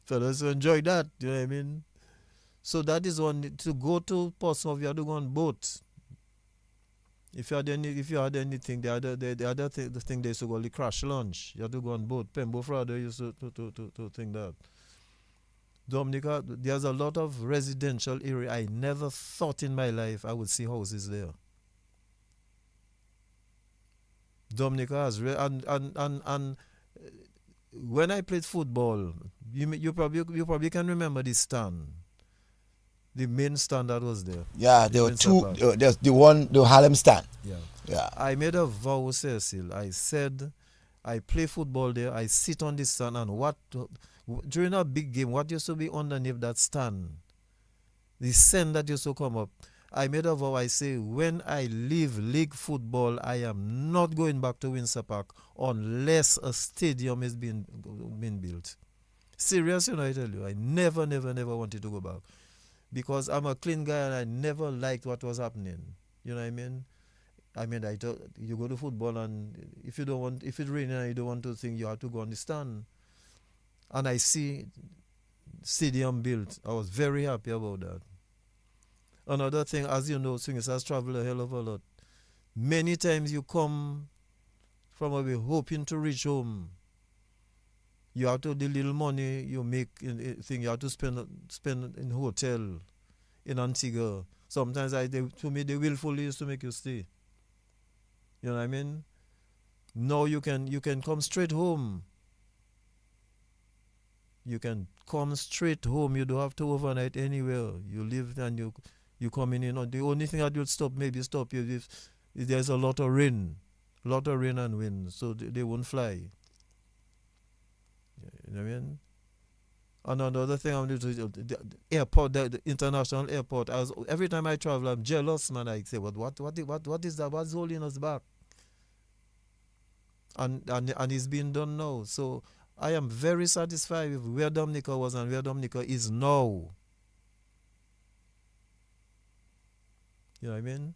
So let's enjoy that, you know what I mean? So that is one. To go to Portsmouth, you have to go on boat. If you had anything, the thing they used to call the crash lunch. You had to go on boat. Pembo Frado used to think that. Dominica, there's a lot of residential area. I never thought in my life I would see houses there. Dominica has and when I played football, you probably can remember the stand, the main stand that was there. Yeah, there were two. There's the Harlem stand. Yeah. I made a vow, Cecil. I said, I play football there. I sit on the stand, and during a big game, what used to be underneath that stand, the scent that used to come up. I made a vow. I say, when I leave league football, I am not going back to Windsor Park unless a stadium is being built. Serious, I tell you, I never wanted to go back because I'm a clean guy and I never liked what was happening. You know what I mean? I thought you go to football and if it's raining and you don't want to think, you have to go on the stand. And I see stadium built. I was very happy about that. Another thing, as you know, swingers has traveled a hell of a lot. Many times you come from away hoping to reach home. You have to, the little money you make you have to spend in hotel in Antigua. Sometimes to me they willfully used to make you stay. You know what I mean? Now you can come straight home. You can come straight home. You don't have to overnight anywhere. You live and you come in. The only thing that will stop you if there's a lot of rain and wind, so they won't fly. You know what I mean? And another thing I'm doing to the airport, the international airport. Every time I travel, I'm jealous, man. I say, what is that? What's holding us back? And it's being done now. So I am very satisfied with where Dominica was and where Dominica is now. You know what I mean?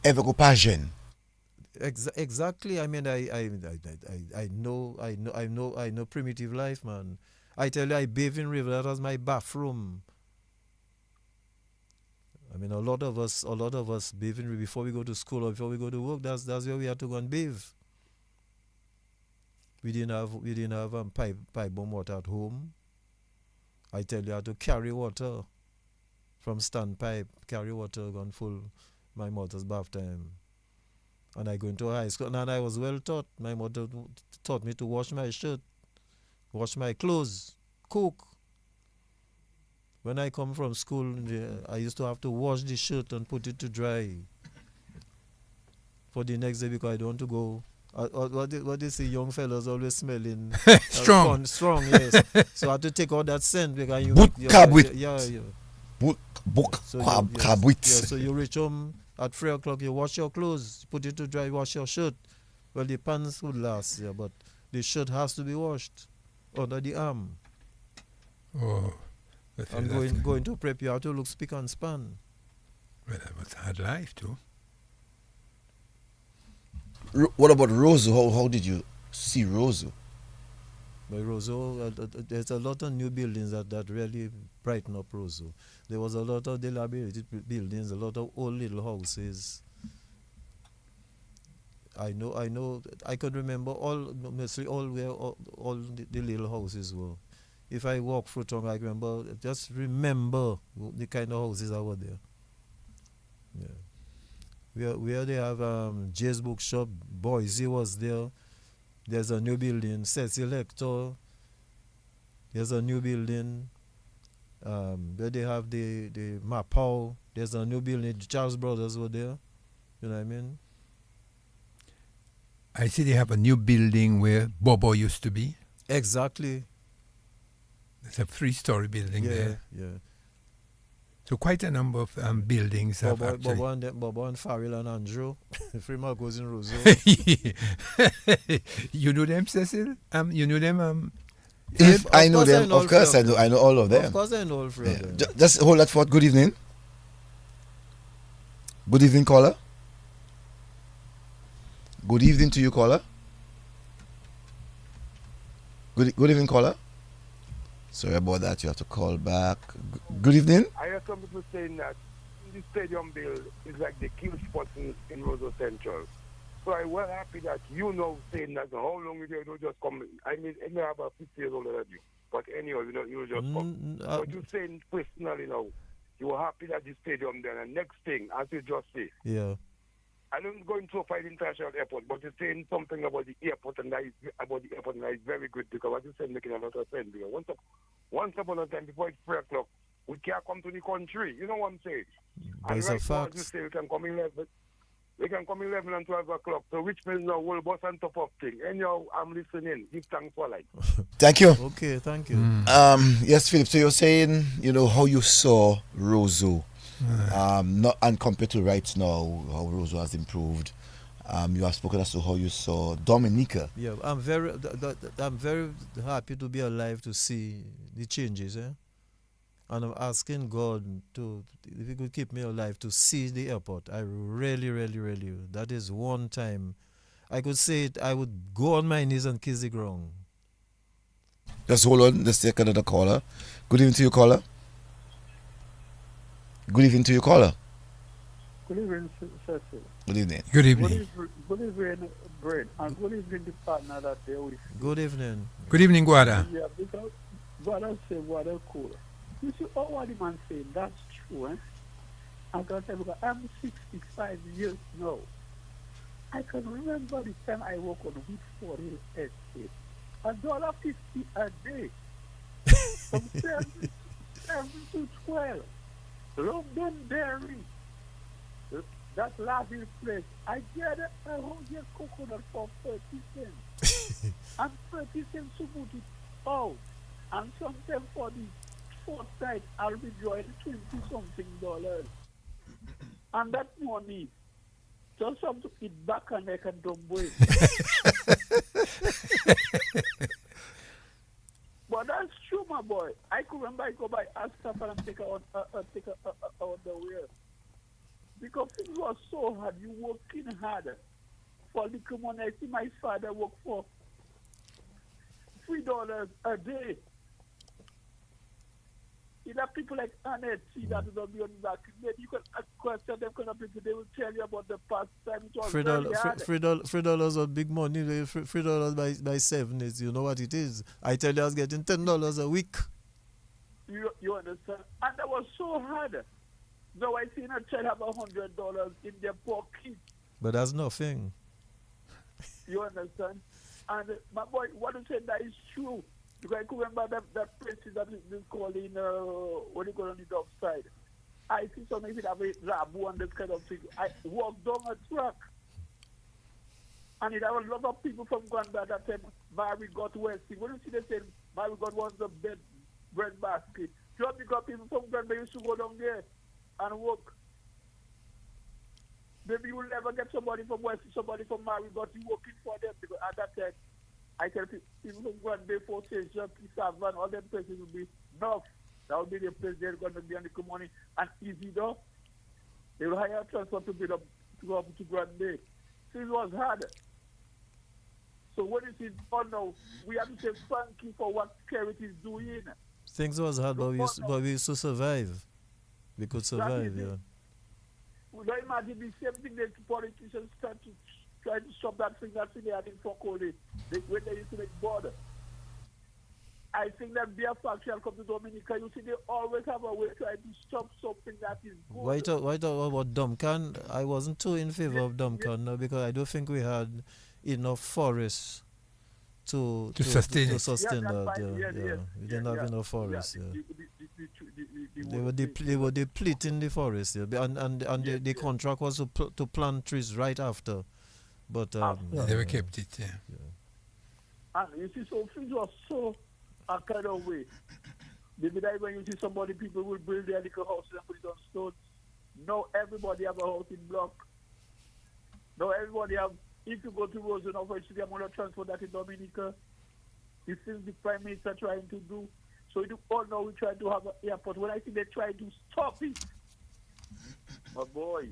Avec passion. Exactly. I mean, I know primitive life, man. I tell you, I bathe in river. That was my bathroom. I mean, a lot of us bathe in river before we go to school or before we go to work. That's where we had to go and bathe. We didn't have pipe bomb water at home. I tell you, I had to carry water from standpipe, carry water, gone full my mother's bath time. And I go into high school, and I was well taught. My mother taught me to wash my shirt, wash my clothes, cook. When I come from school, I used to have to wash the shirt and put it to dry for the next day because I don't want to go. What they say, young fellas always smelling strong. Strong, yes. So I had to take out that scent because so you reach home at 3 o'clock, you wash your clothes, put it to dry, wash your shirt. Well, the pants would last, but the shirt has to be washed under the arm. Oh. And going to prep, you have to look spick and span. Well, that was hard life too. What about Roseau? How did you see Roseau? By Roseau, there's a lot of new buildings that really brighten up Roseau. There was a lot of dilapidated buildings, a lot of old little houses. I know. I could remember mostly all where all the little houses were. If I walk through town, I just remember the kind of houses that were there. Yeah. Where they have Jay's Bookshop, Boise was there. There's a new building, Cecil Hector. There's a new building. Where they have the Mapao. There's a new building. Charles Brothers were there. You know what I mean? I see they have a new building where Bobo used to be. Exactly. It's a 3-story building there. Yeah. So quite a number of buildings have actually... Bobo and Farrell and Andrew. Fremont goes in Roseau. You know them, Cecil? You know them? If I know them, of course I know. I know all of them. Of course I know all three of them. Just hold that thought. Good evening. Good evening, caller. Good evening to you, caller. Good evening, caller. Sorry about that. You have to call back. Good evening. I heard some people saying that the stadium build is like the kill spot in Roseau Central. So I'm well happy that you know saying that how long you don't just come. I mean, I may have about 50 years older than you. But anyhow, you just come. But you saying personally now, you were happy that the stadium there. And next thing, as you just say, yeah. I don't go into a fight international airport, but you're saying something about the airport and that is very good because what you said making a lot of sense. Because once upon a time, before it's 3 o'clock, we can't come to the country. You know what I'm saying? But it's right a fact. Now, you say we can come 11 and 12 o'clock. So which means now we'll bust on top of thing. Anyhow, I'm listening. Give thanks for life. Thank you. Okay, thank you. Yes, Philip. So you're saying, how you saw Roseau, not and compared to right now, how Roseau has improved. You have spoken as to how you saw Dominica. Yeah, I'm very happy to be alive to see the changes. And I'm asking God if He could keep me alive to see the airport. I really, really, really. That is one time I could say it. I would go on my knees and kiss the ground. Just hold on. Let's take another caller. Good evening to you, caller. Good evening to you, caller. Good evening, Cecil. Good evening. Good evening. Good evening, Brent. And good evening, the partner that they with. Good evening. Good evening, Guada. Yeah, because Guada say Guada cool. You see, all what the man saying, that's true, eh? I can say, because I'm 65 years now. I can remember the time I work on Whitford Estate. $1.50 a day. From 7 to 12. London Dairy. That laughing place. I get a whole year coconut for 30 cents. And 30 cents to put it out. And sometimes for the fortnight, I'll be drawing $20-something. And that money, just have to eat back and I can don't wait. But that's true, my boy. I could remember I go by Ascapar and take out the wheel. Because it was so hard. You working hard for the community. My father worked for $3 a day. You know, people like Annette see that will be on the back. Then you can question them kind of people. They will tell you about the past time. It was $3 was big money. $3 by 7 is, you know what it is. I tell you, I was getting $10 a week. You understand? And that was so hard. Now I seen a child have $100 in their pocket. But that's nothing. You understand? And my boy, what you said that is true. Because I could remember that place that is called in, what do you call on the dog side? I see some people have a rabu and this kind of thing. I walked down a track. And it had a lot of people from Uganda that time, Mary got Westy. When you see they say, Mary got one of the bread basket. You have got people from Uganda used to go down there and work. Maybe you will never get somebody from Westy, somebody from Mary got you working for them. Because at that time, I tell people from Grande Fort Station, Savan, all them places will be enough. That will be the place they're going to be on the community. And easy though, they will hire transport to build up to go up to Grande. So it was hard. So when it is on now, we have to say thank you for what Carrot is doing. Things was hard, but we used to survive. We could survive, yeah. We don't imagine the same thing that politicians start to try to stop that thing they had in Fokole when they used to make border. I think that beer factory will come to Dominica. You see, they always have a way to try to stop something that is good. Why talk about Duncan? I wasn't too in favor of Duncan no, because I don't think we had enough forests to sustain that. We didn't have enough forests. They were depleting the forest, and the contract was to plant trees right after. But they were kept it, yeah. And you see, so things were so a kind of way. Maybe that when you see somebody, people will build their little houses and put it on stones. Now everybody have a house in block. Now everybody have, if you go to Roseau now, for instance, I'm going to transfer that in Dominica. This is the Prime Minister trying to do. So you all know we try to have an airport. When I think they try to stop it, my boy,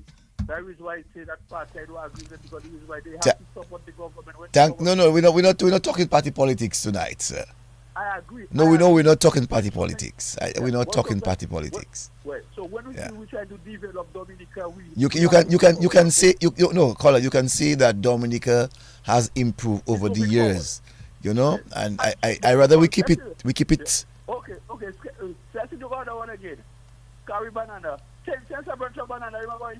that is why I say that party I don't agree with them, because it is why they have to support the government. No, we're not talking party politics tonight, sir. I agree. No, we know we're not talking party politics. We're not talking party politics. So when we try to develop Dominica, you can say caller, you can say that Dominica has improved over the years, and I rather we keep it. Okay. Cecil, you got that one again. Carry banana. 10 cents a bunch of banana, remember?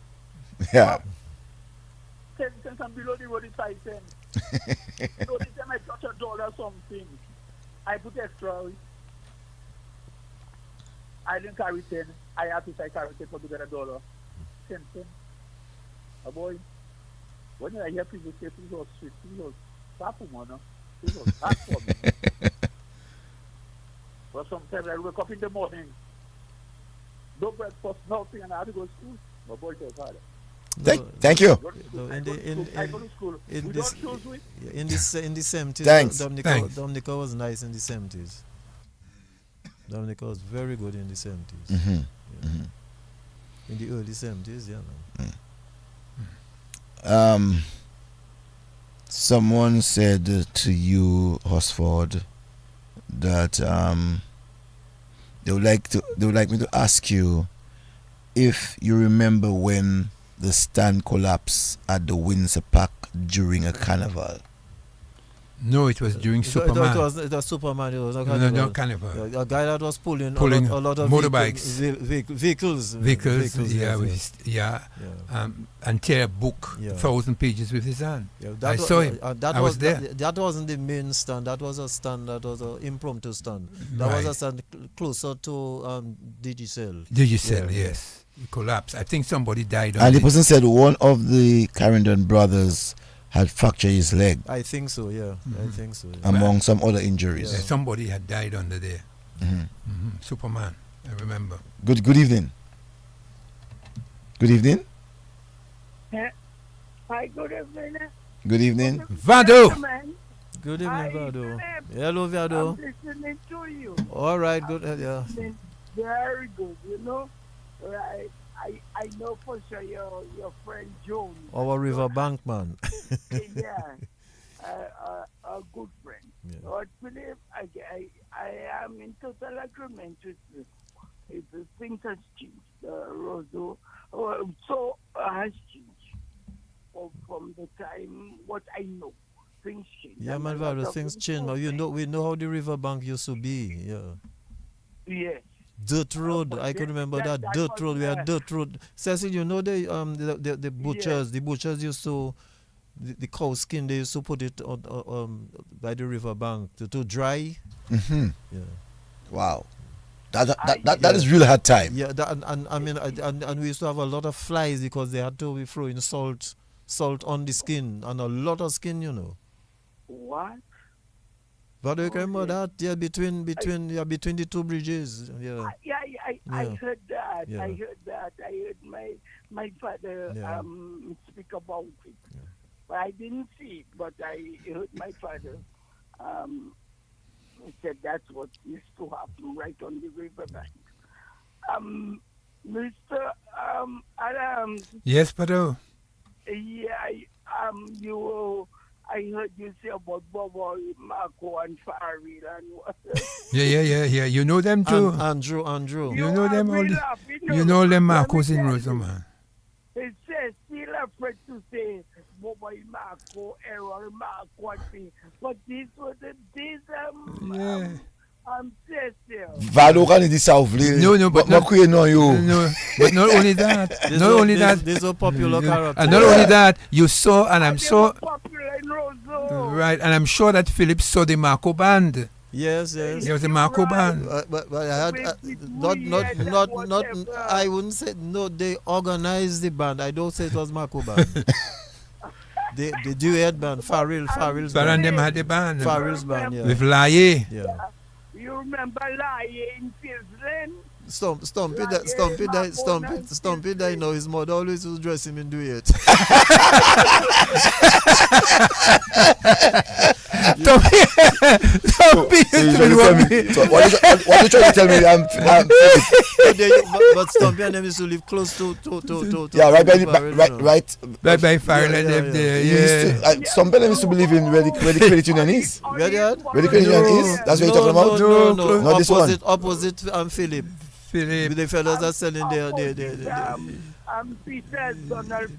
Yeah. 10 cents and below the road is 5 cents. So this time I touch $1 something. I put extra. I didn't carry 10. I have to say carry 10 for to get $1. 10 cents. A boy. When I hear people say this was sweet, this was tap for me. This was tap for me. But sometimes I wake up in the morning. No breakfast, nothing, and I have to go to school. My boy goes harder. Thank you. I go to school. In the 70s, Thanks. Dominica was nice in the 70s. Dominica was very good in the 70s. Mm-hmm. Yeah. Mm-hmm. In the early 70s, yeah. Someone said to you, Horseford, that they would like me to ask you if you remember when the stand collapsed at the Windsor Park during a carnival. No, it was during Superman. It was Superman. It was no carnival. A guy that was pulling a lot of motorbikes, vehicles. And tear a book, 1,000 pages with his hand. I saw him. I was there. That wasn't the main stand. That was a stand. That was an impromptu stand. That was a stand closer to Digicel. Yes. It collapsed. I think somebody died. And the person said one of the Carrington brothers had fractured his leg. I think so, yeah. Mm-hmm. I think so. Yeah. Among some other injuries. Yeah, somebody had died under there. Mm-hmm. Mm-hmm. Superman, I remember. Good evening. Good evening. Hi, good evening. Good evening. Vado. Good evening, Vado. Hello, Vado. I'm listening to you. All right, good. Yeah. Very good, Right. I know for sure your friend Jones. Our riverbank man. A good friend. Yeah. But Phillip, I am in total agreement with you. Things has changed. Roseau, so has changed from the time what I know. Things change. Yeah, man, things change. We know how the riverbank used to be. Yeah. Yes. Dirt road. I can remember that dirt road. We had dirt road. Cecil, the butchers. The butchers used to the cow skin. They used to put it on by the riverbank to dry. Mm-hmm. Yeah. Wow. That is really hard time. Yeah. And we used to have a lot of flies because they had to be throwing salt on the skin and a lot of skin. What? But you remember that? Yeah, between the two bridges. Yeah. I heard that. Yeah. I heard that. I heard my father speak about it. Yeah. But I didn't see it. But I heard my father said that's what used to happen right on the riverbank. Mr. Adams. Yes, Pado. Yeah. I heard you say about Bobo, Marco, and Farrell and what. Yeah. You know them too. Andrew. You know them all. You know them Marcos in Roseau, man. It says still afraid to say Bobo, Marco, Errol, Marco, but these were the days. Cecil. Vado can in South Lane. No, but not you. No, but not only that. There's a popular character. And not only that, you saw, and I'm sure. Popular in Roseau. Right, and I'm sure that Phillip saw the Marco band. Yes. There was a Marco band. But I had not. I wouldn't say no. They organized the band. I don't say it was Marco band. the duet band, Farrell's band. And them had the band. Farrell's band, yeah. With Laye. Yeah. You remember Laye in Pilsen? Stumpy died now. His mother always used to dress him in duet. What are you trying to tell me? But Stumpy and them used to live close to yeah, right by by Fireland. Stumpy and them used to believe in where the credit union is. Where the credit union is? That's what you're talking about? No. Not this one. Opposite Phillip. With the fellas that selling their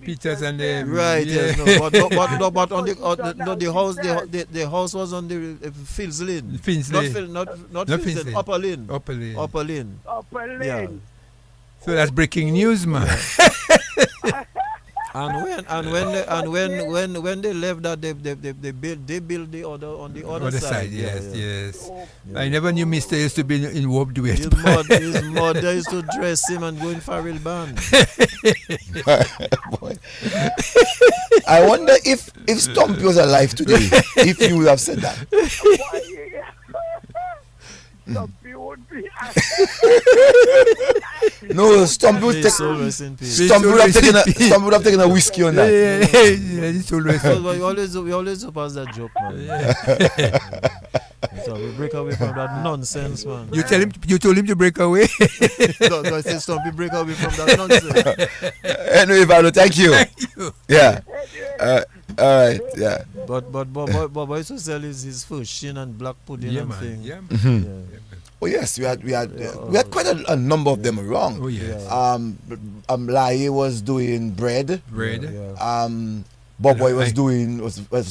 Peters and them. Right, yeah. yes, no, but on the house, the house was on the Fields Lane. Not Fields Lane, Upper Lane. Yeah. So that's breaking news, man. And when they left that they built the other on the other side. Yes. I never knew Mr. used to be in warp duet. His mother used to dress him and go in Farrell band. Boy. I wonder if Stumpy was alive today, if you would have said that. Stumpy would be. No, Stumpy would have taken a whiskey on that. We always pass that joke, man. So we break away from that nonsense, man. You told him to break away. No, I said Stumpy, break away from that nonsense. Anyway, Valo, thank you. Yeah. All right. Yeah. But Boy used to sell his fish and black pudding and thing. Yeah. Mm-hmm. Oh yes, we had quite a number of them around. Oh yes. Lai was doing bread. Yeah. Bob Boy was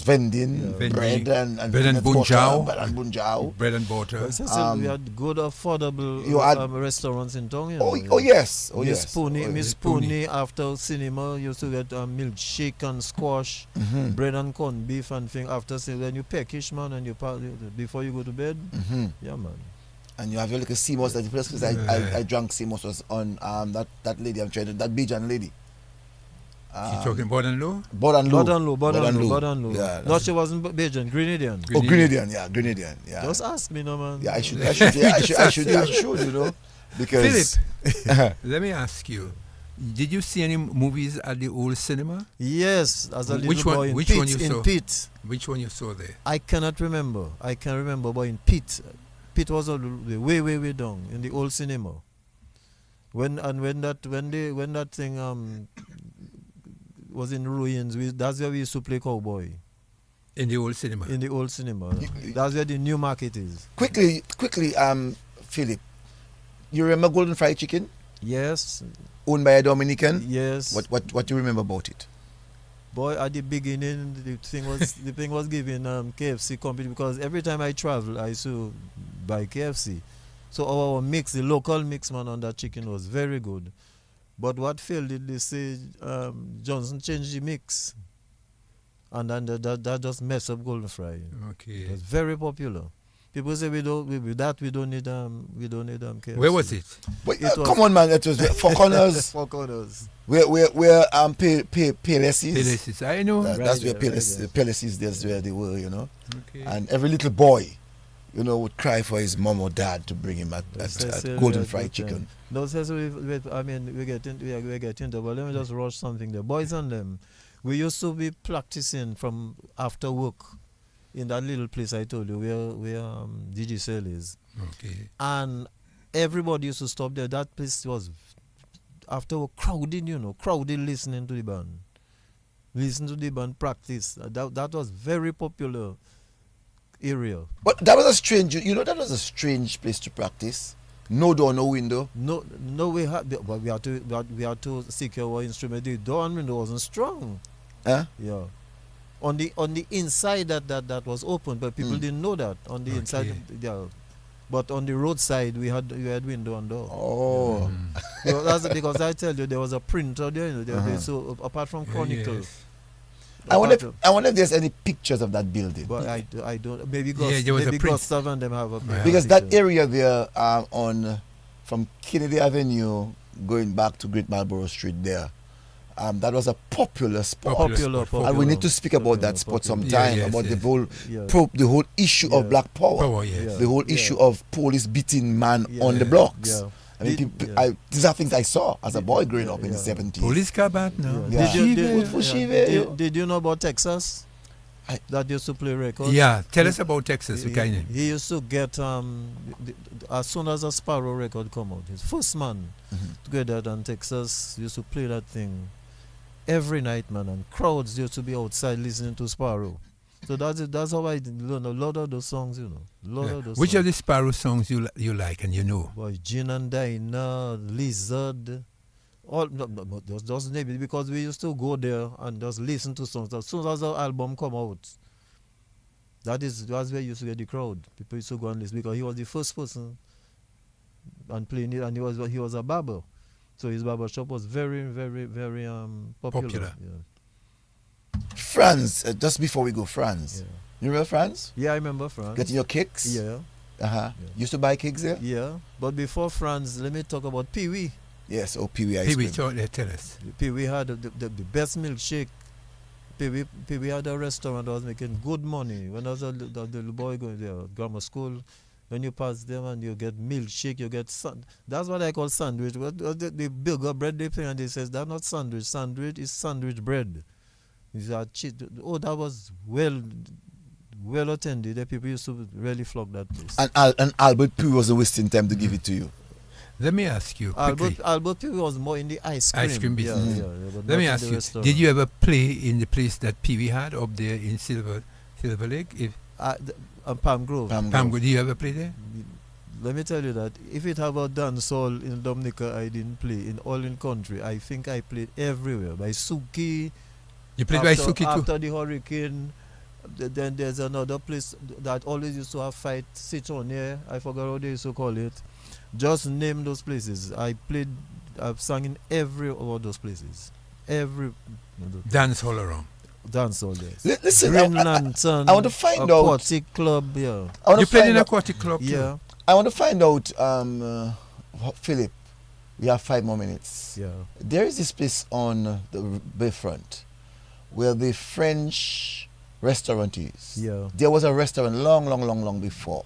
vending bread and bunjao. Bread and butter. We had good affordable restaurants in town. Oh yes. Miss Pony after cinema used to get milkshake and squash, bread and corned beef and thing after when you peckish, man, and you before you go to bed. Yeah, man. And you have your little CMOS that because I drank CMOS was on that lady I'm trying to that Bijan lady. You're talking Bodanlo? Bodanlo. Yeah, no, she wasn't Bajan, Grenadian. Oh, Grenadian, yeah. Just ask me, no, man. Yeah, I should, you know. Because Philip, let me ask you. Did you see any movies at the old cinema? Yes, as a little boy in Pitt. Which one you saw there? I cannot remember. But in Pitt. Pitt was all the way down in the old cinema. When that thing was in ruins, that's where we used to play cowboy. In the old cinema. That's where the new market is. Quickly, Philip, you remember Golden Fried Chicken? Yes. Owned by a Dominican? Yes. What do you remember about it? Boy, at the beginning, the thing was giving KFC company because every time I travel, I used to buy KFC. So our mix, the local mix, man, on that chicken was very good. But what failed did they say Johnson changed the mix, and then that just messed up Golden Fry. Okay. It was very popular. People say we don't need KFC. Where was it? Come on, man! It was Four Corners. Four Corners. Where Palaces. I know. That's where Palaces. That's where they were, you know. Okay. And every little boy, you know, would cry for his mom or dad to bring him at Golden Fried Chicken. No, Cecil, we're getting there, but let me just rush something. The boys and them, we used to be practicing from after work in that little place I told you where DG is. Okay. And everybody used to stop there. That place was after work crowded listening to the band. Listen to the band practice. That was very popular area. But that was a strange place to practice. No door, no window. No, we had to secure our instrument. The door and window wasn't strong. Huh? Yeah. On the inside that was open, but people didn't know that. On the inside, yeah. But on the roadside, we had window and door. Oh. So that's because I tell you there was a printer there. So apart from Chronicle. Yes. I wonder if there's any pictures of that building. But I don't. Maybe Gustav and them have a picture. Because that area there from Kennedy Avenue going back to Great Marlborough Street there, that was a popular spot. And we need to speak about that spot sometime, about the whole issue of black power. The whole issue of police beating man on the blocks. I mean, these are things I saw as a boy growing up in the 70s. Police cabat now. Yeah. Did you know about Texas? That used to play records. Yeah, tell us about Texas. He used to get as soon as a Sparrow record come out, his first man together in Texas used to play that thing every night, man, and crowds used to be outside listening to Sparrow. So that's how I learned a lot of those songs, you know. Which of the Sparrow songs you like and you know? Boy, Gin and Dinah, Lizard. All just name it, because we used to go there and just listen to songs. As soon as the album come out, that's where you used to get the crowd. People used to go and listen because he was the first person and playing it, and he was a barber, so his barber shop was very, very, very popular. Yeah. Franz, just before we go, Franz. Yeah. You remember Franz? Yeah, I remember Franz. Getting your kicks? Yeah. Yeah. Used to buy kicks there? Yeah, but before Franz, let me talk about Pee Wee. Yes, Pee Wee ice cream. Pee Wee, tell us. Pee Wee had the best milkshake. Pee Wee had a restaurant that was making good money. When I was a little boy going there, grammar school, when you pass them and you get milkshake, you get that's what I call sandwich. The bigger bread they pay, and they says that's not sandwich. Sandwich is sandwich bread. That was well attended. The people used to really flock that place. And Albert Pugh was wasting time to give it to you. Let me ask you quickly. Albert Pee Wee was more in the ice cream business. Yeah, Let me ask you, did you ever play in the place that Pee Wee had up there in Silver Lake? Palm Grove. Palm Grove. Did you ever play there? Let me tell you that if it have a dance hall in Dominica, I didn't play. In country, I think I played everywhere. By Suki. You played by Suki too? After the hurricane. Then there's another place that always used to have fight, Citron, I forgot how they used to call it. Just name those places. I've sung in every of those places. Dance all around. Dance all there. Listen, Green Lantern. I want to find out. Aquatic Club, yeah. You played in Aquatic Club too? Yeah. I want to find out, Phillip, we have 5 more minutes. Yeah. There is this place on the bayfront where the French restaurant is. Yeah. There was a restaurant long before.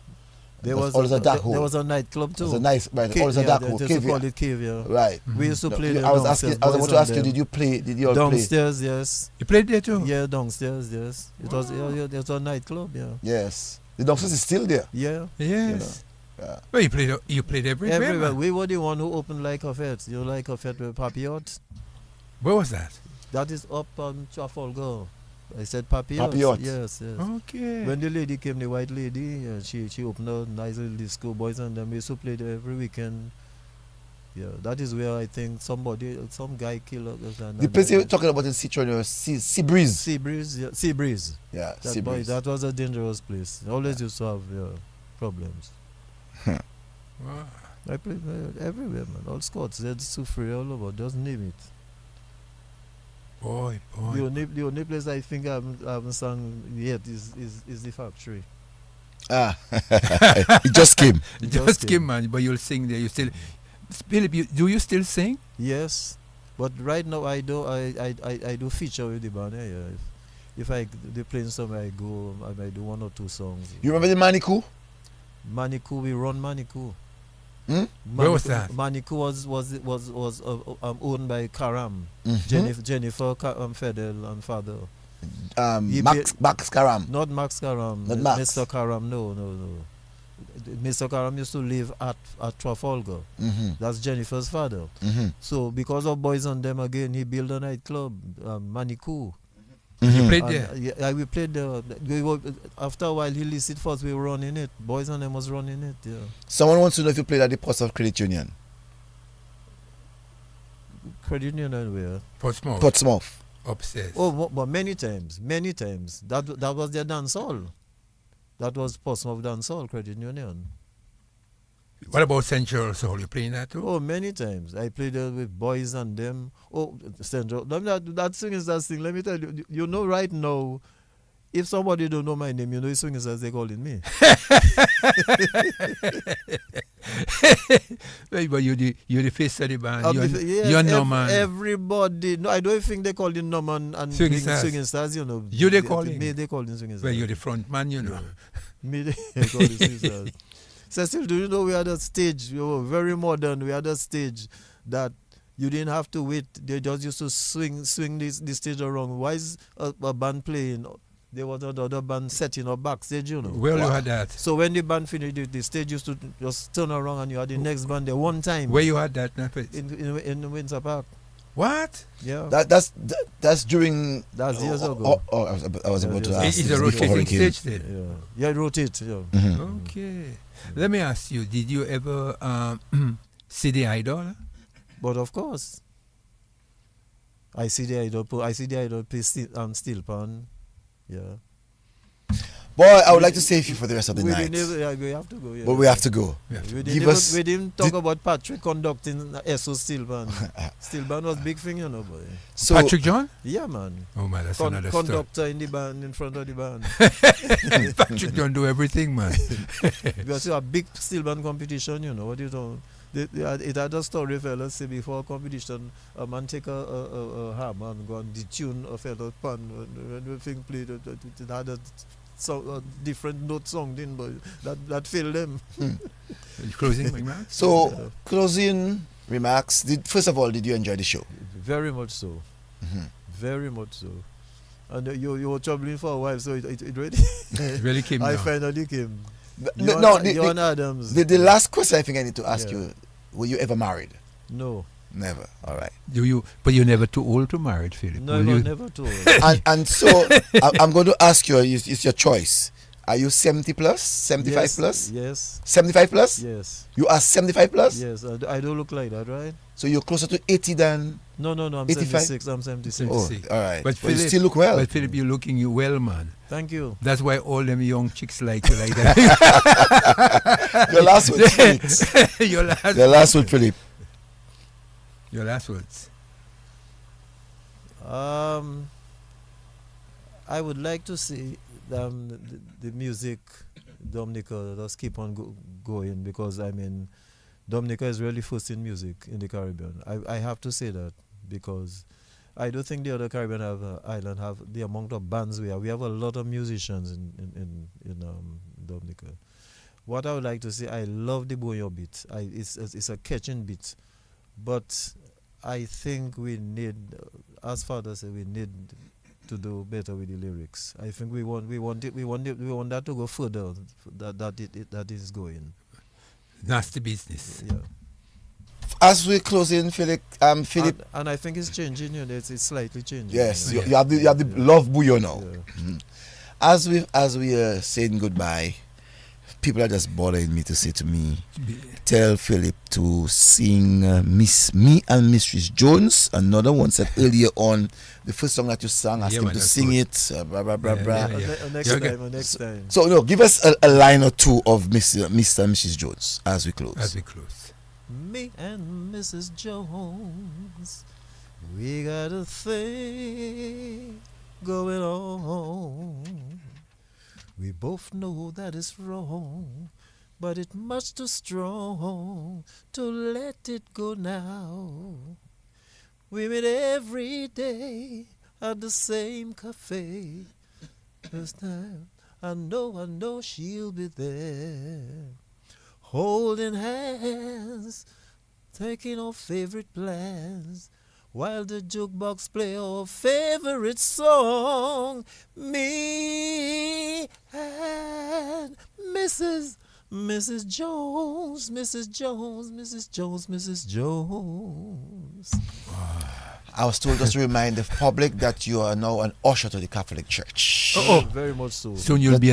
There was a nightclub too. It was a nice, right? Cave, or was a dark hole. Cave, call it Cave, yeah. Right. We used to play there. I was about to ask you, did you play? Did you all play? Downstairs, yes. You played there too? Yeah, downstairs, yes. It was a nightclub, yeah. Yes. The downstairs is still there. Yeah. Yes. You know? Yeah. Well, you played everywhere. Everywhere. We were the one who opened Like a Fet. You know Like a Fet with Papillot? Where was that? That is up on Trafalgar. I said Papillot. Papillot. Yes. Okay. When the lady came, the white lady, she opened a nice little disco, boys and them used to play there every weekend. Yeah, that is where I think some guy killed us. The place you're talking about in Citron, Sea Breeze. Sea Breeze, yeah. Sea Breeze. Yeah, that Sea Breeze. That was a dangerous place. Always used to have problems. Wow. I played everywhere, man. All Scots, they're so free all over. Just name it. Boy. The only place I think I haven't sung yet is the factory. It just came. It just came, man. But you'll sing there. You still, Phillip. Do you still sing? Yes, but right now I do feature with the band. Yeah. If they playing somewhere, I go. I might do 1 or 2 songs. You remember the Manikou? Manikou, we run Manikou. Where was that? Manikou was owned by Karam, Jennifer Fedel and father. Max Karam. Not Max Karam. Not Max. Mr. Karam. No. Mr. Karam used to live at Trafalgar. That's Jennifer's father. So because of Boys on Them again, he built a nightclub, Manikou. You played there? Yeah, we played there. After a while, he listed first. We were running it. Boys on Them was running it. Yeah. Someone wants to know if you played at the Post of Credit Union. Credit Union where? Portsmouth. Upstairs. Oh, but many times. That was their dance hall. That was Portsmouth dance hall, Credit Union. What about Central Soul? You playing that too? Oh, many times. I played with Boys and Them. Oh, Central. That swing is that thing. Let me tell you. You know right now, if somebody don't know my name, you know it's swing is as they calling me. But you're the face of the band. You're Norman. Everybody. No, I don't think they call him Norman and Swinging Stars. You know. They call him. Me, they call him Swinging Stars. Well, you're the front man, you know. Me, they call him Swinging Stars. Cecil, do you know we had a stage? We were very modern. We had a stage that you didn't have to wait. They just used to swing the stage around. Why is a band playing? There was another band setting up backstage, you know. Well, you had that. So when the band finished, the stage used to just turn around and you had the next band there one time. Where you had that? In the Windsor Park. What? Yeah. That's during. That's years ago. I was about to ask. It's a rotating stage then. Yeah, rotate. Yeah. Mm-hmm. Okay. Let me ask you: did you ever see the Idol? But of course, I see the Idol play steel pan. Yeah. Boy, I would like to stay with you for the rest of the night. We have to go. Yeah. But we have to go. We didn't talk about Patrick conducting SO steel band. Steel band was big thing, you know, boy. So, Patrick John? Yeah, man. Oh man, that's another story. Conductor in the band, in front of the band. Patrick John do everything, man. Because you have a big steel band competition, you know. What you don't. It had a story, fellas, say before competition, a man take a hammer and go and detune a fellow pan. When the thing played, it had a different note song, didn't, but that failed them. Closing remarks? So, closing remarks. First of all, did you enjoy the show? Very much so. Mm-hmm. Very much so. And you were troubling for a while, so it really, it really came I down. Finally came. Adams. The last question I think I need to ask you: were you ever married? No. Never. All right. But you're never too old to marry, Philip. No, never too old. and so I'm going to ask you. It's your choice. Are you 70 plus? 75 plus? Yes. 75 plus? Yes. You are 75 plus? Yes. I don't look like that, right? So you're closer to 80 than. No. I'm 85? 76. I'm 76. Oh, all right. But Philip, you still look well. But Philip, you're looking well, man. Thank you. That's why all them young chicks like you like that. Your last word, Philip. Your last word, Philip. Your last words. I would like to see the music, Dominica, just keep on going, because I mean, Dominica is really first in music in the Caribbean. I have to say that, because I do think the other Caribbean island have the amount of bands we have. We have a lot of musicians in Dominica. What I would like to see, I love the Boyo beat. It's a catching beat. But I think we need, as Father said, we need to do better with the lyrics. I think we want that to go further. That is going. Nasty business. Yeah. As we close in, Philip. And I think it's changing. You know, it's slightly changing. Yes, you know. you have the love Buyo now. Yeah. Mm-hmm. As we are saying goodbye, people are just bothering me to say to me, tell Philip to sing Miss Me and Mistress Jones. Another one said earlier on, the first song that you sang, ask him to sing it. Blah, blah, blah, blah. Next time. So, no, give us a line or two of Mr. and Mrs. Jones as we close. Me and Mrs. Jones, we got a thing going on. We both know that it's wrong, but it's much too strong to let it go now. We meet every day at the same cafe. This time I know she'll be there, holding hands, taking our favorite plans, while the jukebox play our favorite song. Me and Mrs. Jones, Mrs. Jones, Mrs. Jones, Mrs. Jones. I was told just to remind the public that you are now an usher to the Catholic Church. Oh, very much so. Soon you'll be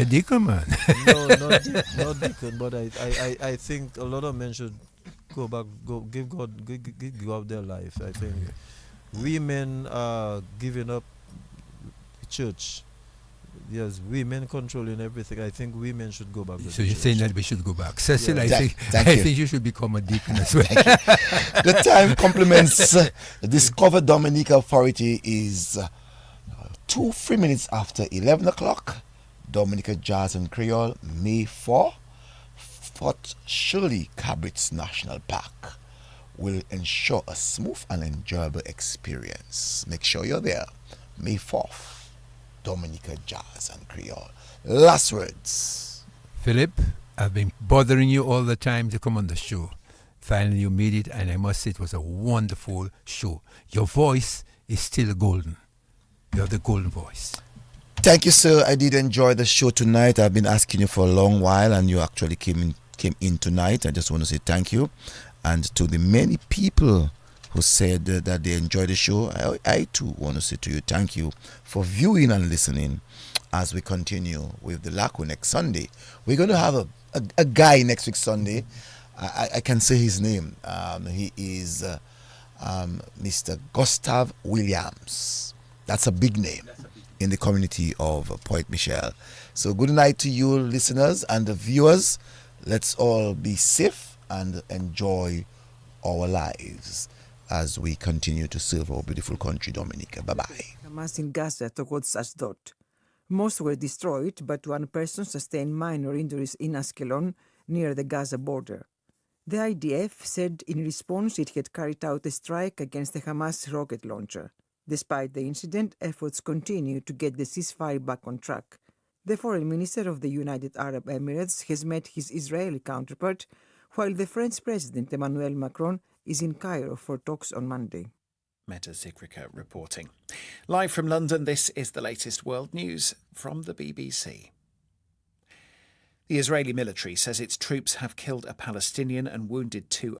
a deacon, man. No, not deacon, but I think a lot of men should go back, give God their life. I think women are giving up church. Yes, women controlling everything. I think women should go back. So you're saying that we should go back. Cecil, Yeah. I think you should become a deacon as well. The time complements Discover Dominica Authority is 3 minutes after 11 o'clock. Dominica Jazz and Creole, May 4. Fort Shirley Cabrits National Park will ensure a smooth and enjoyable experience. Make sure you're there. May 4th, Dominica Jazz and Creole. Last words. Philip? I've been bothering you all the time to come on the show. Finally, you made it, and I must say it was a wonderful show. Your voice is still golden. You have the golden voice. Thank you, sir. I did enjoy the show tonight. I've been asking you for a long while, and you actually came in tonight. I just want to say thank you. And to the many people who said that they enjoyed the show, I too want to say to you thank you for viewing and listening as we continue with the Lakou next Sunday. We're going to have a guy next week Sunday. I can say his name. He is Mr. Gustav Williams. That's a big name in the community of Point Michel. So good night to you listeners and the viewers. Let's all be safe and enjoy our lives as we continue to serve our beautiful country, Dominica. Bye-bye. Hamas in Gaza towards Ashdod. Most were destroyed, but one person sustained minor injuries in Askelon, near the Gaza border. The IDF said in response it had carried out a strike against the Hamas rocket launcher. Despite the incident, efforts continue to get the ceasefire back on track. The foreign minister of the United Arab Emirates has met his Israeli counterpart, while the French President Emmanuel Macron is in Cairo for talks on Monday. Meta Zikrika reporting. Live from London, this is the latest world news from the BBC. The Israeli military says its troops have killed a Palestinian and wounded 2